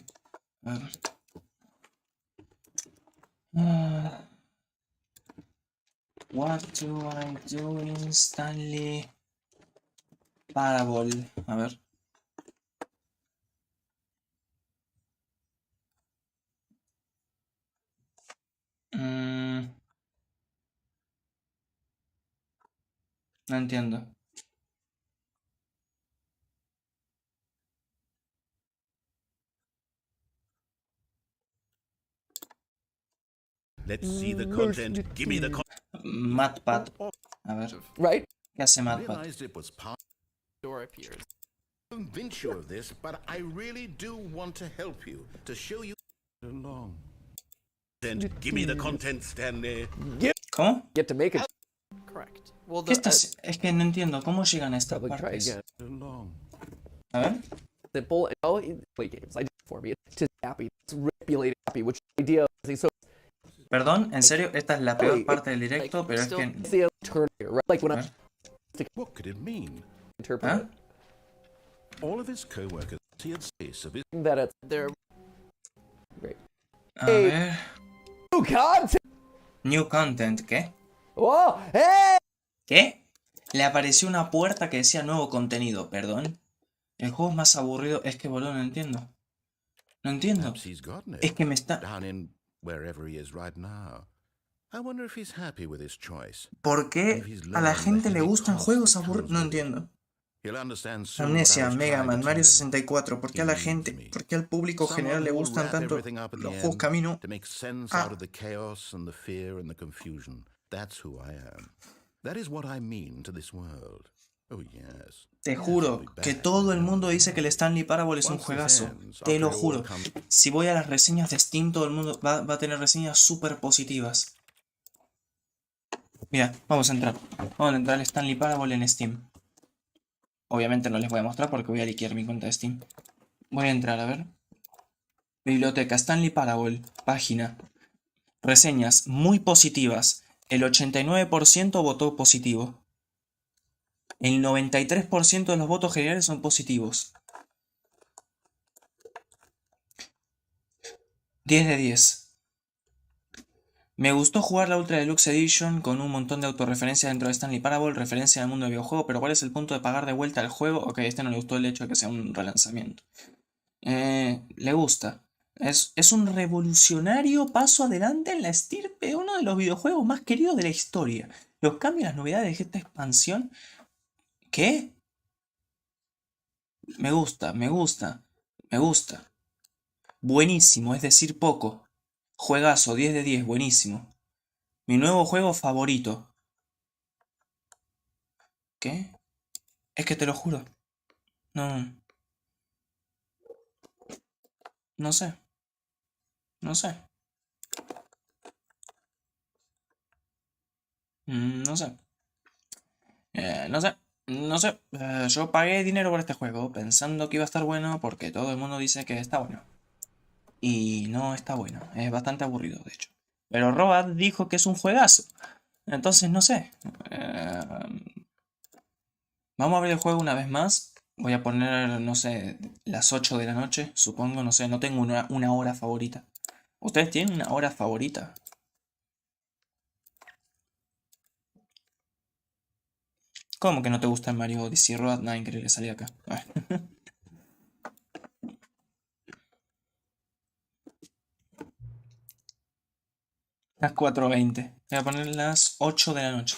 A ver. What do I do in Stanley Parable? A ver. No entiendo. Let's see the content. Give me the content. Matpad. A ver. Right? ¿Qué hace Matpad? Door appears. Convince you of this, but I really do want to help you, to show you along. Then give me the content, Stanley. ¿Cómo? Get to make it. Correct. Well, ¿Qué estás...? Es que no entiendo. ¿Cómo llegan a estas Probably try partes? again. A ver. Simple. Oh, play games. I did it for me. It's just happy. It's manipulated happy, which idea is so. Perdón, en serio, esta es la peor parte del directo, pero es que... See a turn here, right? Like when I What could it mean? interpret ¿Ah? it, All of his co-workers see a space of his that it's there. great. A ver... Oh God! New content, ¿qué? ¡Oh! ¡Eh! ¿Qué? Le apareció una puerta que decía nuevo contenido, perdón. El juego es más aburrido. Es que, boludo, no entiendo. No entiendo. Perhaps he's gotten it Es que me está... down in wherever he is right now. I wonder if he's happy with his choice. ¿Por And qué if he's a la learned the gente le heavy gustan cost juegos that aburridos? comes No with it. entiendo. He'll understand soon what I Amnesia, was Mega trying Man, to Mario tell him. 64. ¿Por qué a la He gente, needs me. por qué al público general Someone le who will gustan wrap tanto everything up at los the juegos end camino? to make sense Ah. out of the chaos and the fear and the confusion. That's who I am. That is what I mean to this world. Oh, yes. Te Yes, juro I'll be que back, todo I el know. mundo dice que el Stanley Parable es un Once this juegazo. ends, Te lo after it all juro. comes- Si voy a las reseñas de Steam, todo el mundo va a tener reseñas súper positivas. Mira, vamos a entrar. Vamos a entrar al Stanley Parable en Steam. Obviamente no les voy a mostrar porque voy a liquear mi cuenta de Steam. Voy a entrar, a ver. Biblioteca Stanley Parable. Página. Reseñas muy positivas. El 89% votó positivo. El 93% de los votos generales son positivos. 10 de 10. Me gustó jugar la Ultra Deluxe Edition con un montón de autorreferencias dentro de Stanley Parable, referencia al mundo del videojuego, pero ¿cuál es el punto de pagar de vuelta al juego? Ok, a este no le gustó el hecho de que sea un relanzamiento. Le gusta. Es un revolucionario paso adelante en la estirpe, uno de los videojuegos más queridos de la historia. Los cambios y las novedades de esta expansión. ¿Qué? Me gusta, me gusta, me gusta. Buenísimo, es decir, poco. Juegazo, 10 de 10, buenísimo. Mi nuevo juego favorito. ¿Qué? Es que te lo juro. No. No sé. No sé. No sé. No sé. No sé. Yo pagué dinero por este juego pensando que iba a estar bueno porque todo el mundo dice que está bueno. Y no está bueno. Es bastante aburrido, de hecho. Pero Robad dijo que es un juegazo. Entonces no sé. Vamos a abrir el juego una vez más. Voy a poner, no sé, las 8 de la noche, supongo. No sé, no tengo una hora favorita. ¿Ustedes tienen una hora favorita? ¿Cómo que no te gusta el Mario Odyssey? Road 9 que le salía acá. Las 4:20. Voy a poner las 8 de la noche.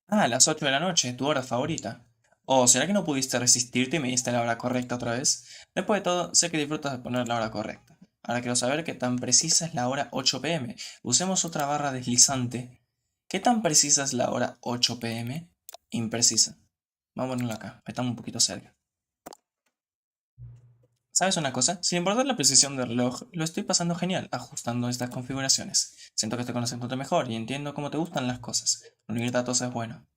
Ah, las 8 de la noche, tu hora favorita. ¿O será que no pudiste resistirte y me diste la hora correcta otra vez? Después de todo, sé que disfrutas de poner la hora correcta. Ahora quiero saber qué tan precisa es la hora 8 pm. Usemos otra barra deslizante. ¿Qué tan precisa es la hora 8 pm? Imprecisa. Vamos a ponerlo acá, estamos un poquito cerca. ¿Sabes una cosa? Sin importar la precisión del reloj, lo estoy pasando genial ajustando estas configuraciones. Siento que estoy conociéndote mejor y entiendo cómo te gustan las cosas. Unir datos es bueno.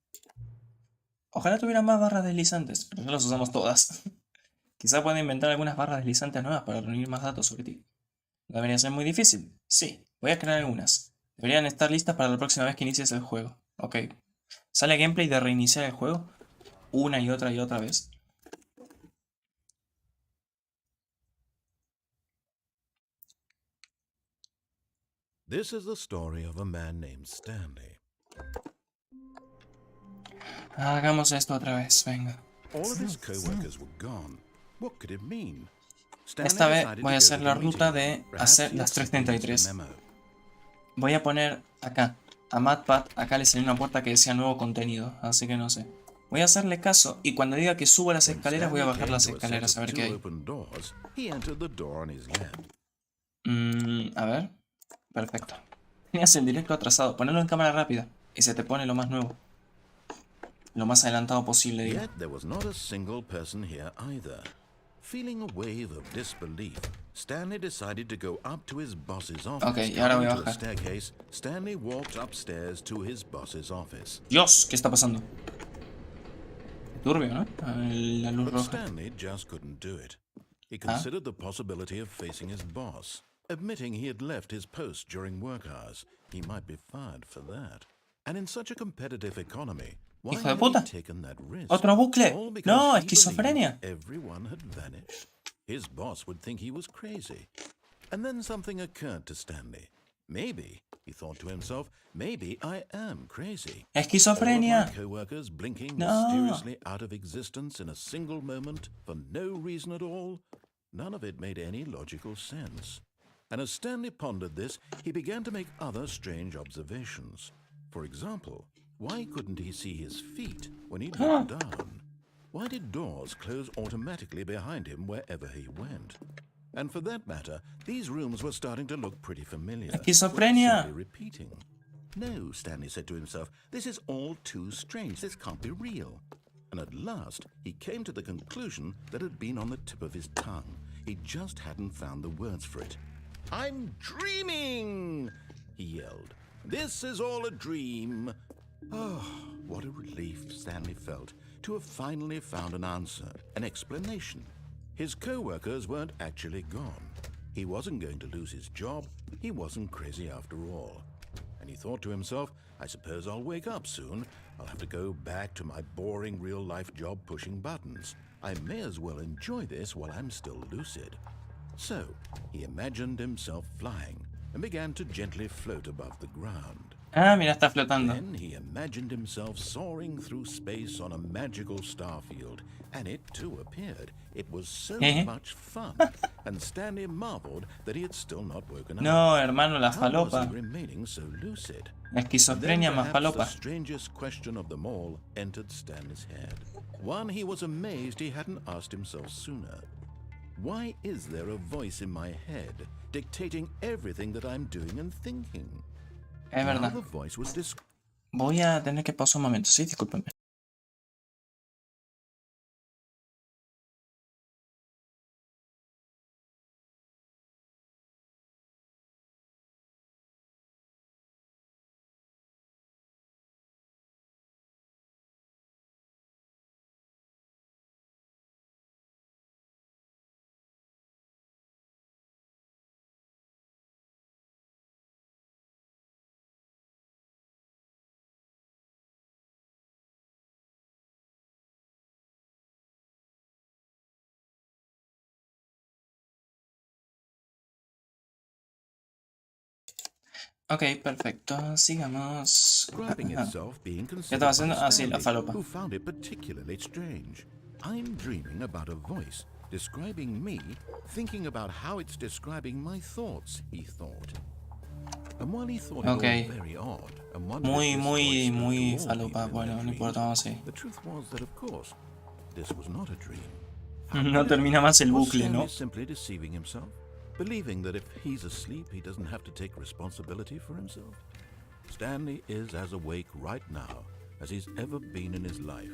Ojalá tuviera más barras deslizantes, pero ya las usamos todas. Quizá pueda inventar algunas barras deslizantes nuevas para reunir más datos sobre ti. ¿No debería ser muy difícil? Sí, voy a crear algunas. Deberían estar listas para la próxima vez que inicies el juego. Ok. ¿Sale gameplay de reiniciar el juego? Una y otra vez. This is the story of a man named Stanley. Hagamos esto otra vez, venga. All of his co-workers were gone. What could it mean? Stanley Esta vez decided voy a to go hacer to la the ruta meeting. de Perhaps hacer he las had experienced 333. a memo. Voy a poner acá, a MatPat, acá le salió una puerta que decía nuevo contenido, así que no sé. Voy a hacerle caso y cuando diga que subo las When escaleras voy a Stanley bajar came las to a set escaleras a of ver qué two hay. open doors, he entered the door on his left. A ver. Perfecto. Tenías el directo atrasado. Ponelo en cámara rápida y se te pone lo más nuevo. Lo más adelantado posible, digo. Yet there was not a single person here either. Feeling a wave of disbelief, Stanley decided to go up to his boss's office. Ok, y ahora voy a Climbing to a bajar. staircase, Stanley walked upstairs to his boss's office. Dios, ¿qué está pasando? Turbio, ¿no? La luz But roja. Stanley just couldn't do it. He considered the possibility of facing his boss. Admitting he had left his post during work hours, he might be fired for that. And in such a competitive economy, why Hijo de had puta. he taken that risk? Otro bucle. All because No, he esquizofrenia. believed everyone had vanished. His boss would think he was crazy. And then something occurred to Stanley. Maybe, he thought to himself, maybe I am crazy. Esquizofrenia. All of my co-workers blinking No. mysteriously out of existence in a single moment for no reason at all. None of it made any logical sense. And as Stanley pondered this, he began to make other strange observations. For example, why couldn't he see his feet when he looked down? Why did doors close automatically behind him wherever he went? And for that matter, these rooms were starting to look pretty familiar. Esquizofrenia. Simply repeating. No, Stanley said to himself, this is all too strange. This can't be real. And at last, he came to the conclusion that had been on the tip of his tongue. He just hadn't found the words for it. I'm dreaming, he yelled. This is all a dream. Oh, what a relief Stanley felt to have finally found an answer, an explanation. His co-workers weren't actually gone. He wasn't going to lose his job. He wasn't crazy after all. And he thought to himself, I suppose I'll wake up soon. I'll have to go back to my boring real-life job pushing buttons. I may as well enjoy this while I'm still lucid. So, he imagined himself flying and began to gently float above the ground. Ah, mira, está flotando. Then he imagined himself soaring through space on a magical starfield, and it too appeared. It was so much fun, and Stanley marveled that he had still not woken up. No, hermano, la How was falopa. he remaining so lucid? Esquizofrenia Then más perhaps falopa. the strangest question of them all entered Stanley's head. One he was amazed he hadn't asked himself sooner. Why is there a voice in my head dictating everything that I'm doing and thinking? Es Now verdad. the voice was Voy a tener que pausar un momento, sí, discúlpenme. Ok, perfecto. Sigamos. describing itself being ¿Qué estaba considered haciendo? by Ah, sí, la Stanley, falopa. who found it particularly strange. I'm dreaming about a voice describing me, thinking about how it's describing my thoughts, he thought. And while he thought it all very odd, and wondered if this voice spoke Muy to all falopa. people in Bueno, their no dreams, importa, vamos así. the truth was that, of course, this was not a dream. No termina más el Was bucle, Stanley ¿no? simply deceiving himself, believing that if he's asleep, he doesn't have to take responsibility for himself? Stanley is as awake right now as he's ever been in his life.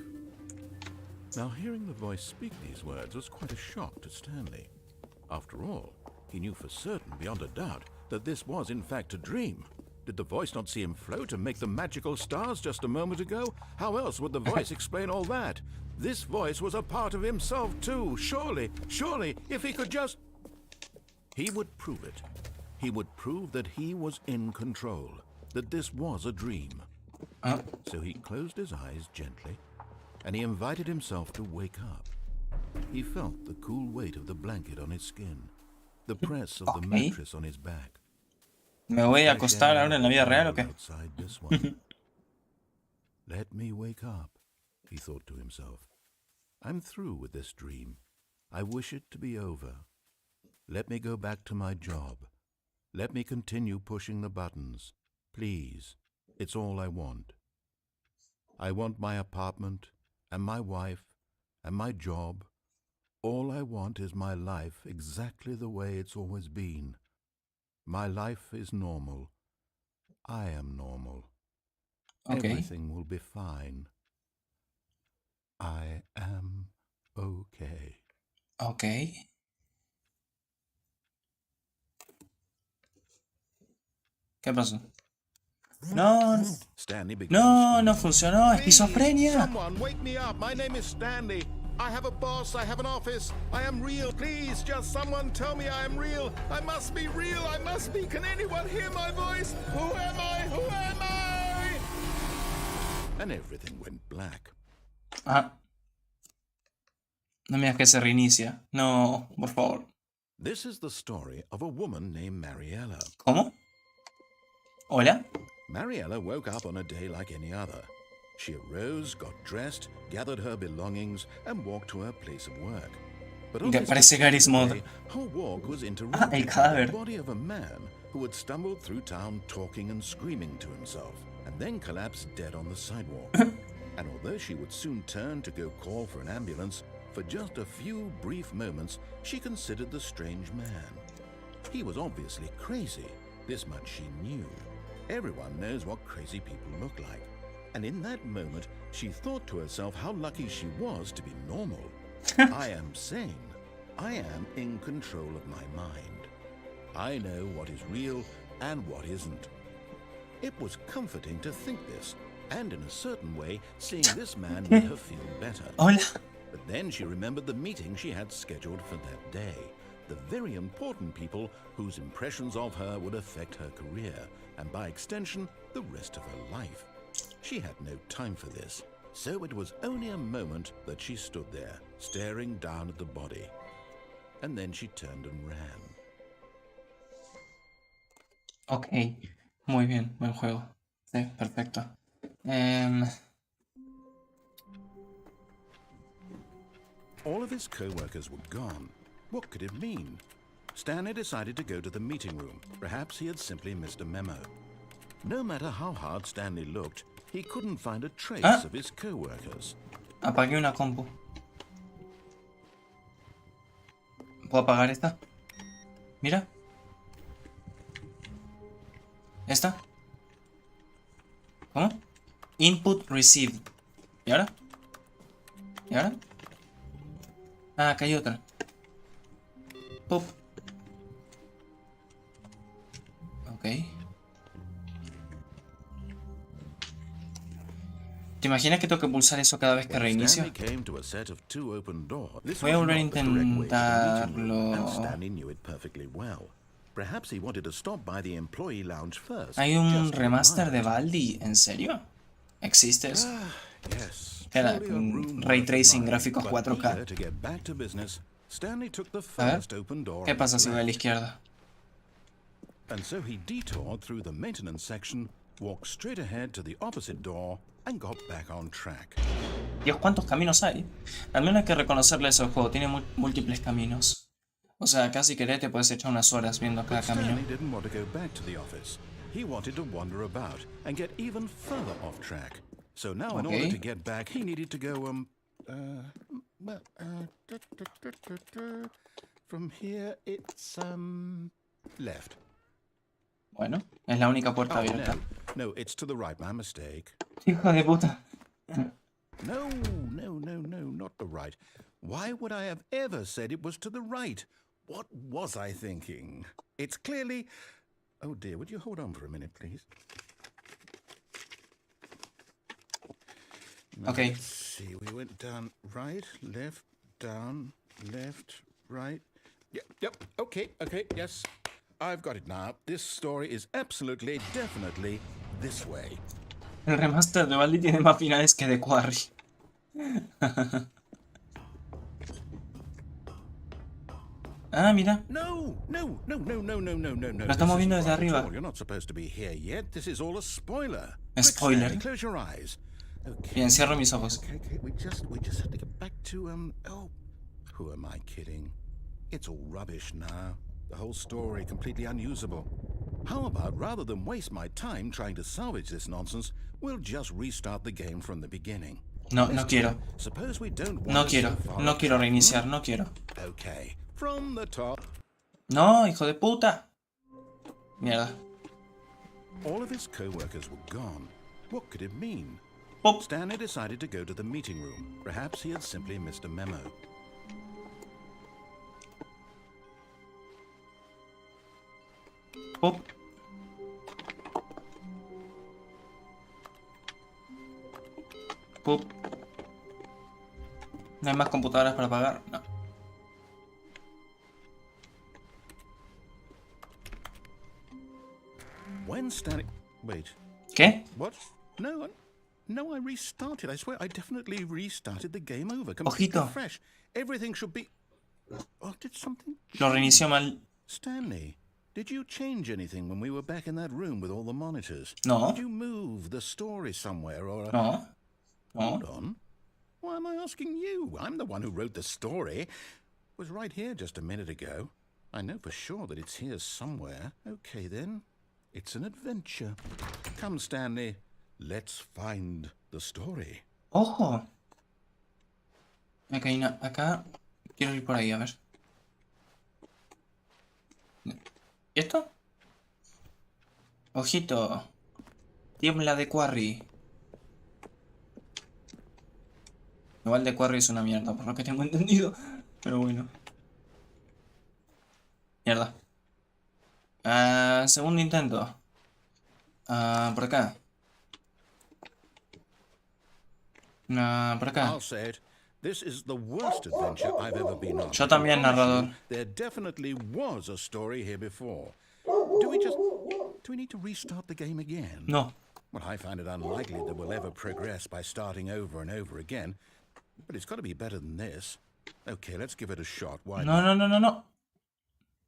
Now, hearing the voice speak these words was quite a shock to Stanley. After all, he knew for certain, beyond a doubt, that this was in fact a dream. Did the voice not see him float and make the magical stars just a moment ago? How else would the voice explain all that? This voice was a part of himself too. Surely, if he could just... He would prove it. He would prove that he was in control, that this was a dream. So he closed his eyes gently, and he invited himself to wake up. He felt the cool weight of the blanket on his skin, the press of the mattress on his back. ¿Me voy a acostar ahora en la vida real o qué? Outside this one. Let me wake up, he thought to himself. I'm through with this dream. I wish it to be over. Let me go back to my job. Let me continue pushing the buttons. Please, it's all I want. I want my apartment, and my wife, and my job. All I want is my life exactly the way it's always been. My life is normal. I am normal. Everything will be fine. I am okay. Ok. ¿Qué pasó? No, Stanley began no, screaming. no funcionó. Esquizofrenia. Someone wake me up. My name is Stanley. I have a boss. I have an office. I am real. Please, just someone tell me I am real. I must be real. I must be. Can anyone hear my voice? Who am I? Who am I? And everything went black. Ah. No me digas que se reinicia. No, por favor. This is the story of a woman named Mariella. ¿Cómo? Hola. Mariella woke up on a day like any other. She arose, got dressed, gathered her belongings, and walked to her place of work. But on Que this parece Gary's particular mod. day, her walk was El interrupted by the cadáver. body of a man who had stumbled through town talking and screaming to himself, and then collapsed dead on the sidewalk. And although she would soon turn to go call for an ambulance, for just a few brief moments she considered the strange man. He was obviously crazy, this much she knew. Everyone knows what crazy people look like. And in that moment, she thought to herself how lucky she was to be normal. I am sane. I am in control of my mind. I know what is real and what isn't. It was comforting to think this, and in a certain way, seeing this man made her feel better. Hola. But then she remembered the meeting she had scheduled for that day. The very important people whose impressions of her would affect her career, and by extension, the rest of her life. She had no time for this, so it was only a moment that she stood there, staring down at the body. And then she turned and ran. Ok. Muy bien. Buen juego. Sí, perfecto. All of his co-workers were gone. What could it mean? Stanley decided to go to the meeting room. Perhaps he had simply missed a memo. No matter how hard Stanley looked, he couldn't find a trace of his co-workers. Apagué una compu. ¿Puedo apagar esta? Mira. ¿Esta? ¿Cómo? Input received. ¿Y ahora? ¿Y ahora? Ah, acá hay otra. Pop. Ok. ¿Te imaginas que tengo que pulsar eso cada vez que reinicio? Voy a volver a intentarlo. ¿Hay un remaster de Baldi? ¿En serio? ¿Existe eso? Era Ray Tracing, gráficos 4K. A ver, ¿qué pasa si voy a la izquierda? And so he detoured through the maintenance section, walked straight ahead to the opposite door, and got back on track. Dios, ¿cuántos caminos hay? Al menos hay que reconocerle eso al juego, tiene múltiples caminos. O sea, casi querés te puedes echar unas horas viendo cada camino. Stanley didn't want to go back to the office. He wanted to wander about and get even further off track. So now in order to get back, he needed to go, from here it's, left. Bueno, es la única puerta abierta. No, it's to the right, my mistake. Hijo de puta. No, not the right. Why would I have ever said it was to the right? What was I thinking? It's clearly... Oh dear, would you hold on for a minute, please? Okay. Let's see, we went down right, left, down, left, right. Yep, okay, yes. I've got it now. This story is absolutely, definitely this way. El remaster de Baldi tiene más finales que de Quarry. Ah, mira. No. Lo estamos viendo desde arriba. You're not supposed to be here yet. This is all a spoiler. Spoiler. Quick, Stanley, close your eyes. Okay. Bien, cierro mis ojos. Okay. We just have to get back to who am I kidding? It's all rubbish now. The whole story completely unusable. How about, rather than waste my time trying to salvage this nonsense, we'll just restart the game from the beginning. No quiero. Suppose we don't No quiero reiniciar, no quiero. Okay, from the top. No, hijo de puta. Mierda. All of his co-workers were gone. What could it mean? Pop. Stanley decided to go to the meeting room. Perhaps he had simply missed a memo. Pop. Pop. ¿No hay más computadoras para pagar? No. When Stanley... Wait. ¿Qué? What? No, I restarted. I swear, I definitely restarted the game over. Completely Ojito. fresh. Everything should be... Oh, did something... Lo reinició mal. Stanley, Did you change anything when we were back in that room with all the monitors? No. Did you move the story somewhere or... No. Hold No. on. Why am I asking you? I'm the one who wrote the story. It was right here just a minute ago. I know for sure that it's here somewhere. Okay, then. It's an adventure. Come, Stanley. Let's find the story. ¡Ojo! Acá quiero ir por ahí, a ver. ¿Y esto? Ojito. Tiembla de Quarry. Igual de Quarry es una mierda, por lo que tengo entendido. Pero bueno. Mierda. Segundo intento. Por acá. Por acá. I'll say it. This is the worst adventure I've ever been on. Yo también, I promise narrador. you, there definitely was a story here before. Do we need to restart the game again? No. Well, I find it unlikely that we'll ever progress by starting over and over again. But it's got to be better than this. Okay, let's give it a shot. Why No, not? no.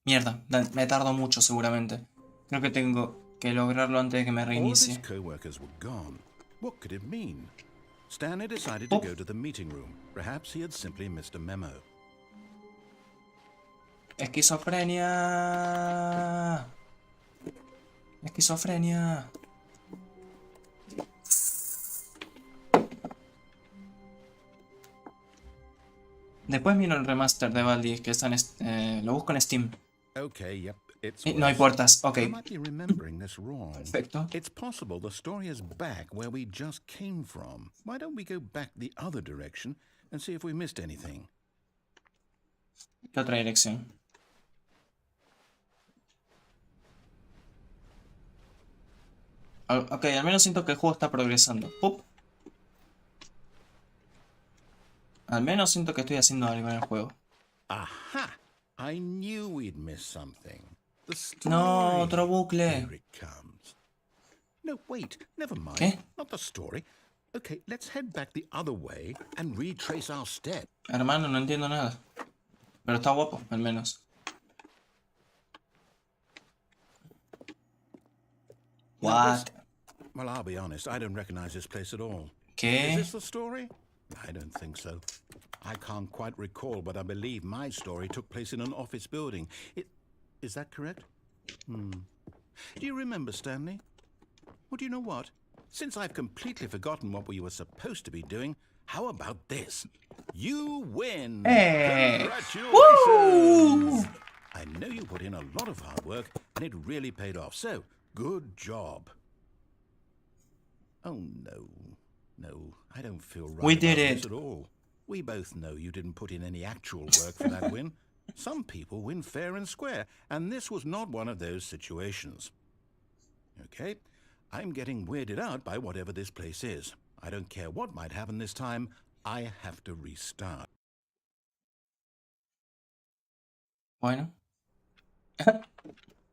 Mierda, me tardo mucho seguramente. Creo que tengo que lograrlo antes de que me All of his reinicie. co-workers were gone. What could it mean? Stanley decided to go to the meeting room. Perhaps he had simply missed a memo. Esquizofrenia. Esquizofrenia. Después vino el remaster de Baldi, que está en lo busco en Steam. Okay, yep, it's No hay worse. puertas, ok. I might be remembering this wrong. Perfecto. It's possible the story is back where we just came from. Why don't we go back the other direction and see if we missed anything? ¿Qué otra dirección? Ok, al menos siento que el juego está progresando. ¡Pup! Al menos siento que estoy haciendo algo en el juego. Aha! I knew we'd miss something. The story. No, otro bucle. Here it comes. No, wait, never mind. ¿Qué? Not the story. Okay, let's head back the other way and retrace our steps. Hermano, no entiendo nada. Pero está guapo, al menos. What? Well, I'll be honest, I don't recognize this place at all. Is ¿Qué? this the story? I don't think so. I can't quite recall, but I believe my story took place in an office building. Is that correct? Do you remember, Stanley? Well, do you know what? Since I've completely forgotten what we were supposed to be doing, how about this? You win! Hey! Congratulations! I know you put in a lot of hard work, and it really paid off, so good job. Oh, no. No, I don't feel right We did about it. this at all. We both know you didn't put in any actual work for that win. Some people win fair and square, and this was not one of those situations. Okay, I'm getting weirded out by whatever this place is. I don't care what might happen this time, I have to restart. Bueno.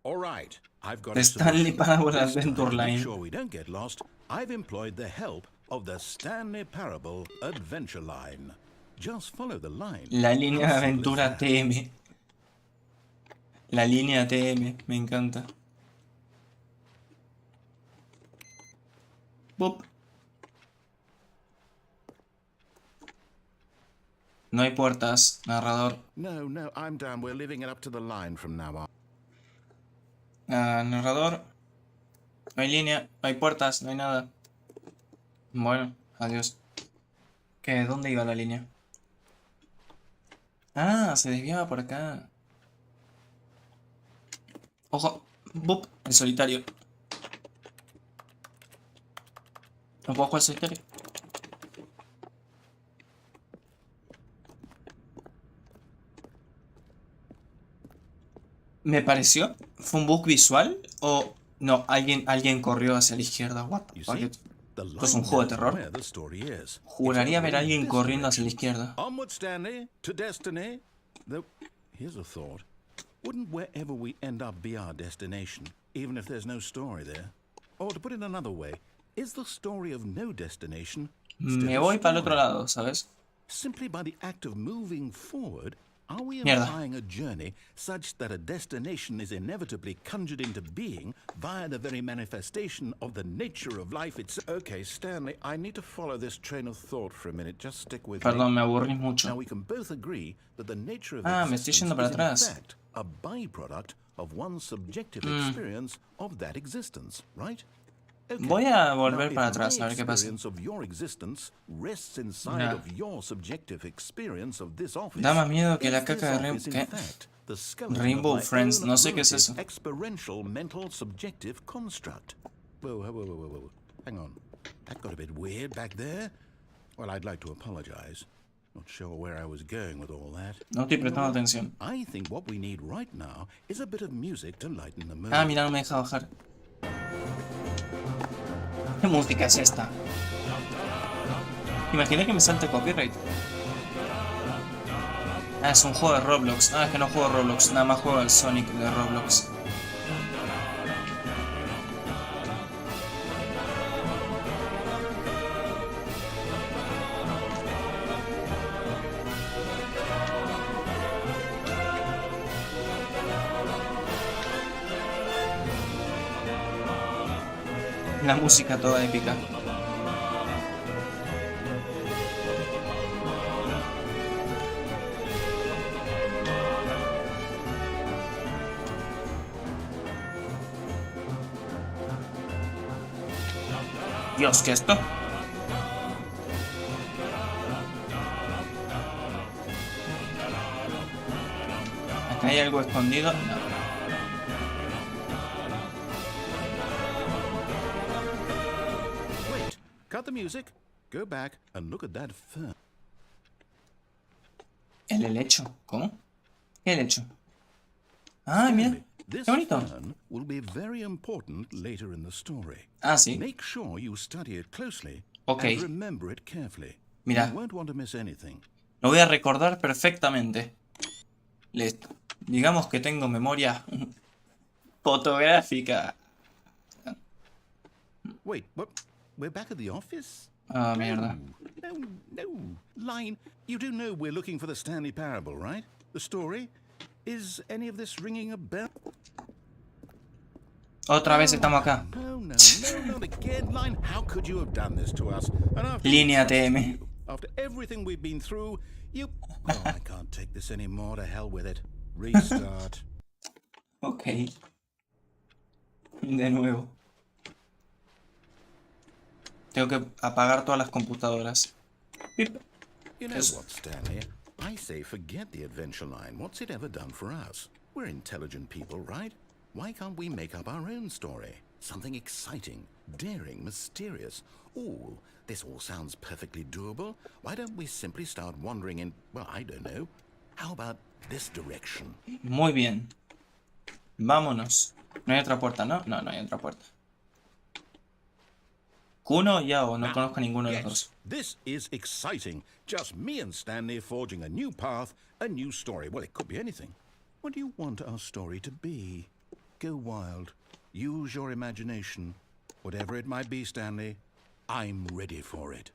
All right, I've got a Stanley solution. Parable This time, Adventure to make Line. sure we don't get lost, I've employed the help of the Stanley Parable Adventure Line. Just follow the line. La línea de How simple is aventura that? TM. La línea TM, me encanta. Pop. No hay puertas, narrador. No, I'm down. We're leaving it up to the line from now on. Narrador. No hay línea, no hay puertas, no hay nada. Bueno, adiós. ¿Qué? ¿Dónde iba la línea? Ah, se desviaba por acá. Ojo. Bup, el solitario. ¿No puedo jugar solitario? Me pareció. ¿Fue un bug visual? ¿O no? Alguien corrió hacia la izquierda. What the You fuck? see, ¿Esto the es un line juego de tells terror? where the story is. Juraría It's ver over a in alguien this corriendo hacia la direction. izquierda. Onward, Stanley, to destiny. Though, here's a thought. Wouldn't wherever we end up be our destination, even if there's no story there? Or to put it another way, is the story of no destination still Me a voy para el otro story? lado, ¿sabes? Simply by the act of moving forward, Are we Mierda. implying a journey such that a destination is inevitably conjured into being via the very manifestation of the nature of life itself? Okay, Stanley, I need to follow this train of thought for a minute. Just stick with me. Perdón, me aburrís Now mucho. we can both agree that the nature of Me estoy existence yendo para is in atrás. fact a byproduct of one's subjective experience of that existence, right? Okay. Voy a volver Now, para if atrás my a ver qué pasa. experience of your existence rests inside Nah. of your subjective experience of this office. Da más miedo que la if this caca de office, in ¿qué? fact, the skeleton Rainbow of my Friends, own no sé qué es relative eso. experiential mental subjective construct. Whoa. Hang on. That got a bit weird back there. Well, I'd like to apologize. Not sure where I was going with all that. No estoy prestando atención. I think what we need right now is a bit of music to lighten the mood. Ah, mira, no me deja bajar. ¿Qué música es esta? Imagina que me salte copyright. Ah, es un juego de Roblox. Ah, es que no juego Roblox, nada más juego al Sonic de Roblox. La música toda épica. Dios, ¿qué es esto? ¿Acá hay algo escondido? No. Wait, cut the music, go back and look at that fern. El helecho. ¿Cómo? ¿Qué helecho? Ah, mira. This Qué bonito. fern will be very important later in the story. Ah, sí. Make sure you study it closely Okay. and remember it carefully. Mira. You won't want to miss anything. Lo voy a recordar perfectamente. Listo. Digamos que tengo memoria fotográfica. Wait, what? We're back at the office? Ah, mierda. No. Line, you do know we're looking for the Stanley Parable, right? The story? Is any of this ringing a bell? Otra vez estamos acá. No, not again. Line, how could you have done this to us? And after Línea we trusted TM. you, after everything we've been through, you... Oh, I can't take this anymore. To hell with it. Restart. Ok. De nuevo. Tengo que apagar todas las computadoras. Pip. You know Yes. what, Stanley? I say forget the adventure line. What's it ever done for us? We're intelligent people, right? Why can't we make up our own story? Something exciting, daring, mysterious. Ooh, this all sounds perfectly doable. Why don't we simply start wandering in, well, I don't know. How about this direction? Muy bien. Vámonos. No hay otra puerta, ¿no? No, no hay otra puerta. Kuno y Yao, no conozco a ninguno de los Yes, dos. this is exciting. Just me and Stanley forging a new path, a new story. Well, it could be anything. What do you want our story to be? Go wild. Use your imagination. Whatever it might be, Stanley, I'm ready for it.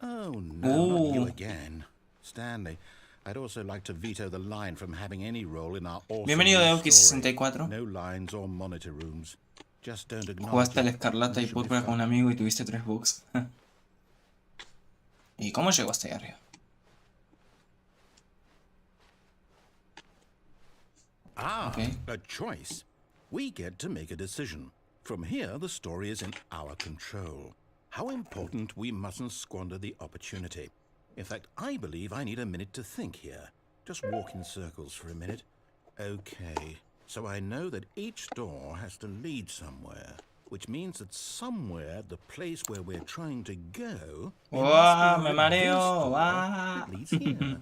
Oh, no, not you Ooh. again. Stanley, I'd also like to veto the line from having any role in our awesome Bienvenido new de story. Euki64. No lines or monitor rooms. Just don't acknowledge Jugaste al it. Escarlata y It should be Púrpura con un fun. amigo y tuviste 3 bugs. ¿Y cómo llegó hasta ahí arriba? Ah, Okay. a choice. We get to make a decision. From here, the story is in our control. How important we mustn't squander the opportunity. In fact, I believe I need a minute to think here. Just walk in circles for a minute. Okay, so I know that each door has to lead somewhere, which means that somewhere the place where we're trying to go there ¡Uah! must be ¡Me a mareo! reverse door ¡Ah! that leads here.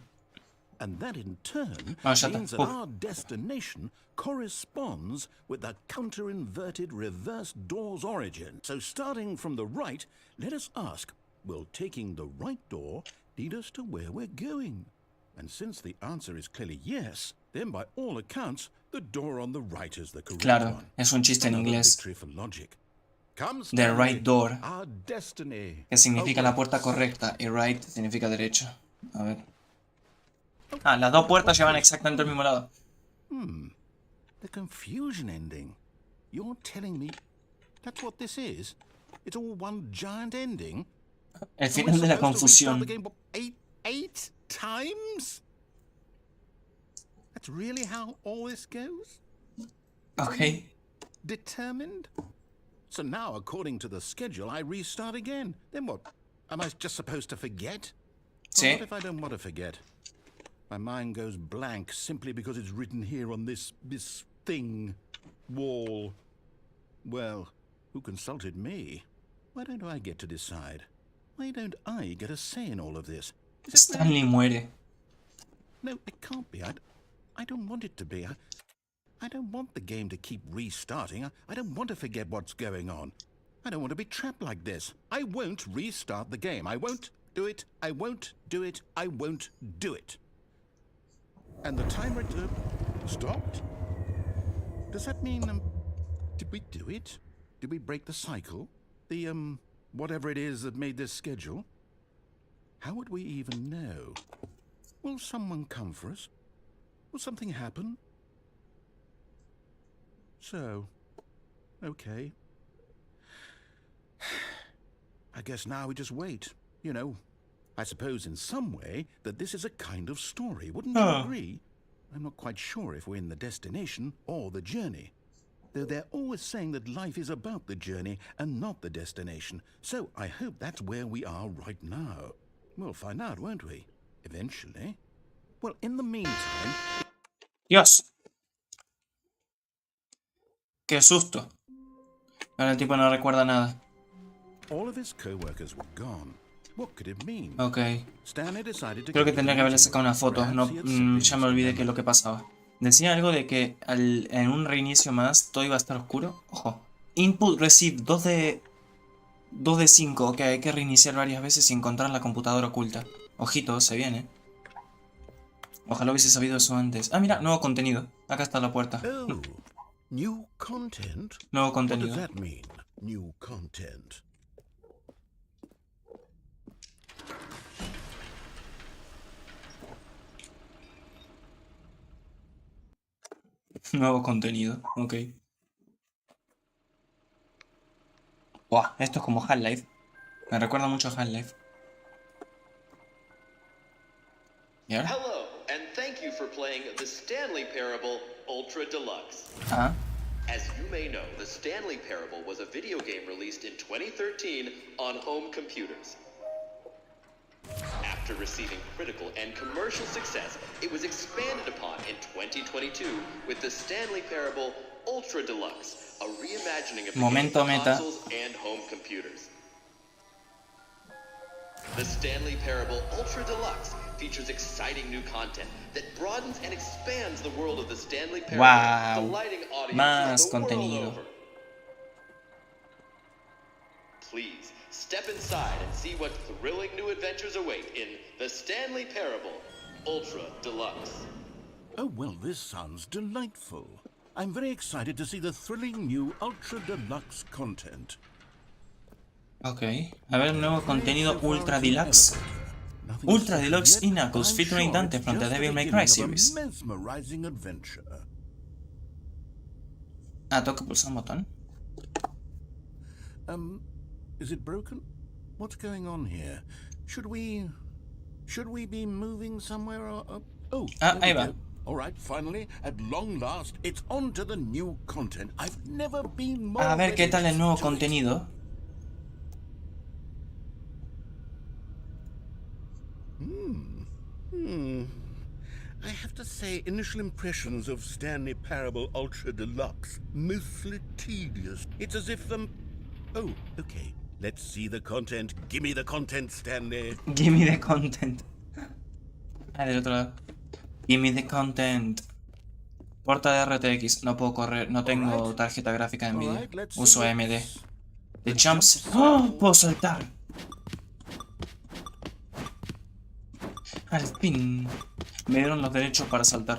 And that in turn Oh, shut means up. that Uf. our destination corresponds with the counter-inverted reverse door's origin. So starting from the right, let us ask, will taking the right door lead us to where we're going? And since the answer is clearly yes, then by all accounts, the door on the right is the correct Claro, one. es un chiste en Another inglés. victory for logic. Come, The Stanley. right door, Our destiny. que significa la puerta awaits. correcta, y right significa derecho. A ver. Ah, las dos puertas llevan exactamente al mismo lado. The confusion ending. You're telling me that's what this is? It's all one giant ending? El And we're final de la supposed to restart the confusión. game, what, eight times? That's really how all this goes? Ok. Determined? So now, according to the schedule, I restart again. Then what? Am I just supposed to forget? Well, Sí. what if I don't want to forget? My mind goes blank simply because it's written here on this thing, wall. Well, who consulted me? Why don't I get to decide? Why don't I get a say in all of this? Is it Stanley muere. No, it can't be. I don't want it to be. I don't want the game to keep restarting. I don't want to forget what's going on. I don't want to be trapped like this. I won't restart the game. I won't do it. I won't do it. I won't do it. And the timer stopped? Does that mean, did we do it? Did we break the cycle? The, whatever it is that made this schedule? How would we even know? Will someone come for us? Will something happen? So, okay. I guess now we just wait. You know, I suppose in some way that this is a kind of story. Wouldn't you agree? I'm not quite sure if we're in the destination or the journey. Though they're always saying that life is about the journey and not the destination. So I hope that's where we are right now. We'll find out, won't we? Eventually. Well, in the meantime... Dios. Qué susto. Ahora el tipo no recuerda nada. All of his co-workers were gone. What could it mean? Ok. Stanley decided to Creo que go to tendría que the haberle meeting sacado una room. foto. No, Perhaps he had simply ya me olvidé qué es lo misremembered. que pasaba. Decía algo de que en un reinicio más todo iba a estar oscuro. Ojo. Input receive 2 de 5. Ok, hay que reiniciar varias veces y encontrar la computadora oculta. Ojito, se viene. Ojalá hubiese sabido eso antes. Ah, mira, nuevo contenido. Acá está la puerta. Oh, new content? Nuevo What does contenido. that mean, new content? Nuevo contenido. Ok. Buah, esto es como Half-Life. Me recuerda mucho a Half-Life. ¿Y ahora? Hello, and thank you for playing the Stanley Parable Ultra Deluxe. Ah. As you may know, the Stanley Parable was a video game released in 2013 on home computers. After receiving critical and commercial success, it was expanded upon in 2022 with the Stanley Parable Ultra Deluxe, a reimagining of the game Momento for meta. consoles and home computers. The Stanley Parable Ultra Deluxe features exciting new content that broadens and expands the world of the Stanley Parable, Wow. delighting Más audiences the world contenido. over. Please step inside and see what thrilling new adventures await in the Stanley Parable Ultra Deluxe. Oh, well, this sounds delightful. I'm very excited to see the thrilling new Ultra Deluxe content. Ok. A ver, nuevo contenido Ultra Deluxe. Ultra Deluxe y Knuckles featuring Dante from the DevilMayCry series. Mesmerizing adventure. Ah, tengo que pulsar un botón. Is it broken? What's going on here? Should we be moving somewhere or... Oh, Ah, there ahí we va. go. All right, finally, at long last, it's on to the new content. I've never been more A ver qué ready tal el nuevo to it. contenido. I have to say, initial impressions of Stanley Parable Ultra Deluxe, mostly tedious. It's as if, Oh, okay. Let's see the content. Give me the content, Stanley. Give me the content. Ah, del otro lado. Give me the content. Porta de RTX. No puedo correr. No tengo Alright. tarjeta gráfica de Nvidia. Alright, let's Uso see AMD. what's- The jumps. ¡Oh! Puedo saltar. Al fin. Me dieron los derechos para saltar.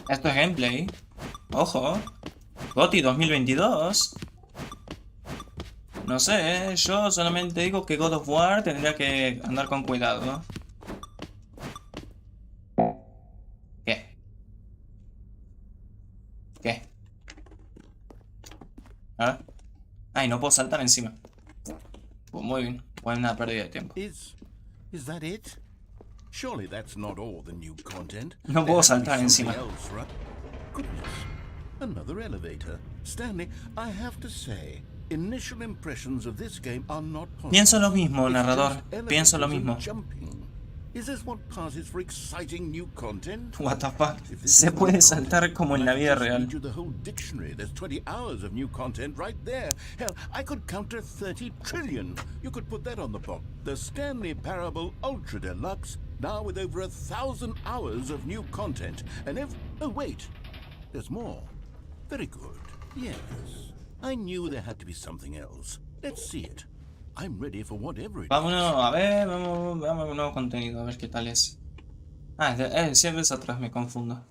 Esto es gameplay. Ojo. GOTY 2022. No sé, yo solamente digo que God of War tendría que andar con cuidado. ¿Qué? ¿Qué? A ver. Ay, no puedo saltar encima. Pues muy bien, buena pérdida de tiempo. Is that it? Surely that's not all the new content. No puedo saltar encima. Else, right? Goodness, another elevator. Stanley, I have to say, initial impressions of this game are not positive. Pienso lo mismo, It's narrador. just Pienso lo elevators mismo. and jumping. Is this what passes for exciting new content? What the fuck. If this Se is new puede content, saltar como en la I vida just real. read you the whole dictionary. There's 20 hours of new content right there. Hell, I could counter 30 trillion. You could put that on the box. The Stanley Parable Ultra Deluxe, now with over 1,000 hours of new content. And oh wait, there's more. Very good. Yes, I knew there had to be something else. Let's see it. I'm ready for whatever it is. Vámonos, a ver, vamos a un nuevo contenido, a ver qué tal es. Ah, siempre es atrás, me confundo.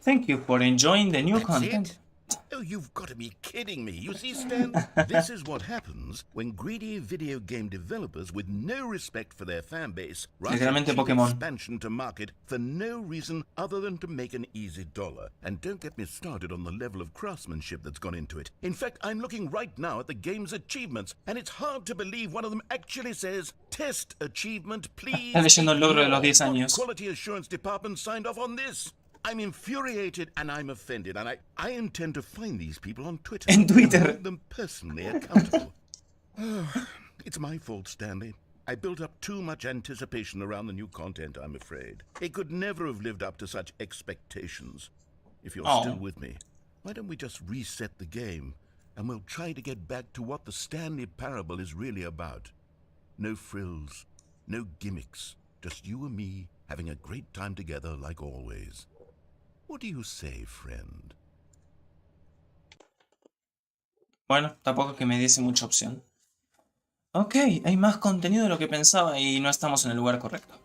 Thank you for enjoying the new That's content. it? Oh, you've got to be kidding me. You see, Stan, this is what happens when greedy video game developers with no respect for their fan base rush Literalmente into Pokémon. expansion to market for no reason other than to make an easy dollar. And don't get me started on the level of craftsmanship that's gone into it. In fact, I'm looking right now at the game's achievements, and it's hard to believe one of them actually says, "Test achievement, please." Está leyendo el logro de los 10 años. Quality assurance department signed off on this. I'm infuriated and I'm offended, and I intend to find these people on Twitter. En Twitter. And hold them personally accountable. It's my fault, Stanley. I built up too much anticipation around the new content, I'm afraid. It could never have lived up to such expectations. If you're Oh. still with me, why don't we just reset the game, and we'll try to get back to what the Stanley Parable is really about. No frills, no gimmicks, just you and me having a great time together like always. What do you say, friend? Bueno, tampoco es que me diese mucha opción. Ok, hay más contenido de lo que pensaba y no estamos en el lugar correcto.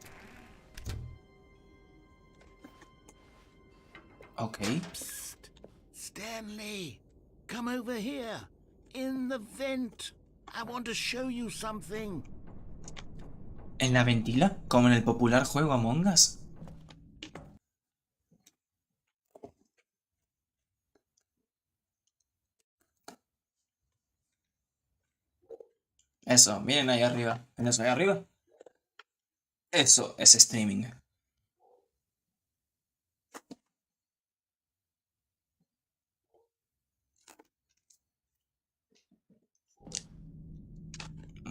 Ok. Psst. Stanley, come over here. In the vent. I want to show you something. ¿En la ventila? ¿Como en el popular juego Among Us? Eso, miren ahí arriba. ¿Ven eso ahí arriba? Eso es streaming.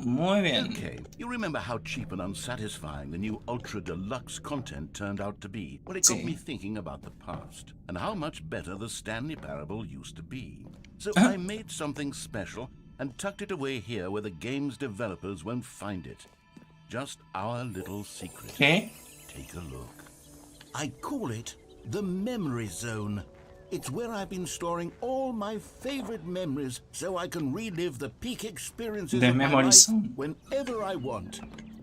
Muy bien. Okay, you remember how cheap and unsatisfying the new Ultra Deluxe content turned out to be? Well, it got Sí. me thinking about the past and how much better the Stanley Parable used to be. So I made something special and tucked it away here where the game's developers won't find it. Just our little secret. ¿Qué? Take a look. I call it the Memory Zone. It's where I've been storing all my favorite memories so I can relive the peak experiences The of my Memory life Zone. whenever I want.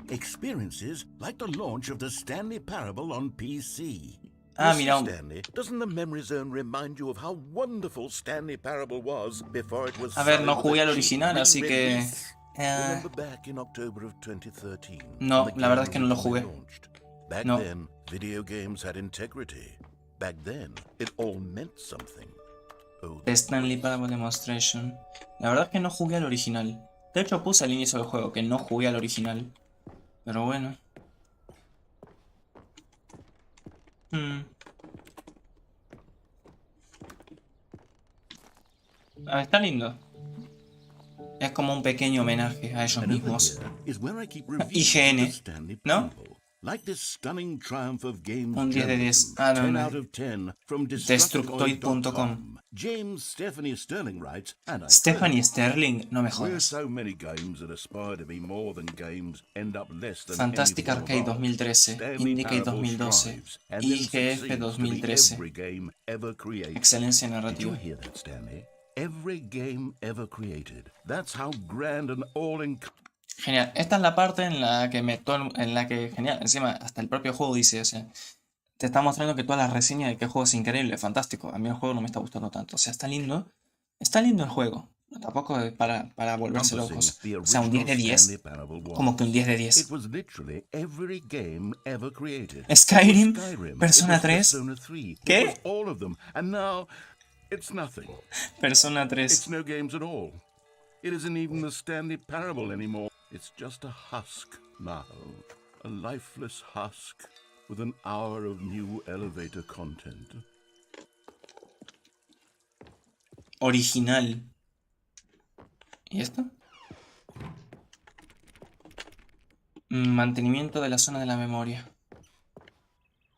Experiences like the launch of the Stanley Parable on PC. Ah, You see, mira. Stanley, doesn't the Memory Zone remind you of how wonderful Stanley Parable was before it was A ver, no signed jugué with al a original, cheap así que... re-release? Remember back in October of 2013? No, when the la verdad game es que no lo originally jugué. launched? Back No. then, video games had integrity. Back then, it all meant something. Oh, The Stanley Parable Demonstration. La verdad es que no jugué al original. De hecho puse al inicio del juego que no jugué al original. Pero bueno. Ah, está lindo. Es como un pequeño homenaje a ellos and over mismos. here is where I keep reviewing IGN, the Stanley ¿no? Parable. Like this stunning triumph of games Un 10 de 10. journalism, Ah, no, 10 no. out of 10 from Destructoid.com. Destructoid.com. James Stephanie Sterling writes, and I Stephanie quote, Sterling, no me "Where jodas. so many games that aspire to be more than games end up less than Fantastic anything Arcade above. 2013, Stanley Indicate Parable 2012, strives and then IGF succeeds to be 2013. every game ever created." Excelencia Did you narrativa. hear that, Stanley? Every game ever created. That's how grand and all-encompassing Genial. Esta es la parte en la que genial, encima hasta el propio juego dice, o sea, te está mostrando que todas las reseñas de que el juego es increíble, fantástico. A mí el juego no me está gustando tanto. O sea, está lindo. Está lindo el juego. Tampoco es para volverse locos. O sea, un 10 de 10. Como que un 10 de 10. Skyrim, Persona 3. ¿Qué? Persona 3. It's no games at all. It isn't even the Stanley Parable anymore. It's just a husk now. A lifeless husk with an hour of new elevator content. Original. ¿Y esto? Mantenimiento de la zona de la memoria.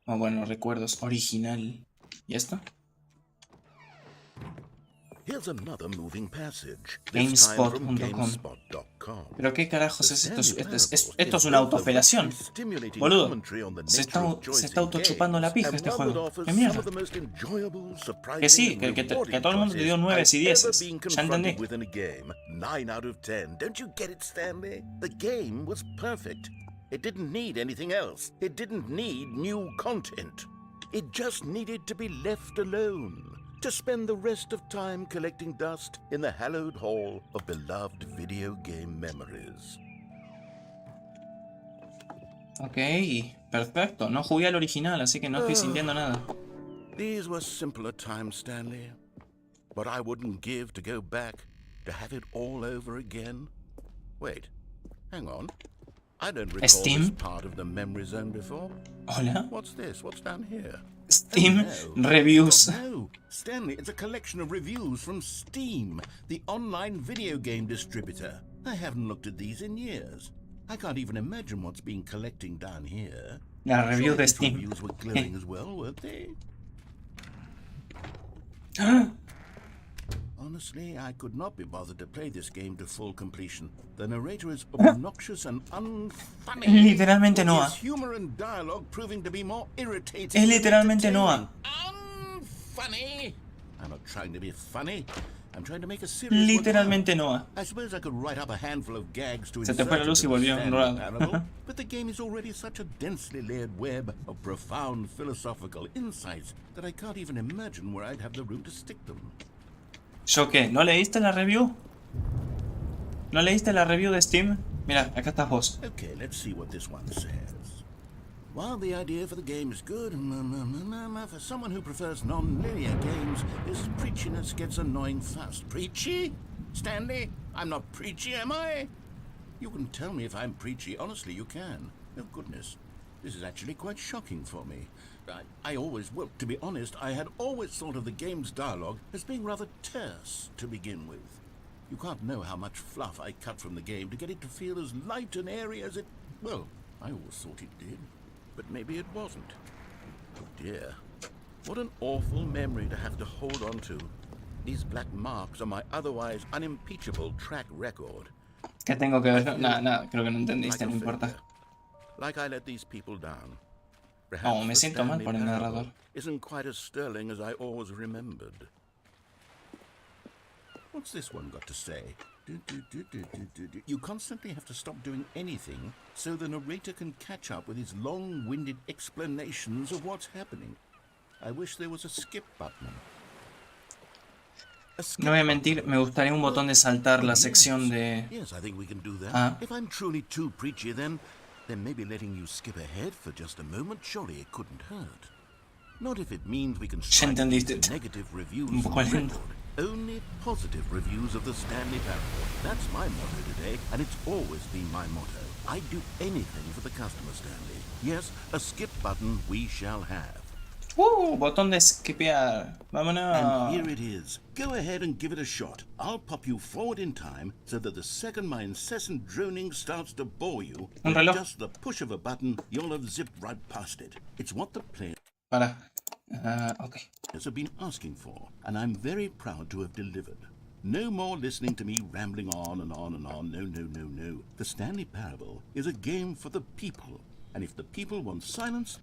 Oh, bueno, recuerdos. Original. ¿Y esto? Here's another moving passage. GameSpot.com. ¿Pero qué carajos es esto? Esto es una autofelación. Boludo. Se está autochupando la pija este juego. ¿Qué mierda? Que sí, que todo el mundo te dio 9 y 10. Ya entendí. 9 out of 10. Don't you get it, Stanley? The game was perfect. It didn't need anything else. It didn't need new content. It just needed to be left alone. To spend the rest of time collecting dust in the hallowed hall of beloved video game memories. Ok, perfecto. No jugué al original, así que no estoy sintiendo nada. These were simpler times, Stanley. But I wouldn't give to go back to have it all over again. Wait, hang on. I don't recall Steam? this part of the memory zone before. Hola. What's this? What's down here? Steam Reviews. No, Stanley, it's a collection of reviews from Steam, the online video game distributor. I haven't looked at these in years. I can't even imagine what's been collecting down here. La review de These Steam. reviews were glowing as well, weren't they? Honestly, I could not be bothered to play this game to full completion. The narrator is obnoxious and unfunny. Literalmente Noah. His humor and dialogue proving to be more irritating. Es literalmente Noah. Unfunny. I'm not trying to be funny. I'm trying to make a serious Literalmente Noah. I suppose I could write up a handful of gags to Se te fue la luz y volvió un rato. but the game is already such a densely layered web of profound philosophical insights that I can't even imagine where I'd have the room to stick them. ¿Yo qué? ¿No leíste la review? ¿No leíste la review de Steam? Mira, acá estás vos. Okay, let's see what this one says. While the idea for the game is good, for someone who prefers non-linear games, this preachiness gets annoying fast. Preachy? Stanley, I'm not preachy, am I? You can tell me if I'm preachy. Honestly, you can. Oh, goodness. This is actually quite shocking for me. Well, to be honest, I had always thought of the game's dialogue as being rather terse to begin with. You can't know how much fluff I cut from the game to get it to feel as light and airy as it... Well, I always thought it did. But maybe it wasn't. Oh dear. What an awful memory to have to hold on to. These black marks are my otherwise unimpeachable track record. ¿Qué tengo que ver? Nada, creo que no entendiste, no importa. Like I let these people down. Oh, me siento mal por el narrador. Isn't quite as sterling as I always remembered. What's this one got to say? You constantly have to stop doing anything so the narrator can catch up with his long-winded explanations of what's happening. I wish there was a skip button. No voy a mentir, me gustaría un botón de saltar la sección de... Yes, I think we can do that. Ah. If I'm truly too preachy, then maybe letting you skip ahead for just a moment, surely it couldn't hurt. Not if it means we can Ya entendiste. negative reviews Un poco on lento. record. Only positive reviews of the Stanley Parable. That's my motto today, and it's always been my motto. I'd do anything for the customer, Stanley. Yes, a skip button we shall have. Botón de skipear. Vámonos. And here it is. Go ahead and give it a shot. I'll pop you forward in time so that the second my incessant droning starts to bore you, Un with reloj. just the push of a button, you'll have zipped right past it. It's what the players Para. Ok. have been asking for, and I'm very proud to have delivered. No more listening to me rambling on and on and on. No, no, no, no. The Stanley Parable is a game for the people, and if the people want silence,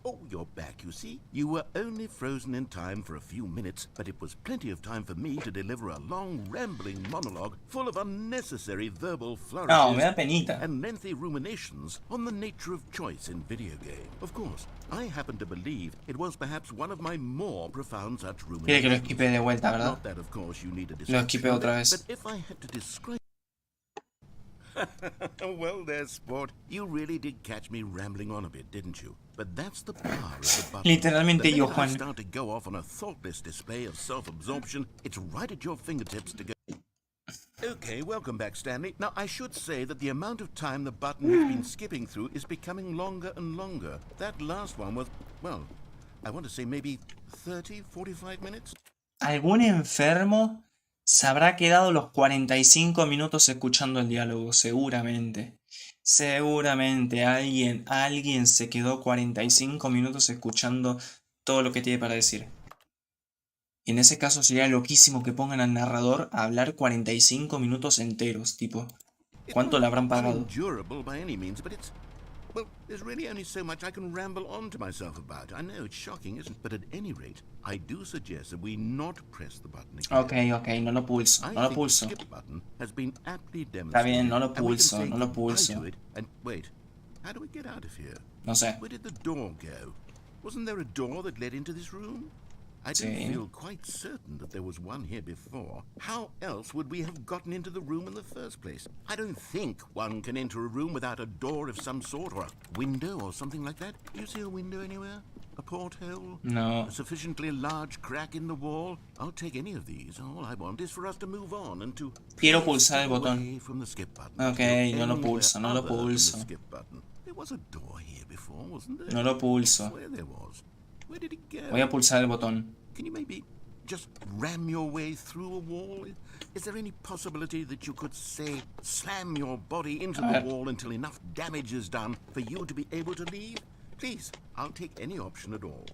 Oh, you're back, you see. You were only frozen in time for a few minutes, but it was plenty of time for me to deliver a long, rambling monologue full of unnecessary verbal No, flourishes me da penita. and lengthy ruminations on the nature of choice in video game. Of course, I happen to believe it was perhaps one of my more profound such Quiere que lo ruminations. esquipe de vuelta, ¿verdad? Not that, of course, you need a Lo esquipe description, otra vez. but if I had to describe... Well, there, sport. You really did catch me rambling on a bit, didn't you? But that's the power of the button. Literalmente The yo, minute I Juan. start to go off on a thoughtless display of self-absorption, it's right at your fingertips to go. Okay, welcome back, Stanley. Now, I should say that the amount of time the button has been skipping through is becoming longer and longer. That last one was, well, I want to say maybe 30, 45 minutes? ¿Algún enfermo se habrá quedado los 45 minutos escuchando el diálogo? Seguramente. Seguramente alguien se quedó 45 minutos escuchando todo lo que tiene para decir. Y en ese caso sería loquísimo que pongan al narrador a hablar 45 minutos enteros, tipo. ¿Cuánto le habrán pagado? Unendurable by any means, but it's... Well, there's really only so much I can ramble on to myself about. I know it's shocking, isn't it? But at any rate, I do suggest that we not press the button again. Ok, no lo pulso, no lo I think the pulso. skip button has been aptly Está bien, demonstrated, no lo and we can pulso, say no lo goodbye pulso. to it, and wait, how do we get out of here? No sé. Where did the door go? Wasn't there a door that led into this room? I don't Sí. feel quite certain that there was one here before. How else would we have gotten into the room in the first place? I don't think one can enter a room without a door of some sort, or a window, or something like that. Do you see a window anywhere? A porthole? No. A sufficiently large crack in the wall? I'll take any of these. All I want is for us to move on and to... Quiero please pulsar el step botón. away from the skip button. Ok, Go no lo anywhere pulso, no lo other than the pulso. skip button. There was a door here before, wasn't there? No lo pulso. Where there was? Where did it go? Voy a pulsar el botón. Can you maybe just ram your way through a wall? Is there any possibility that you could, say, slam your body into the wall until enough damage is done for you to be able to leave? Please, I'll take any option at all.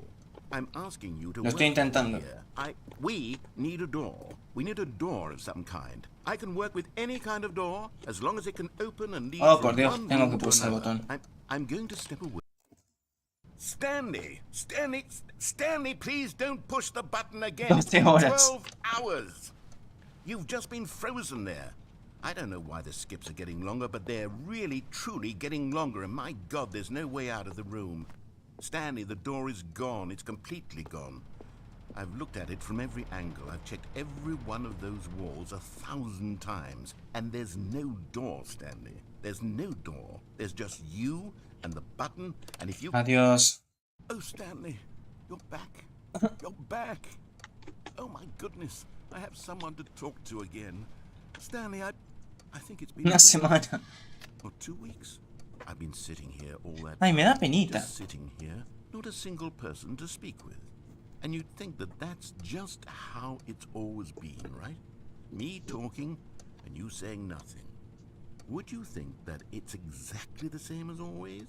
I'm asking you to Lo estoy work with me intentando. here. We need a door. We need a door of some kind. I can work with any kind of door as long as it can open and lead Oh, from por Dios, one tengo room que to pulsar el another. botón. I'm going to step away. Stanley, please don't push the button again. It's 12 been horas. 12 hours. You've just been frozen there. I don't know why the skips are getting longer, but they're really, truly getting longer, and my God, there's no way out of the room. Stanley, the door is gone. It's completely gone. I've looked at it from every angle. I've checked every one of those walls 1,000 times, and there's no door, Stanley. There's no door. There's just you and the button, and if you... Adiós. Oh, Stanley, you're back. You're back. Oh, my goodness. I have someone to talk to again. Stanley, I think it's been Una a week semana. or 2 weeks. I've been sitting here all that Ay, me da time, penita. just sitting here, not a single person to speak with. And you'd think that that's just how it's always been, right? Me talking and you saying nothing. Would you think that it's exactly the same as always?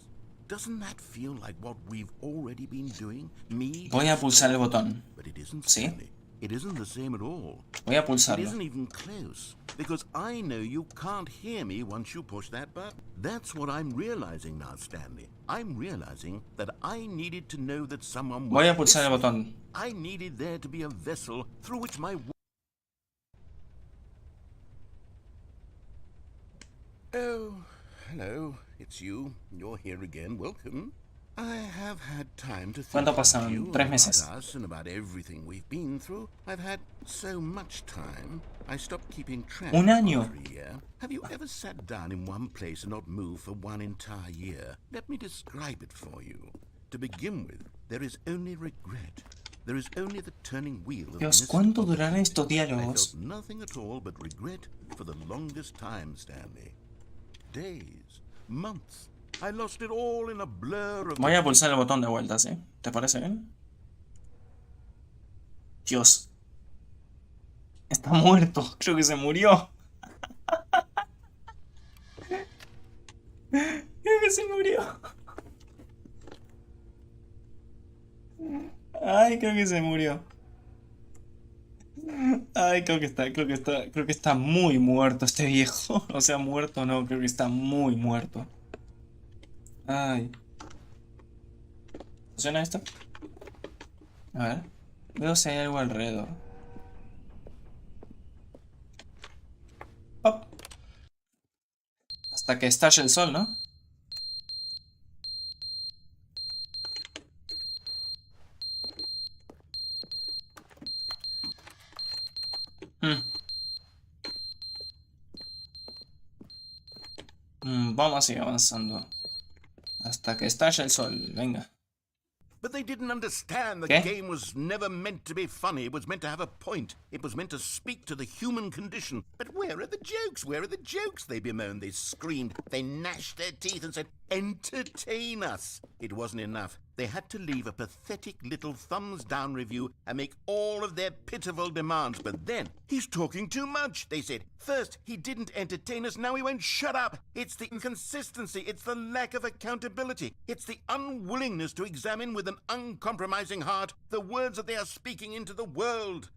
Doesn't that feel like what we've already been doing? Me... Voy a pulsar el botón. But it isn't, ¿Sí? Stanley. It isn't the same at all. Voy a It pulsarlo. isn't even close, because I know you can't hear me once you push that button. That's what I'm realizing now, Stanley. I'm realizing that I needed to know that someone was Voy a pulsar el listening. botón. I needed there to be a vessel through which my... Oh, hello. It's you. You're here again. Welcome. I have had time to think ¿Cuánto about pasaron? you, 3 about meses. us, and about everything we've been through. I've had so much time. I stopped keeping track Un año. after a year. Have you ever sat down in one place and not moved for one entire year? Let me describe it for you. To begin with, there is only regret. There is only the turning wheel of Dios, missed ¿cuánto durarán estos I diálogos? felt nothing at all but regret for the longest time, Stanley. Days, months. I lost it all in a blur of... Voy a pulsar el botón de vuelta, ¿sí? ¿Te parece bien? Dios. Está muerto. Creo que se murió. Creo que se murió. Ay, creo que se murió. Ay, creo que está muy muerto este viejo. O sea, muerto no, creo que está muy muerto. Ay. ¿Funciona esto? A ver. Veo si hay algo alrededor. Pop. Hasta que estalle el sol, ¿no? Vamos a seguir avanzando. Hasta que estalle el sol. Venga. But they didn't understand the ¿Qué? game was never meant to be funny. It was meant to have a point. It was meant to speak to the human condition. But where are the jokes? Where are the jokes? They bemoaned, they screamed, they gnashed their teeth and said, entertain us. It wasn't enough. They had to leave a pathetic little thumbs down review and make all of their pitiful demands. But then, he's talking too much, they said. First, he didn't entertain us, now he won't shut up. It's the inconsistency, it's the lack of accountability. It's the unwillingness to examine with an uncompromising heart the words that they are speaking into the world.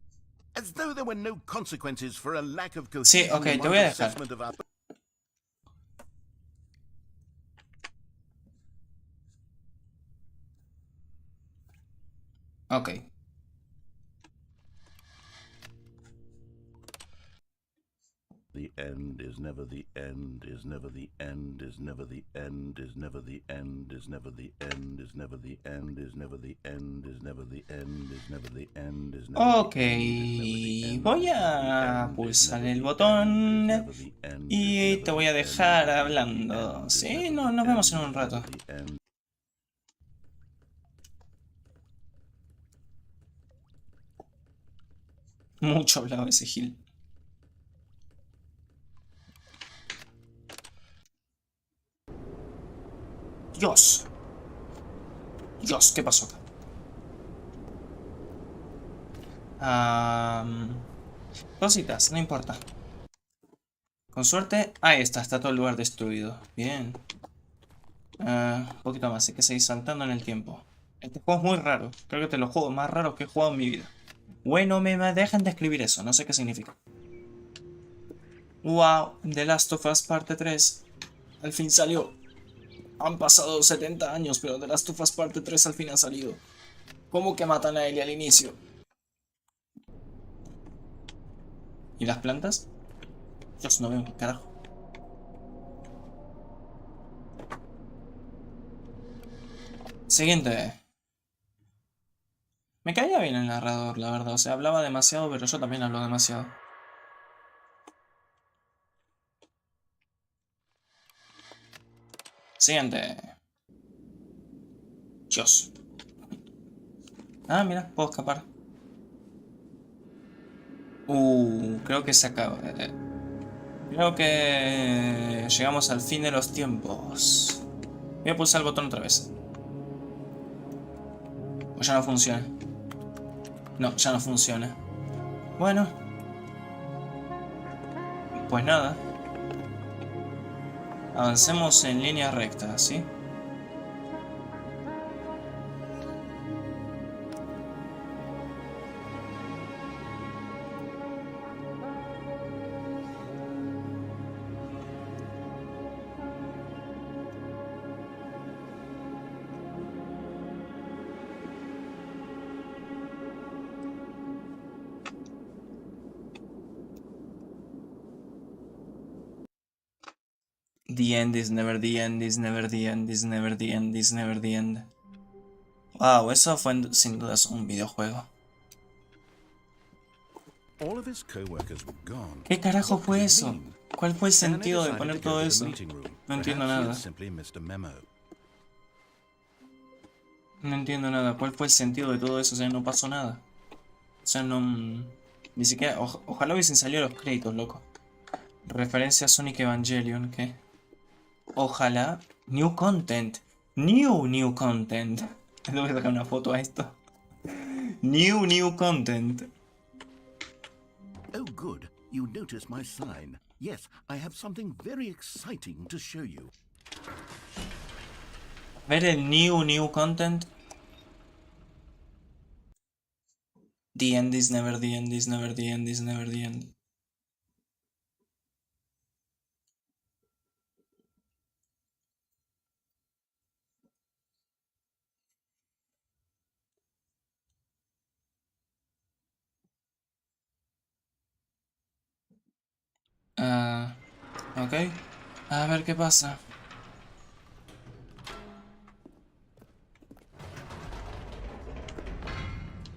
As though there were no consequences for a lack of Sí, cohesion ok, in te voy a one's dejar. assessment of our... Ok. The end is never the end, is never the end, is never the end, is never the end, is never the end, is never the end, is never the end, is never the end, is never the end, is never Ok. Voy a pulsar el botón y te voy a dejar hablando. Sí, no, nos vemos en un rato. Mucho hablaba ese Gil. Dios. Dios, ¿qué pasó acá? Cositas, no importa. Con suerte, ahí está todo el lugar destruido. Bien. Un poquito más, hay que seguir saltando en el tiempo. Este juego es muy raro. Creo que es de los juegos más raros que he jugado en mi vida. Bueno, me dejan de escribir eso, no sé qué significa. Wow, The Last of Us parte 3. Al fin salió. Han pasado 70 años, pero The Last of Us parte 3 al fin ha salido. ¿Cómo que matan a Ellie al inicio? ¿Y las plantas? Dios, no veo qué carajo. Siguiente. Me caía bien el narrador, la verdad. O sea, hablaba demasiado, pero yo también hablo demasiado. Siguiente. Dios. Ah, mira, puedo escapar. Creo que se acaba. Creo que llegamos al fin de los tiempos. Voy a pulsar el botón otra vez. O ya no funciona. No, ya no funciona. Bueno. Pues nada. Avancemos en línea recta, ¿sí? The end is never the end, is never the end, is never the end, is never the end. Wow, eso fue sin dudas un videojuego. All of his co-workers were gone. ¿Qué carajo What fue could it eso? mean? ¿Cuál fue el Stanley sentido de decided poner to go todo to the eso? meeting room. No entiendo Perhaps he had nada. simply missed a memo. No entiendo nada. ¿Cuál fue el sentido de todo eso? O sea, no pasó nada. O sea, no... Ni siquiera... ojalá hubiesen salido los créditos, loco. Referencia a Sonic Evangelion, ¿qué? Ojalá... New content. New content. Le voy a sacar una foto a esto. New content. Oh, good. You notice my sign. Yes, I have something very exciting to show you. Ver el new content. The end is never the end, is never the end, is never the end. Ok. A ver qué pasa.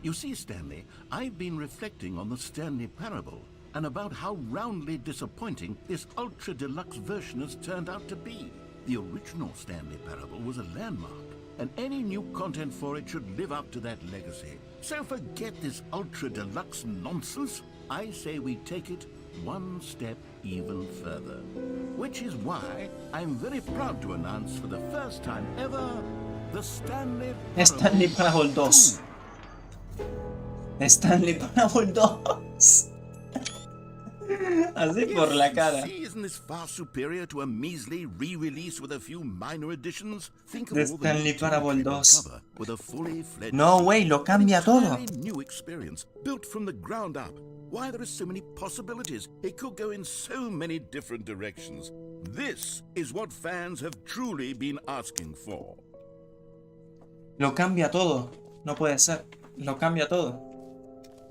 You see, Stanley, I've been reflecting on the Stanley parable and about how roundly disappointing this ultra deluxe version has turned out to be. The original Stanley parable was a landmark, and any new content for it should live up to that legacy. So forget this ultra deluxe nonsense. I say we take it one step even further. Which is why I'm very proud to announce for the first time ever the Stanley Parable 2. Stanley Parable 2. Así por la cara. See, isn't this far superior to a measly re-release with a few minor additions? Think of De all the Stanley new Parable territory 2. cover with a fully fledged No, sequel. güey, lo cambia An todo. entirely new experience built from the ground up. Why, there are so many possibilities. It could go in so many different directions. This is what fans have truly been asking for. Lo cambia todo. No puede ser. Lo cambia todo.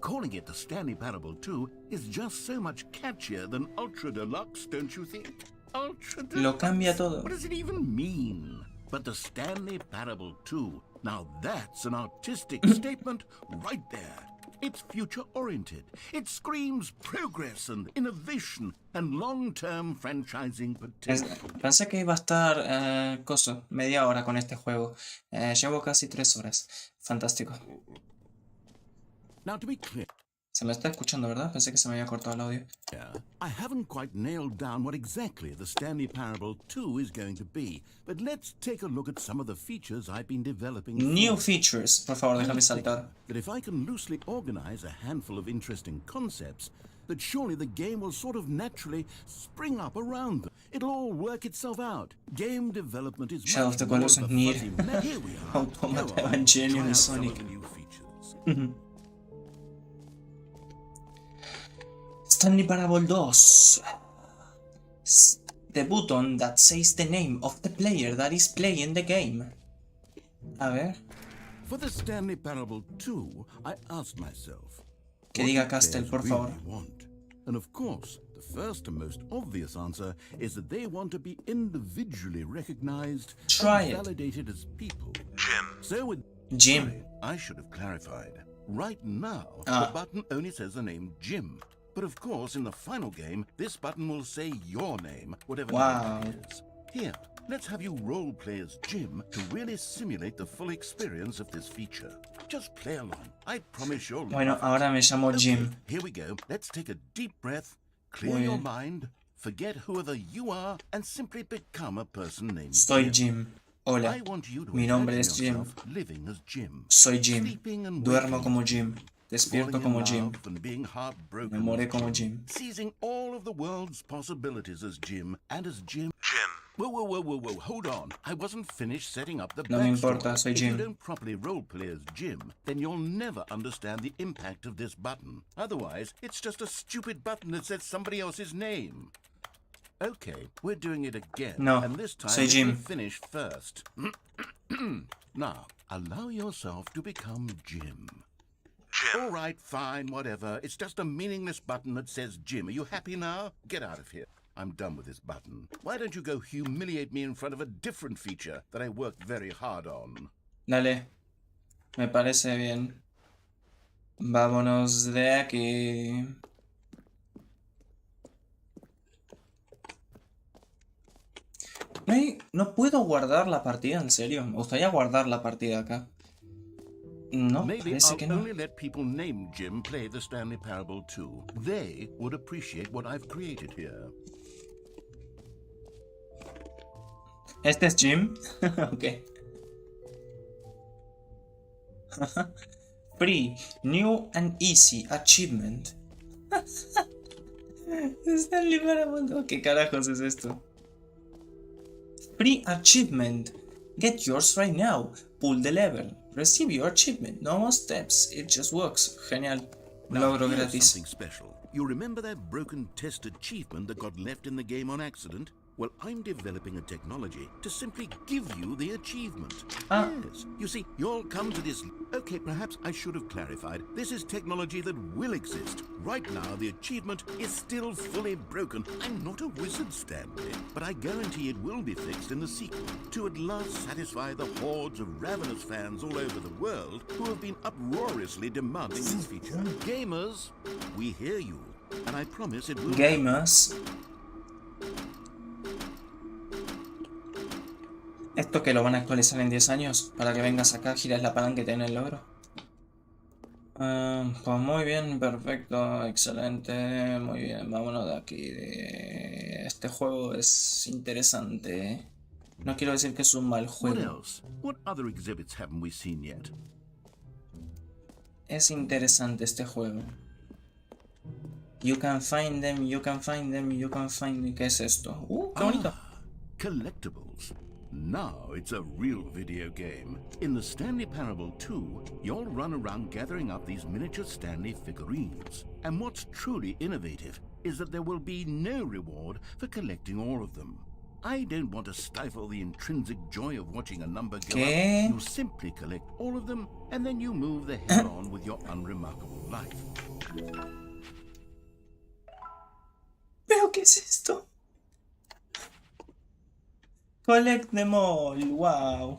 Calling it the Stanley Parable 2 is just so much catchier than Ultra Deluxe, don't you think? Ultra Deluxe. Lo cambia todo. What does it even mean? But the Stanley Parable 2, now that's an artistic statement right there. It's future-oriented. It screams progress and innovation and long-term franchising potential. Pensé que iba a estar media hora con este juego. Llevo casi 3 horas. Fantástico. Now, to be clear, Se me está escuchando, ¿verdad? Pensé que se me había cortado el audio. I haven't quite nailed down what exactly the Stanley Parable 2 is going to be, but let's take a look at some of the features I've been developing. New features. Por favor, déjame saltar. That if I can loosely organize a handful of interesting concepts, that surely the game will sort of naturally spring up around them. It'll all work itself out. Game development is Shadow of the much more Colossus, of a Nier, fuzzy mess. Here we are. Automata, Go on, Evangelion try y out some of Sonic. the new features. Stanley Parable 2. The button that says the name of the player that is playing the game. A ver. For the Stanley Parable 2, I asked myself, Que what diga do Castle, players por favor. really want? And of course, the first and most obvious answer is that they want to be individually recognized Try and it. validated as people. So with Jim. Sorry, I should have clarified. Right now, Ah. the button only says the name Jim. But of course, in the final game, this button will say your name, whatever Wow. name it is. Here, let's have you roleplay as Jim to really simulate the full experience of this feature. Just play along. I promise you'll Bueno, love it. ahora me llamo Okay, Jim. here we go. Let's take a deep breath, clear Muy your bien. mind, forget whoever you are, and simply become a person named Soy Jim. Jim. Hola. I want you to Mi nombre imagine es Jim. yourself living as Jim. Soy Jim. Sleeping and Duermo waking como as Jim. Despierto falling como in Jim. love and being heartbroken Me more as como Jim. seizing all of the world's possibilities as Jim, and as Jim. Whoa, hold on. I wasn't finished setting up the No me backstory. importa, soy If you Jim. don't properly roleplay as Jim, then you'll never understand the impact of this button. Otherwise, it's just a stupid button that says somebody else's name. Okay, we're doing it again. No, and this time soy let me Jim. finish first. Now, allow yourself to become Jim. All right, fine, whatever. It's just a meaningless button that says Jim. Are you happy now? Get out of here. I'm done with this button. Why don't you go humiliate me in front of a different feature that I worked very hard on? Dale. Me parece bien. Vámonos de aquí. No puedo guardar la partida, en serio. Me gustaría guardar la partida acá. No, Maybe parece I'll que no. only let people named Jim play the Stanley Parable 2. They would appreciate what I've created here. ¿Este es Jim? Ok. Free, new and easy achievement. Stanley Parable. ¿Qué carajos es esto? Free achievement. Get yours right now. Pull the lever. Receive your achievement. No more steps. It just works. Genial. Now, Logro here's gratis. something special. You remember that broken test achievement that got left in the game on accident? Well, I'm developing a technology to simply give you the achievement. Ah. Yes. You see, you'll come to this... Okay, perhaps I should have clarified. This is technology that will exist. Right now, the achievement is still fully broken. I'm not a wizard, Stanley, but I guarantee it will be fixed in the sequel to at last satisfy the hordes of ravenous fans all over the world who have been uproariously demanding this feature. Gamers, we hear you, and I promise it will... Gamers. ¿Esto que lo van a actualizar en 10 años? Para que vengas acá, giras la palanca y te den el logro. Pues muy bien, perfecto, excelente, muy bien, vámonos de aquí. Este juego es interesante. No quiero decir que es un mal What juego. else? What other exhibits haven't we seen yet? Es interesante este juego. You can find them, you can find them, you can find them. ¿Qué es esto? ¡Qué bonito! Collectibles. Now it's a real video game. In the Stanley Parable 2, you'll run around gathering up these miniature Stanley figurines. And what's truly innovative is that there will be no reward for collecting all of them. I don't want to stifle the intrinsic joy of watching a number go ¿Qué? up. You simply collect all of them, and then you move the hell on with your unremarkable life. ¿Pero qué es esto? Collect them all, wow.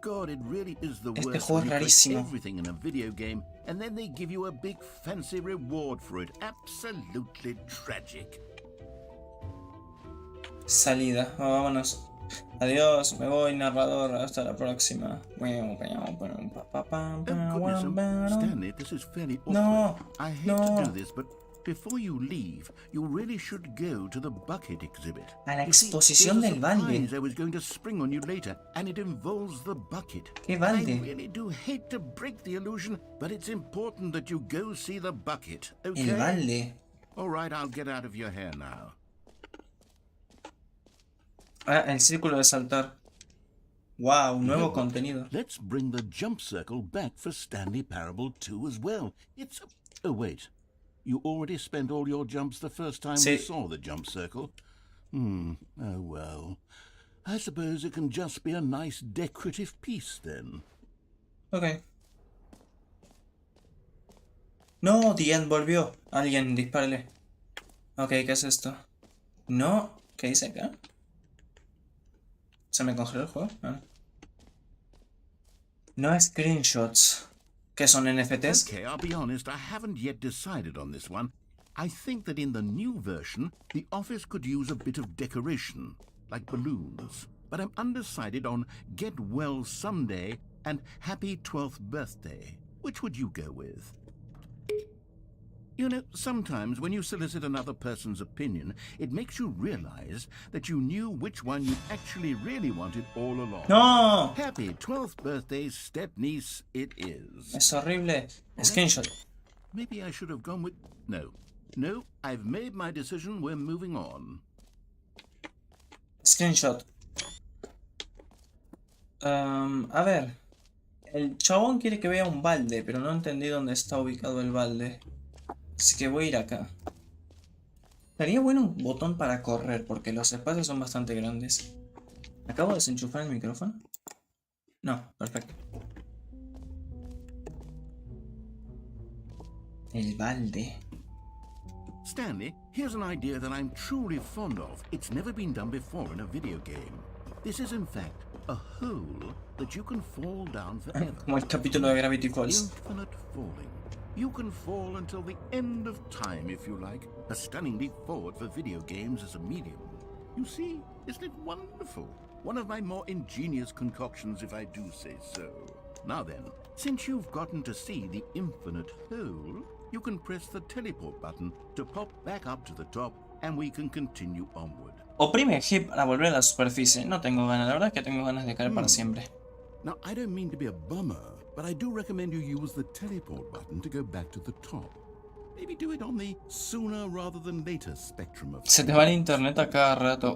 God, it really is the Este worst juego when es you collect rarísimo. everything in a video game and then they give you a big fancy reward for it. Absolutely tragic. Salida, vámonos. Adiós, me voy, narrador. Hasta la próxima. Oh, goodness, Stanley, this is fairly awkward. No, I hate no. to do this, but before you leave, you really should go to the bucket exhibit. A la You see, exposición there's a del balde. surprise I was going to spring on you later, and it involves the bucket. ¿Qué balde? I really do hate to break the illusion, but it's important that you go see the bucket, okay? El balde. All right, I'll get out of your hair now. Ah, el círculo de saltar. Wow, nuevo contenido. Let's bring the jump circle back for Stanley Parable 2 as well. It's... Oh, wait. You already spent all your jumps the first time we saw the jump circle? Oh, well. I suppose it can just be a nice decorative piece, then. Ok. No, The End volvió. Alguien, dispárale. Ok, ¿qué es esto? No, ¿qué dice acá? ¿Se me congeló el juego? Ah. No screenshots. ¿Qué son NFTs? Okay, I'll be honest, I haven't yet decided on this one. I think that in the new version, the office could use a bit of decoration, like balloons. But I'm undecided on Get Well Someday and Happy 12th Birthday. Which would you go with? You know, sometimes when you solicit another person's opinion, it makes you realize that you knew which one you actually really wanted all along. ¡No! Happy 12th birthday, step-niece, it is. Es horrible. Screenshot. Maybe I should have gone with... No. No, I've made my decision, we're moving on. Screenshot. A ver. El chabón quiere que vea un balde, pero no entendí dónde está ubicado el balde. Así que voy a ir acá. Estaría bueno un botón para correr, porque los espacios son bastante grandes. ¿Acabo de desenchufar el micrófono? No, perfecto. El balde. Stanley, here's an idea that I'm truly fond of. It's never been done before in a video game. This is, in fact, a hole that you can fall down forever. Como el capítulo de Gravity Falls. Infinite falling. You can fall until the end of time, if you like. A stunning leap forward for video games as a medium. You see, isn't it wonderful? One of my more ingenious concoctions, if I do say so. Now then, since you've gotten to see the infinite hole, you can press the teleport button to pop back up to the top, and we can continue onward. Oprime G para volver a la superficie. No tengo ganas, la verdad es que tengo ganas de caer para siempre. Now, I don't mean to be a bummer, but I do recommend you use the teleport button to go back to the top. Maybe do it on the sooner rather than later spectrum of... Se te va el internet a cada rato.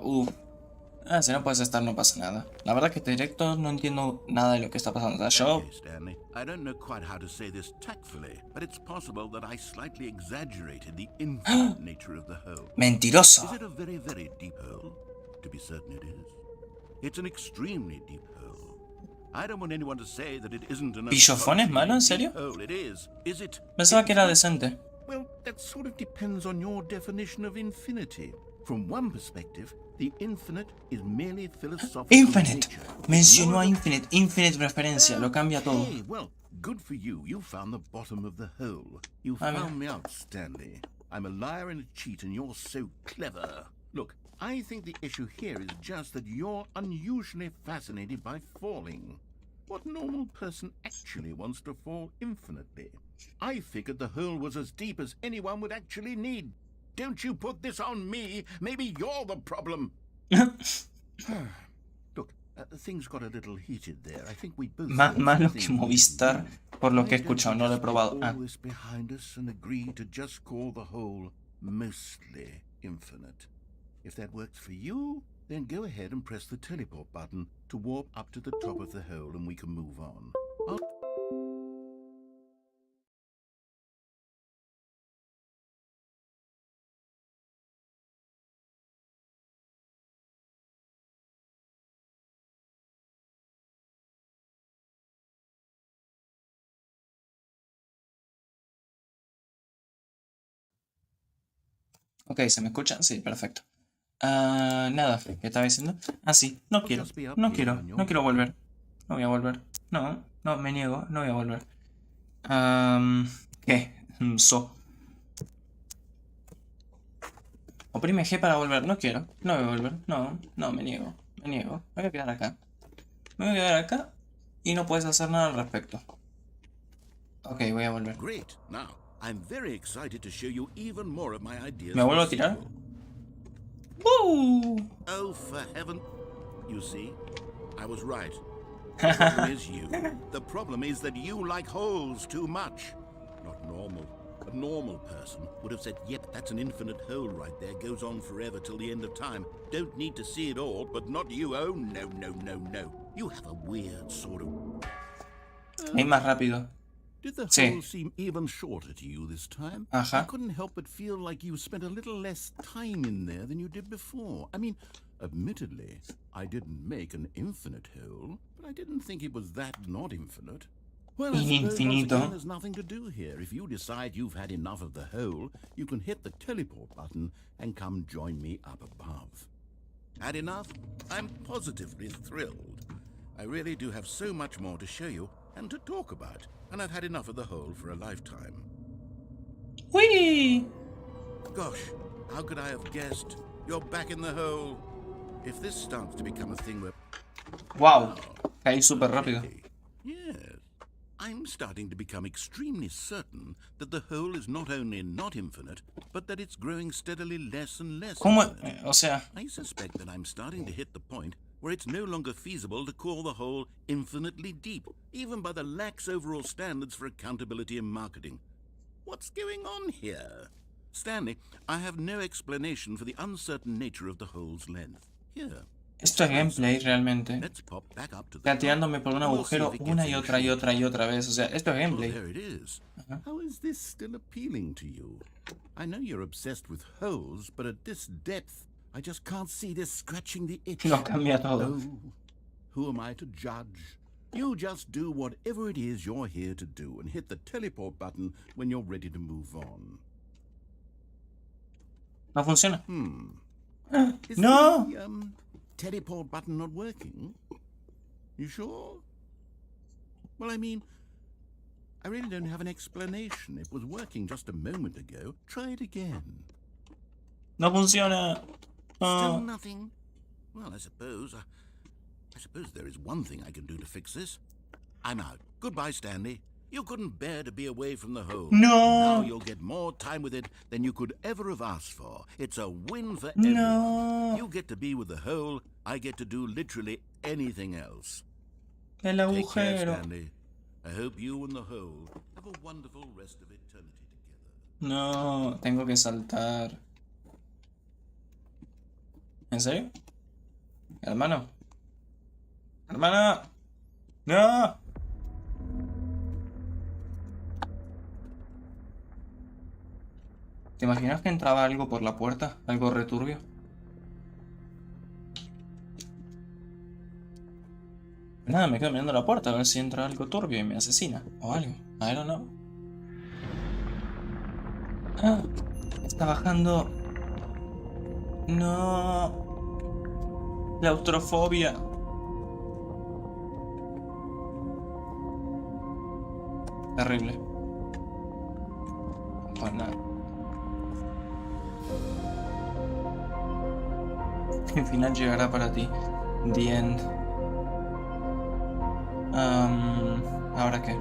Ah, si no puedes estar, no pasa nada. La verdad que este directo no entiendo nada de lo que está pasando. O sea, yo... Okay, Stanley. I don't know quite how to say this tactfully, but it's possible that I slightly exaggerated the infinite nature of the hole. ¡Mentiroso! Is it a very, very deep hole? To be certain it is. It's an extremely deep hole. I don't want anyone to say that it isn't an ¿Pillofón es malo? ¿En serio? hole. It is. Is it? Pensaba que era decente. Well, that sort of depends on your definition of infinity. From one perspective, the infinite is merely philosophical. Infinite. Nature. Mencionó a Infinite. Infinite referencia. Lo cambia todo. Hey, well, good for you. You found the bottom of the hole. You found me out, Stanley. I'm a liar and a cheat, and you're so clever. Look, I think the issue here is just that you're unusually fascinated by falling. What normal person actually wants to fall infinitely? I figured the hole was as deep as anyone would actually need. Don't you put this on me. Maybe you're the problem. Look, things got a little heated there. I think we both Malo que Movistar, por lo que he escuchado, no lo he probado. all this behind us and agree to just call the hole mostly infinite. If that works for you, then go ahead and press the teleport button to warp up to the top of the hole and we can move on. Ok, ¿se me escucha? Sí, perfecto. Nada, ¿qué estaba diciendo? Ah, sí, no quiero volver. No voy a volver. No, me niego, no voy a volver. ¿Qué? Oprime G para volver, no quiero, no voy a volver, no, me niego, me voy a quedar acá. Me voy a quedar acá y no puedes hacer nada al respecto. Ok, voy a volver. Great. Now, I'm very excited to show you even more of my ideas. ¿Me vuelvo a tirar? ¡Woo! Oh, for heaven. You see, I was right. The problem is you. The problem is that you like holes too much. Not normal. A normal person would have said, yep, that's an infinite hole right there. Goes on forever till the end of time. Don't need to see it all, but not you. Oh, no. You have a weird sort of... Ahí más rápido. Did the Sí. hole seem even shorter to you this time? Ajá. I couldn't help but feel like you spent a little less time in there than you did before. I mean, admittedly, I didn't make an infinite hole, but I didn't think it was that not infinite. Well, I suppose once Infinito. again, there's nothing to do here. If you decide you've had enough of the hole, you can hit the teleport button and come join me up above. Had enough? I'm positively thrilled. I really do have so much more to show you and to talk about, and I've had enough of the hole for a lifetime. ¡Wii! Gosh, how could I have guessed? You're back in the hole. If this starts to become a thing where... ¡Wow! Caí súper rápido. Yes. I'm starting to become extremely certain that the hole is not only not infinite, but that it's growing steadily less and less ¿Cómo? infinite. O sea, I suspect that I'm starting to hit the point where it's no longer feasible to call the hole infinitely deep, even by the lax overall standards for accountability and marketing. What's going on here? Stanley, I have no explanation for the uncertain nature of the hole's length. Here. esto es gameplay realmente. Let's pop back up to the Está tirándome por un and we'll see agujero if it una gets y any otra y shorter. otra y otra vez. O sea, esto es Oh, gameplay. there it is. How is this still appealing to you? I know you're obsessed with holes, but at this depth, I just can't see this scratching the itch. Lo cambia todo. Oh, who am I to judge? You just do whatever it is you're here to do and hit the teleport button when you're ready to move on. No funciona. Is No! the teleport button not working? You sure? Well, I mean, I really don't have an explanation. It was working just a moment ago. Try it again. No funciona. Still No. nothing? Well, I suppose there is one thing I can do to fix this. I'm out. Goodbye, Stanley. You couldn't bear to be away from the hole. No. Now you'll get more time with it than you could ever have asked for. It's a win for No. everyone. You get to be with the hole. I get to do literally anything else. El Take care, agujero. Stanley. I hope you and the hole have a wonderful rest of eternity together. No, tengo que saltar. ¿En serio? Hermano. Hermano. No. ¿Te imaginas que entraba algo por la puerta? Algo returbio. Nada, me quedo mirando la puerta a ver si entra algo turbio y me asesina. O algo. I don't know. Ah, está bajando. No. Claustrofobia. Terrible. Pues nada. El final llegará para ti. The end. ¿Ahora qué?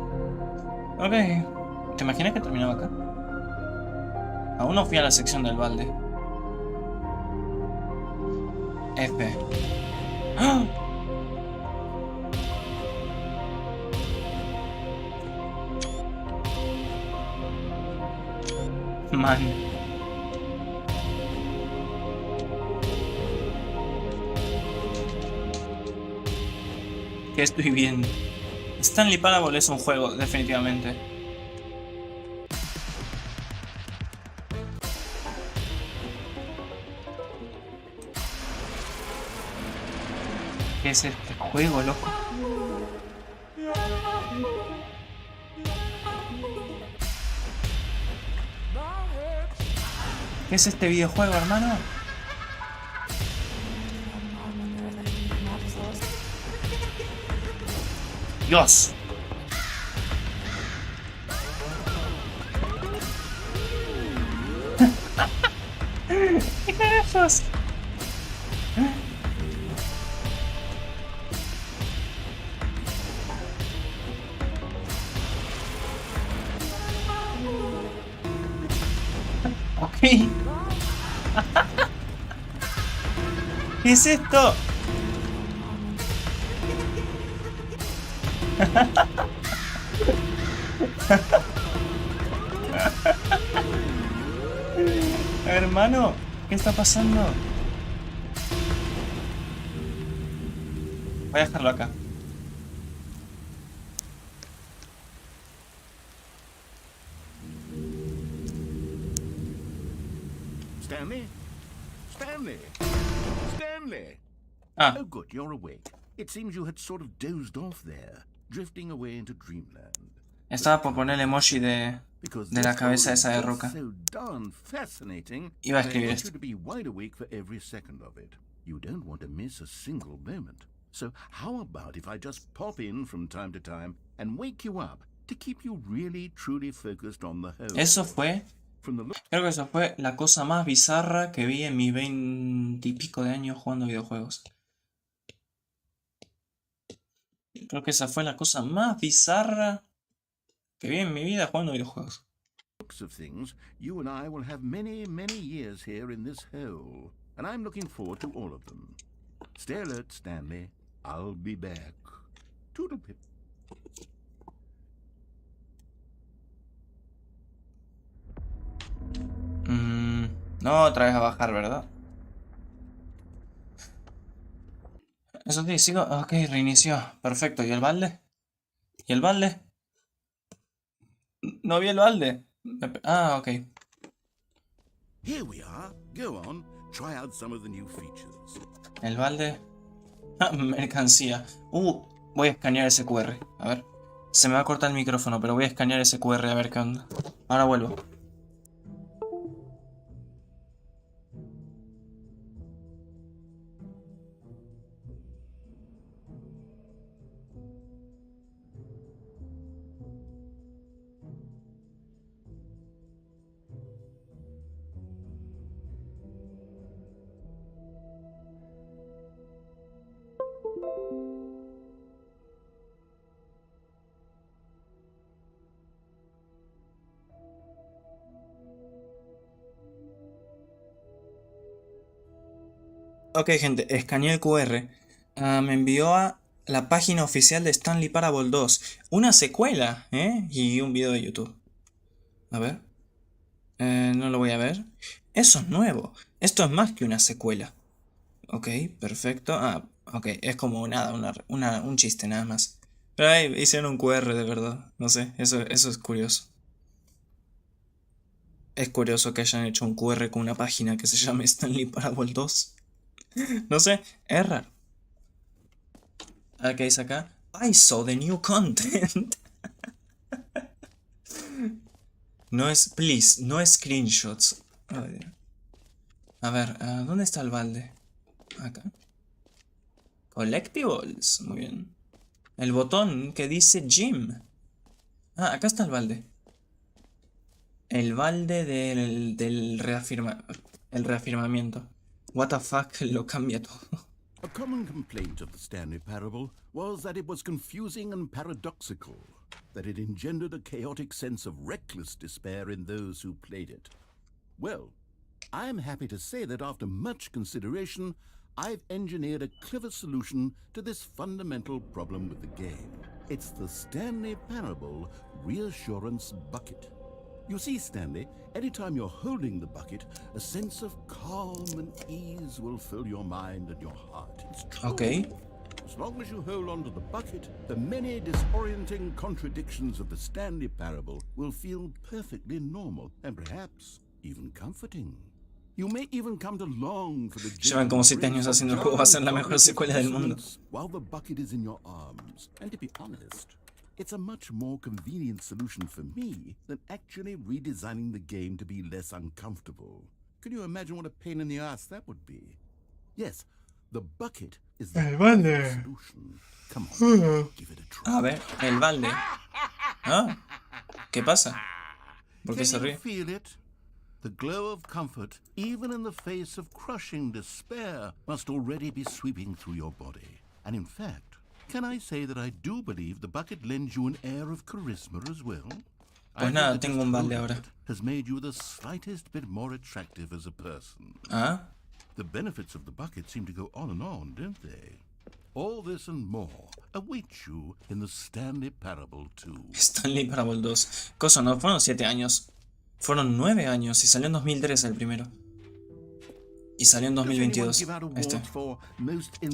Ok. ¿Te imaginas que terminaba acá? Aún no fui a la sección del balde. F. ¡Ah! Man. ¿Qué estoy viendo? Stanley Parable es un juego, definitivamente. ¿Qué es este juego, loco? ¿Qué es este videojuego, hermano? ¡Dios! ¿Qué carajos? Ok. ¿Qué es esto? Hermano, ¿qué está pasando? Voy a dejarlo acá. Stanley? Stanley? Stanley? Ah, Oh, good, you're awake. It seems you had sort of dozed off there, drifting away into dreamland. estaba por poner el emoji de Because la this cabeza story esa de is roca. so darn fascinating, Iba a I escribir want esto. you to be wide awake for every second of it. You don't want to miss a single moment. So how about if I just pop in from time to time and wake you up to keep you really truly focused on the whole? Eso fue, From the look creo que eso fue la cosa más bizarra que vi en mis 20 y pico de años jugando videojuegos. Creo que esa fue la cosa más bizarra que vi en mi vida jugando videojuegos. of things, you and I will have many, many years here in this hole, and I'm looking forward to all of them. Stay alert, Stanley. I'll be back. Toodlepip. No, otra vez a bajar, ¿verdad? Eso sí, sigo. Ok, reinició. Perfecto. ¿Y el balde? ¿Y el balde? No vi el balde. Ah, ok. Here we are. Go on. Try out some of the new features. El balde. Ah, mercancía. Voy a escanear ese QR. A ver. Se me va a cortar el micrófono, pero voy a escanear ese QR a ver qué onda. Ahora vuelvo. Ok, gente, escaneé el QR. Me envió a la página oficial de Stanley Parable 2. Una secuela, ¿eh? Y un video de YouTube. A ver. No lo voy a ver. Eso es nuevo. Esto es más que una secuela. Ok, perfecto. Ah, ok, es como nada, un chiste nada más. Pero ahí hicieron un QR de verdad. No sé, eso es curioso. Es curioso que hayan hecho un QR con una página que se llame Stanley Parable 2. No sé, es raro. A ver qué dice acá. I saw the new content. No es, please, no screenshots. Ay, Dios. A ver, ¿dónde está el balde? Acá. Collectibles, muy bien. El botón que dice gym. Ah, acá está el balde. El balde del el reafirmamiento. What the fuck, lo cambia todo. A common complaint of the Stanley Parable was that it was confusing and paradoxical, that it engendered a chaotic sense of reckless despair in those who played it. Well, I am happy to say that after much consideration, I've engineered a clever solution to this fundamental problem with the game. It's the Stanley Parable Reassurance Bucket. You see, Stanley, anytime you're holding the bucket, a sense of calm and ease will fill your mind and your heart. It's true. Okay. As long as you hold on to the bucket, the many disorienting contradictions of the Stanley Parable will feel perfectly normal and perhaps even comforting. You may even come to long for the Llevan como 7 años haciendo el juego, va a ser la mejor secuela del mundo. while the bucket is in your arms. And to be honest, it's a much more convenient solution for me than actually redesigning the game to be less uncomfortable. Can you imagine what a pain in the ass that would be? Yes, the bucket is the solution. Come on, give it a try. A ver, el balde. Ah, ¿qué pasa? ¿Por qué se Can you ríe? feel it? The glow of comfort, even in the face of crushing despair, must already be sweeping through your body. And in fact, can I say that I do believe the bucket lends you an air of charisma as well? Pues nada, tengo un balde ahora. Has made you the slightest bit more attractive as a person. Ah, The benefits of the bucket seem to go on, don't they? All this and more await you in the Stanley Parable 2. Stanley Parable 2. Cosa, no fueron 7 años. Fueron 9 años y salió en 2013 el primero. Y salió en 2022 este.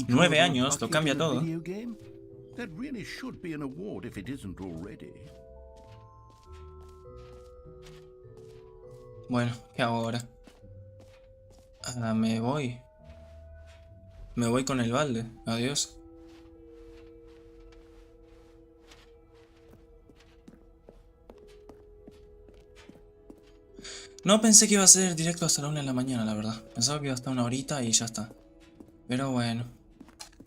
9 años, lo cambia todo. That really should be an award if it isn't already. Bueno, ¿qué hago ahora? Me voy. Me voy con el balde. Adiós. No pensé que iba a ser directo hasta la 1 de la mañana, la verdad. Pensaba que iba a estar una horita y ya está. Pero bueno.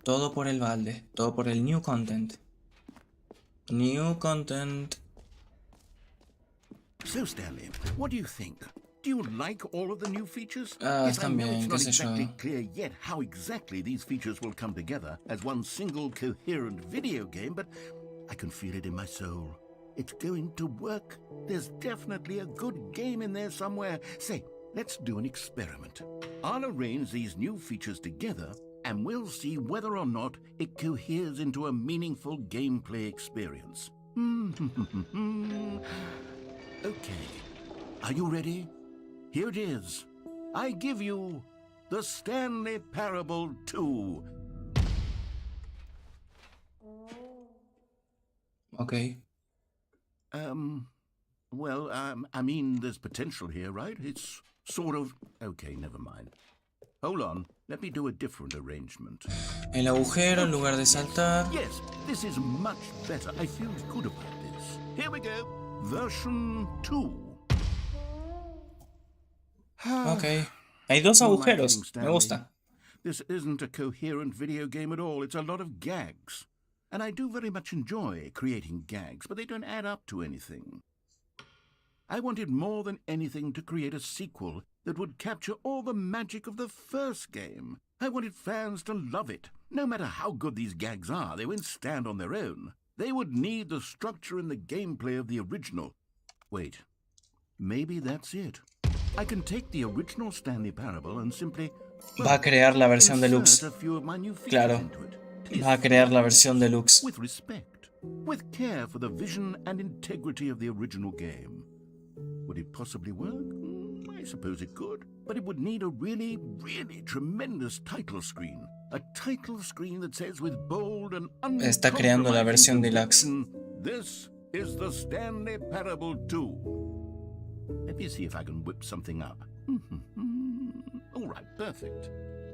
Todo por el balde. Todo por el new content. New content. So, Stanley, what do you think? Do you like all of the new features? Ah, Yes, I están know bien, it's qué not sé yo. exactly clear yet how exactly these features will come together as one single coherent video game, but I can feel it in my soul. It's going to work. There's definitely a good game in there somewhere. Say, let's do an experiment. I'll arrange these new features together, and we'll see whether or not it coheres into a meaningful gameplay experience. Okay. Are you ready? Here it is. I give you the Stanley Parable 2. Ok. Well, I mean, there's potential here, right? It's sort of... Okay, never mind. Hold on, let me do a different arrangement. El agujero en lugar de saltar. Yes, this is much better. I feel good about this. Here we go. Version 2. Ok. Hay dos agujeros. Me gusta. This isn't a coherent video game at all. It's a lot of gags. And I do very much enjoy creating gags, but they don't add up to anything. I wanted more than anything to create a sequel that would capture all the magic of the first game. I wanted fans to love it. No matter how good these gags are, they won't stand on their own. They would need the structure and the gameplay of the original. Wait, maybe that's it. I can take the original Stanley Parable and simply... Va a crear la versión deluxe. insert a few of my new features Claro. into it. It Va a is crear la versión deluxe. with respect, with care for the vision and integrity of the original game. Would it possibly work? I suppose it could. but it would need a really, really tremendous title screen. A title screen that says with bold and Está creando la versión Deluxe. This is the Stanley Parable 2. Let me see if I can whip something up. All right, perfect.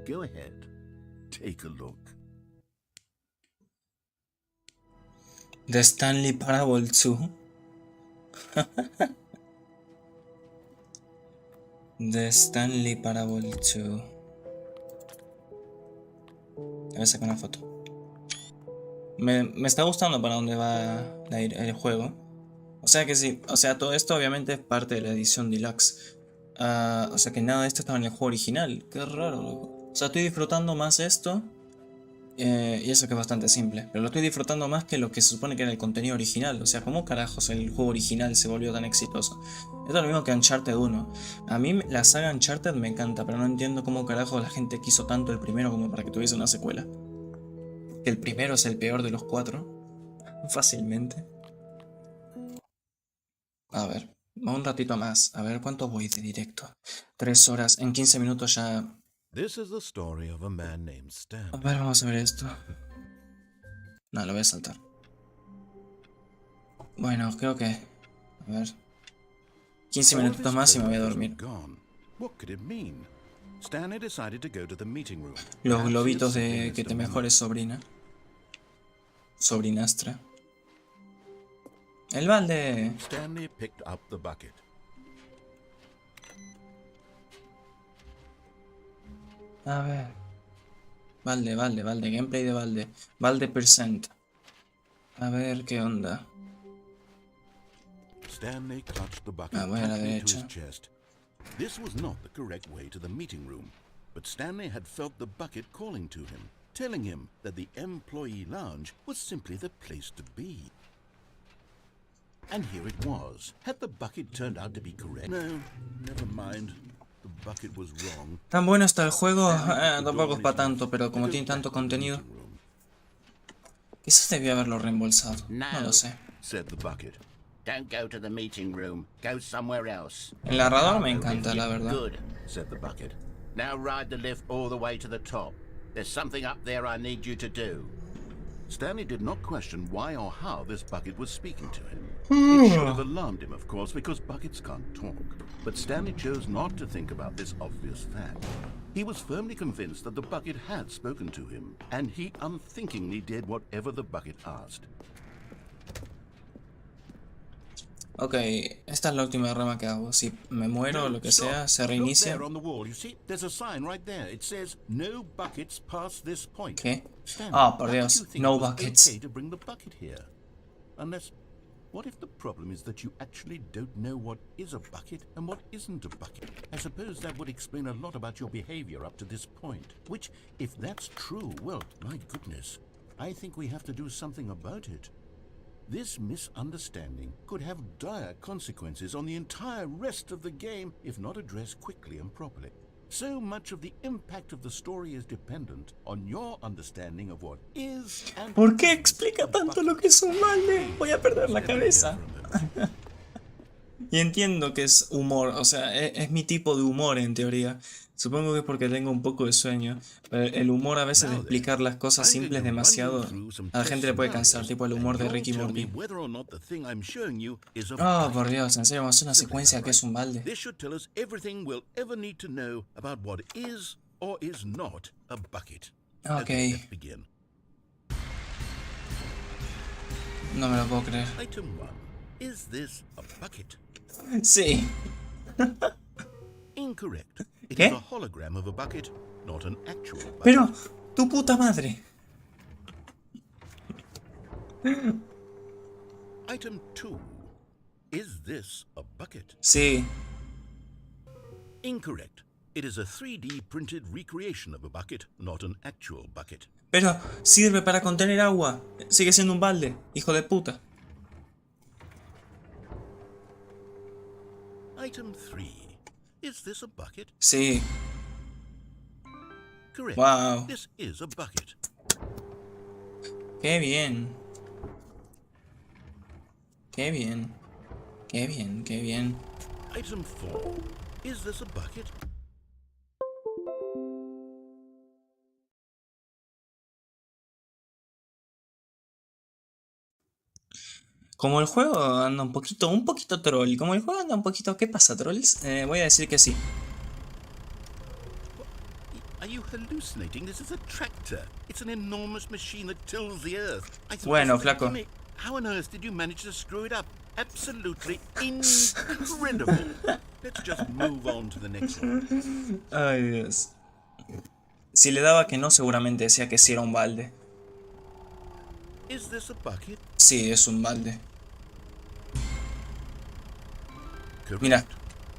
Go ahead. Take a look. The Stanley Parable 2. The Stanley Parable 2. A ver, sacar una foto. Me está gustando para dónde va a ir el juego. O sea que sí, o sea, todo esto obviamente es parte de la edición Deluxe. O sea que nada de esto estaba en el juego original. Qué raro, loco. O sea, estoy disfrutando más esto. Y eso que es bastante simple. Pero lo estoy disfrutando más que lo que se supone que era el contenido original. O sea, ¿cómo carajos el juego original se volvió tan exitoso? Esto es lo mismo que Uncharted 1. A mí la saga Uncharted me encanta, pero no entiendo cómo carajos la gente quiso tanto el primero como para que tuviese una secuela. Que el primero es el peor de los 4. Fácilmente. A ver, un ratito más. A ver cuánto voy de directo. 3 horas. En 15 minutos ya... This is the story of a man named Stanley. A ver, vamos a ver esto. No, lo voy a saltar. Bueno, creo que... A ver... 15 minutitos más y me voy a dormir. Los globitos de que te mejores, sobrina. Sobrinastra. El balde. Stanley picked up the bucket. A ver. Balde. Gameplay de balde. Balde percent. A ver qué onda. Stanley clutched the bucket voy a la tightly to his derecha. chest. This was not the correct way to the meeting room, but Stanley had felt the bucket calling to him, telling him that the employee lounge was simply the place to be. And here it was. Had the bucket turned out to be correct? No, never mind. The bucket was wrong. Tan bueno está el juego, tampoco es para tanto, pero como tiene tanto contenido. Quizás debía haberlo reembolsado, no lo sé. Said the bucket. Don't go to the meeting room. Go somewhere else. El narrador me encanta, la verdad. Good, said the bucket. Now ride the lift all the way to the top. There's something up there I need you to do. Stanley did not question why or how this bucket was speaking to him. It should have alarmed him, of course, because buckets can't talk. But Stanley chose not to think about this obvious fact. He was firmly convinced that the bucket had spoken to him, and he unthinkingly did whatever the bucket asked. Ok, esta es la última rama que hago. Si me muero o lo que sea, se reinicia. ¿Qué? Ah, por Dios, no buckets. Unless, what if the problem is that you actually don't know what is a bucket and what isn't a bucket? I suppose that would explain a lot about your behavior up to this point. Which, if that's true, well, my goodness, I think we have to do something about it. This misunderstanding could have dire consequences on the entire rest of the game if not addressed quickly and properly. So much of the impact of the story is dependent on your understanding of what is and... ¿Por qué explica tanto lo que es un balde? Voy a perder la cabeza. Y entiendo que es humor, o sea, es mi tipo de humor en teoría. Supongo que es porque tengo un poco de sueño, pero el humor a veces de explicar las cosas simples demasiado, a la gente le puede cansar, tipo el humor de Ricky Morty. Oh, por Dios, en serio, vamos a hacer una secuencia que es un balde. Ok. No me lo puedo creer. Sí. Incorrect. It ¿Qué? is a hologram of a bucket, not an actual bucket. Pero, tu puta madre. Item 2. Is this a bucket? Sí. Incorrect. It is a 3D printed recreation of a bucket, not an actual bucket. Pero, sirve para contener agua. Sigue siendo un balde, hijo de puta. Item 3. Is this a bucket? Sí. Correct. Wow. This is a bucket. Qué bien. Qué bien. Qué bien, qué bien. Item 4. Is this a bucket? Como el juego anda un poquito troll. Como el juego anda un poquito... ¿Qué pasa, trolls? Voy a decir que sí. Are you hallucinating? This is a tractor. It's an enormous machine that tills the earth. Bueno, flaco. How on earth did you manage to screw it up? Absolutely incredible. Let's just move on to the next one. Ay, Dios. Si le daba que no, seguramente decía que sí era un balde. Is this a bucket? Sí, es un balde. Correct. Mira.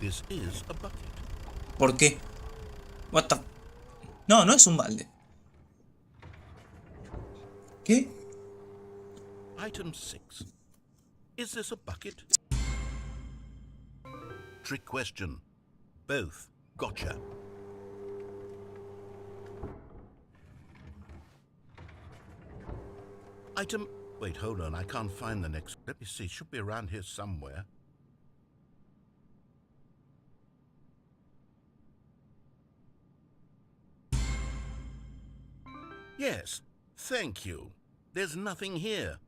This is a bucket. ¿Por qué? What the... No, no es un balde. ¿Qué? Item 6. Is this a bucket? Trick question. Both. Gotcha. Item... Wait, hold on. I can't find the next... Let me see. Should be around here somewhere. Yes. Thank you. There's nothing here.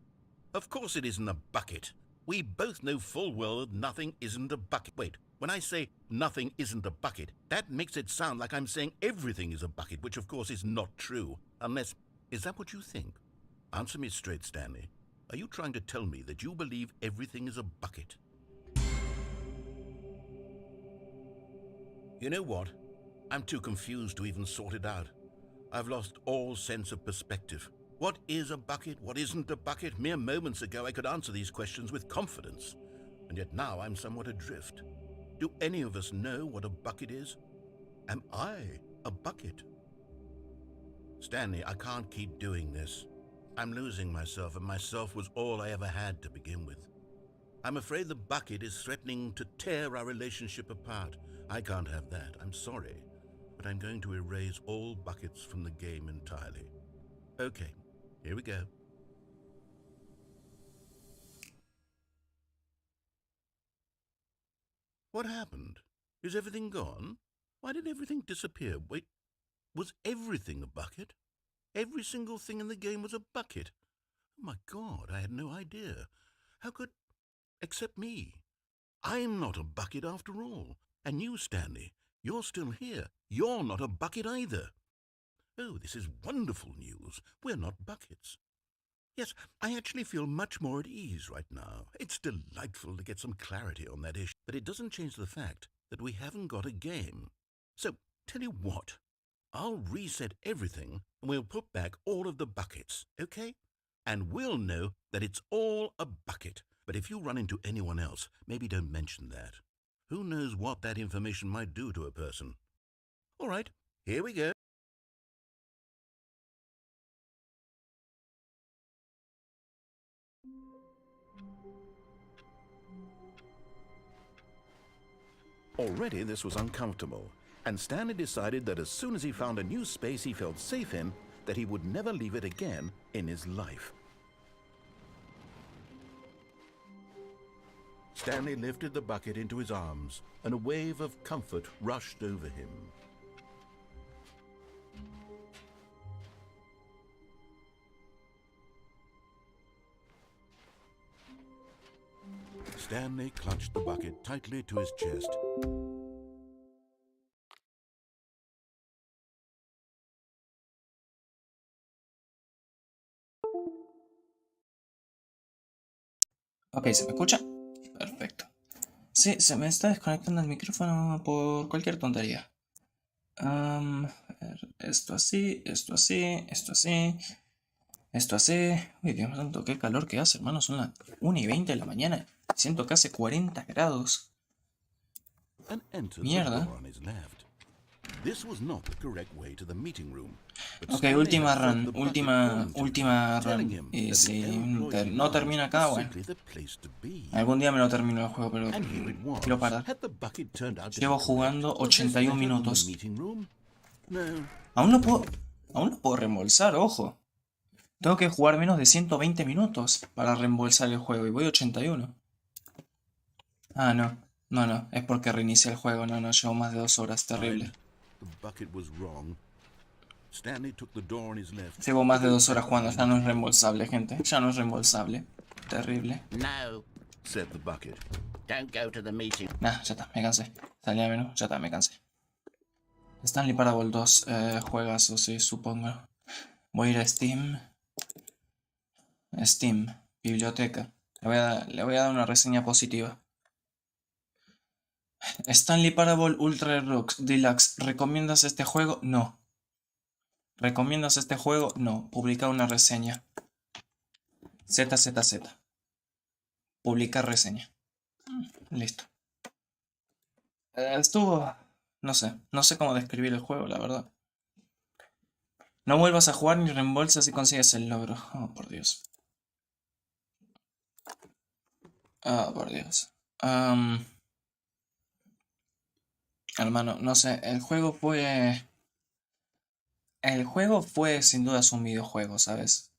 Of course it isn't a bucket. We both know full well that nothing isn't a bucket. Wait, when I say nothing isn't a bucket, that makes it sound like I'm saying everything is a bucket, which of course is not true. Unless... Is that what you think? Answer me straight, Stanley. Are you trying to tell me that you believe everything is a bucket? You know what? I'm too confused to even sort it out. I've lost all sense of perspective. What is a bucket? What isn't a bucket? Mere moments ago I could answer these questions with confidence. And yet now I'm somewhat adrift. Do any of us know what a bucket is? Am I a bucket? Stanley, I can't keep doing this. I'm losing myself, and myself was all I ever had to begin with. I'm afraid the bucket is threatening to tear our relationship apart. I can't have that. I'm sorry. But I'm going to erase all buckets from the game entirely. Okay, here we go. What happened? Is everything gone? Why did everything disappear? Wait, was everything a bucket? Every single thing in the game was a bucket. Oh my God, I had no idea. How could... Except me. I'm not a bucket after all. And you, Stanley, you're still here. You're not a bucket either. Oh, this is wonderful news. We're not buckets. Yes, I actually feel much more at ease right now. It's delightful to get some clarity on that issue. But it doesn't change the fact that we haven't got a game. So, tell you what. I'll reset everything and we'll put back all of the buckets, okay? And we'll know that it's all a bucket. But if you run into anyone else, maybe don't mention that. Who knows what that information might do to a person? All right, here we go. Already this was uncomfortable, and Stanley decided that as soon as he found a new space he felt safe in, that he would never leave it again in his life. Stanley lifted the bucket into his arms, and a wave of comfort rushed over him. Stanley clutched the bucket tightly to his chest. Ok, ¿se me escucha? Perfecto. Sí, se me está desconectando el micrófono por cualquier tontería. A ver, esto así, esto así, esto así, esto así. Uy, Dios mío, qué calor que hace, hermano. Son las 1:20 de la mañana. Siento que hace 40 grados. Mierda. Ok, última run, última run. Y si no termina acá, bueno. Algún día me lo termino el juego, pero quiero parar. Llevo jugando 81 minutos. Aún no puedo reembolsar, ojo. Tengo que jugar menos de 120 minutos para reembolsar el juego y voy 81. Ah, no. No, es porque reinicié el juego. No, llevo más de 2 horas, terrible. Llevo más de 2 horas jugando, ya no es reembolsable, gente. Ya no es reembolsable. Terrible. No, said the bucket. Don't go to the meeting. Nah, ya está, me cansé. Salí a menú, ya está, me cansé. Stanley Parable 2, juegazo, sí, supongo. Voy a ir a Steam. Steam, biblioteca. Le voy a dar una reseña positiva. Stanley Parable Ultra Deluxe. ¿Recomiendas este juego? No. ¿Recomiendas este juego? No. Publica una reseña. ZZZ. Publicar reseña. Listo. Estuvo... No sé cómo describir el juego, la verdad. No vuelvas a jugar ni reembolsas si consigues el logro. Oh, por Dios. Oh, por Dios. Hermano, no sé, el juego fue sin dudas un videojuego, ¿sabes?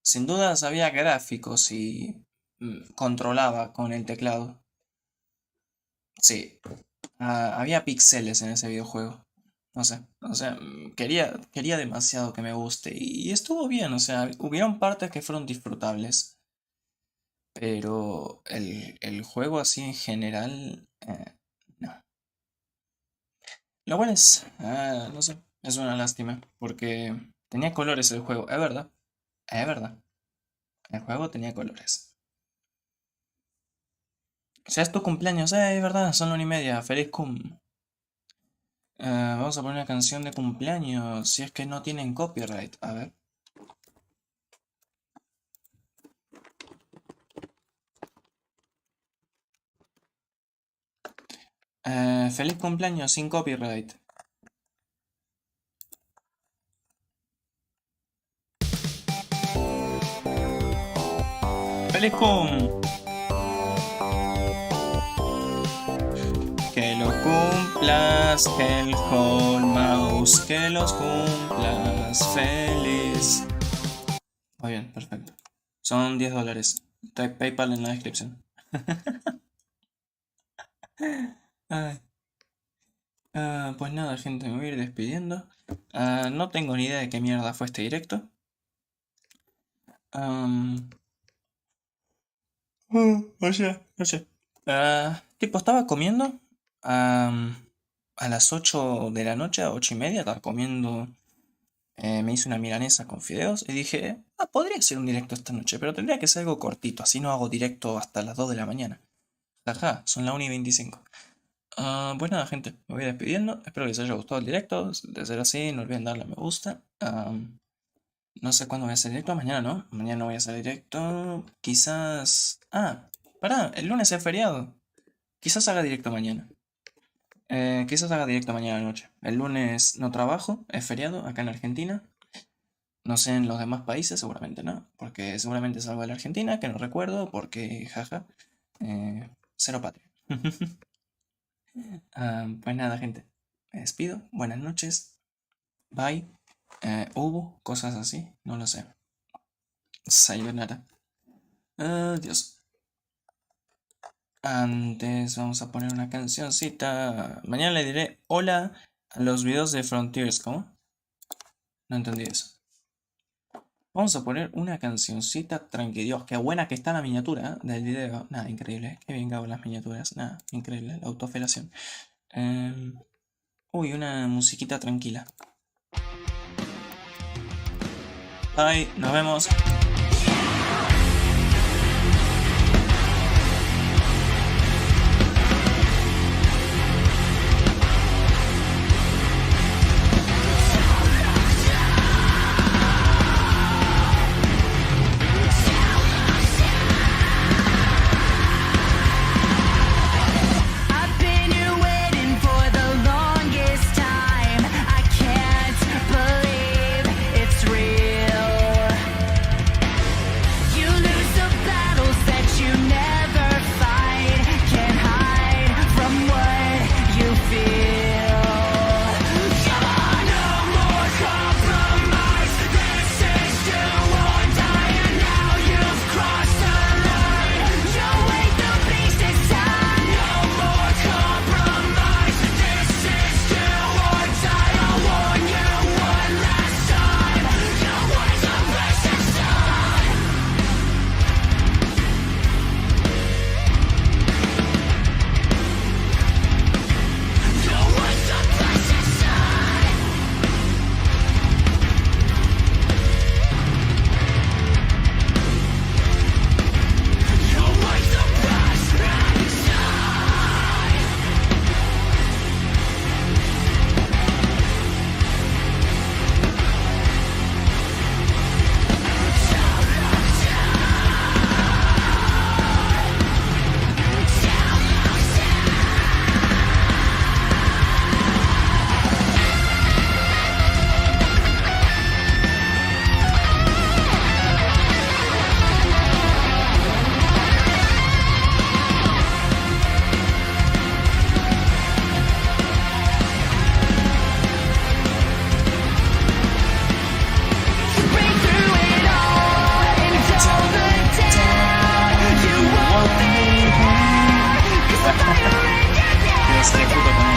Sin dudas había gráficos y controlaba con el teclado. Sí, había píxeles en ese videojuego. No sé, o sea, quería demasiado que me guste y estuvo bien, o sea, hubieron partes que fueron disfrutables. Pero el juego así en general, no. Lo cual es, no sé, es una lástima, porque tenía colores el juego, es verdad, el juego tenía colores. O sea, es tu cumpleaños, es verdad, son la 1:30, feliz cum. Vamos a poner una canción de cumpleaños, si es que no tienen copyright, a ver. Feliz cumpleaños sin copyright. ¡Feliz cum! Que lo cumplas, el whole mouse, que los cumplas feliz. Muy bien, perfecto. Son $10. PayPal en la descripción. Ay. Pues nada, gente, me voy a ir despidiendo. No tengo ni idea de qué mierda fue este directo. No sé. Tipo, estaba comiendo a las 8 de la noche, a 8:30, estaba comiendo. Me hice una milanesa con fideos y dije, podría ser un directo esta noche, pero tendría que ser algo cortito, así no hago directo hasta las 2 de la mañana. Ajá, son las 1:25. Pues nada, gente, me voy despidiendo. Espero que les haya gustado el directo. De ser así, no olviden darle a me gusta. No sé cuándo voy a hacer directo. Mañana no. Mañana no voy a hacer directo. Quizás... pará, el lunes es feriado. Quizás haga directo mañana. Quizás haga directo mañana a la noche. El lunes no trabajo, es feriado acá en Argentina. No sé en los demás países, seguramente no. Porque seguramente salgo de la Argentina, que no recuerdo, porque jaja. Cero patria. Pues nada, gente. Me despido. Buenas noches. Bye. Hubo cosas así. No lo sé. Sayonara. Adiós. Antes vamos a poner una cancioncita. Mañana le diré hola a los videos de Frontiers. ¿Cómo? No entendí eso. Vamos a poner una cancioncita tranqui. Dios, qué buena que está la miniatura del video. Nada, increíble. Qué bien que hago las miniaturas. Nada, increíble. La autofelación. Uy, una musiquita tranquila. Bye, nos vemos. Este puto coño.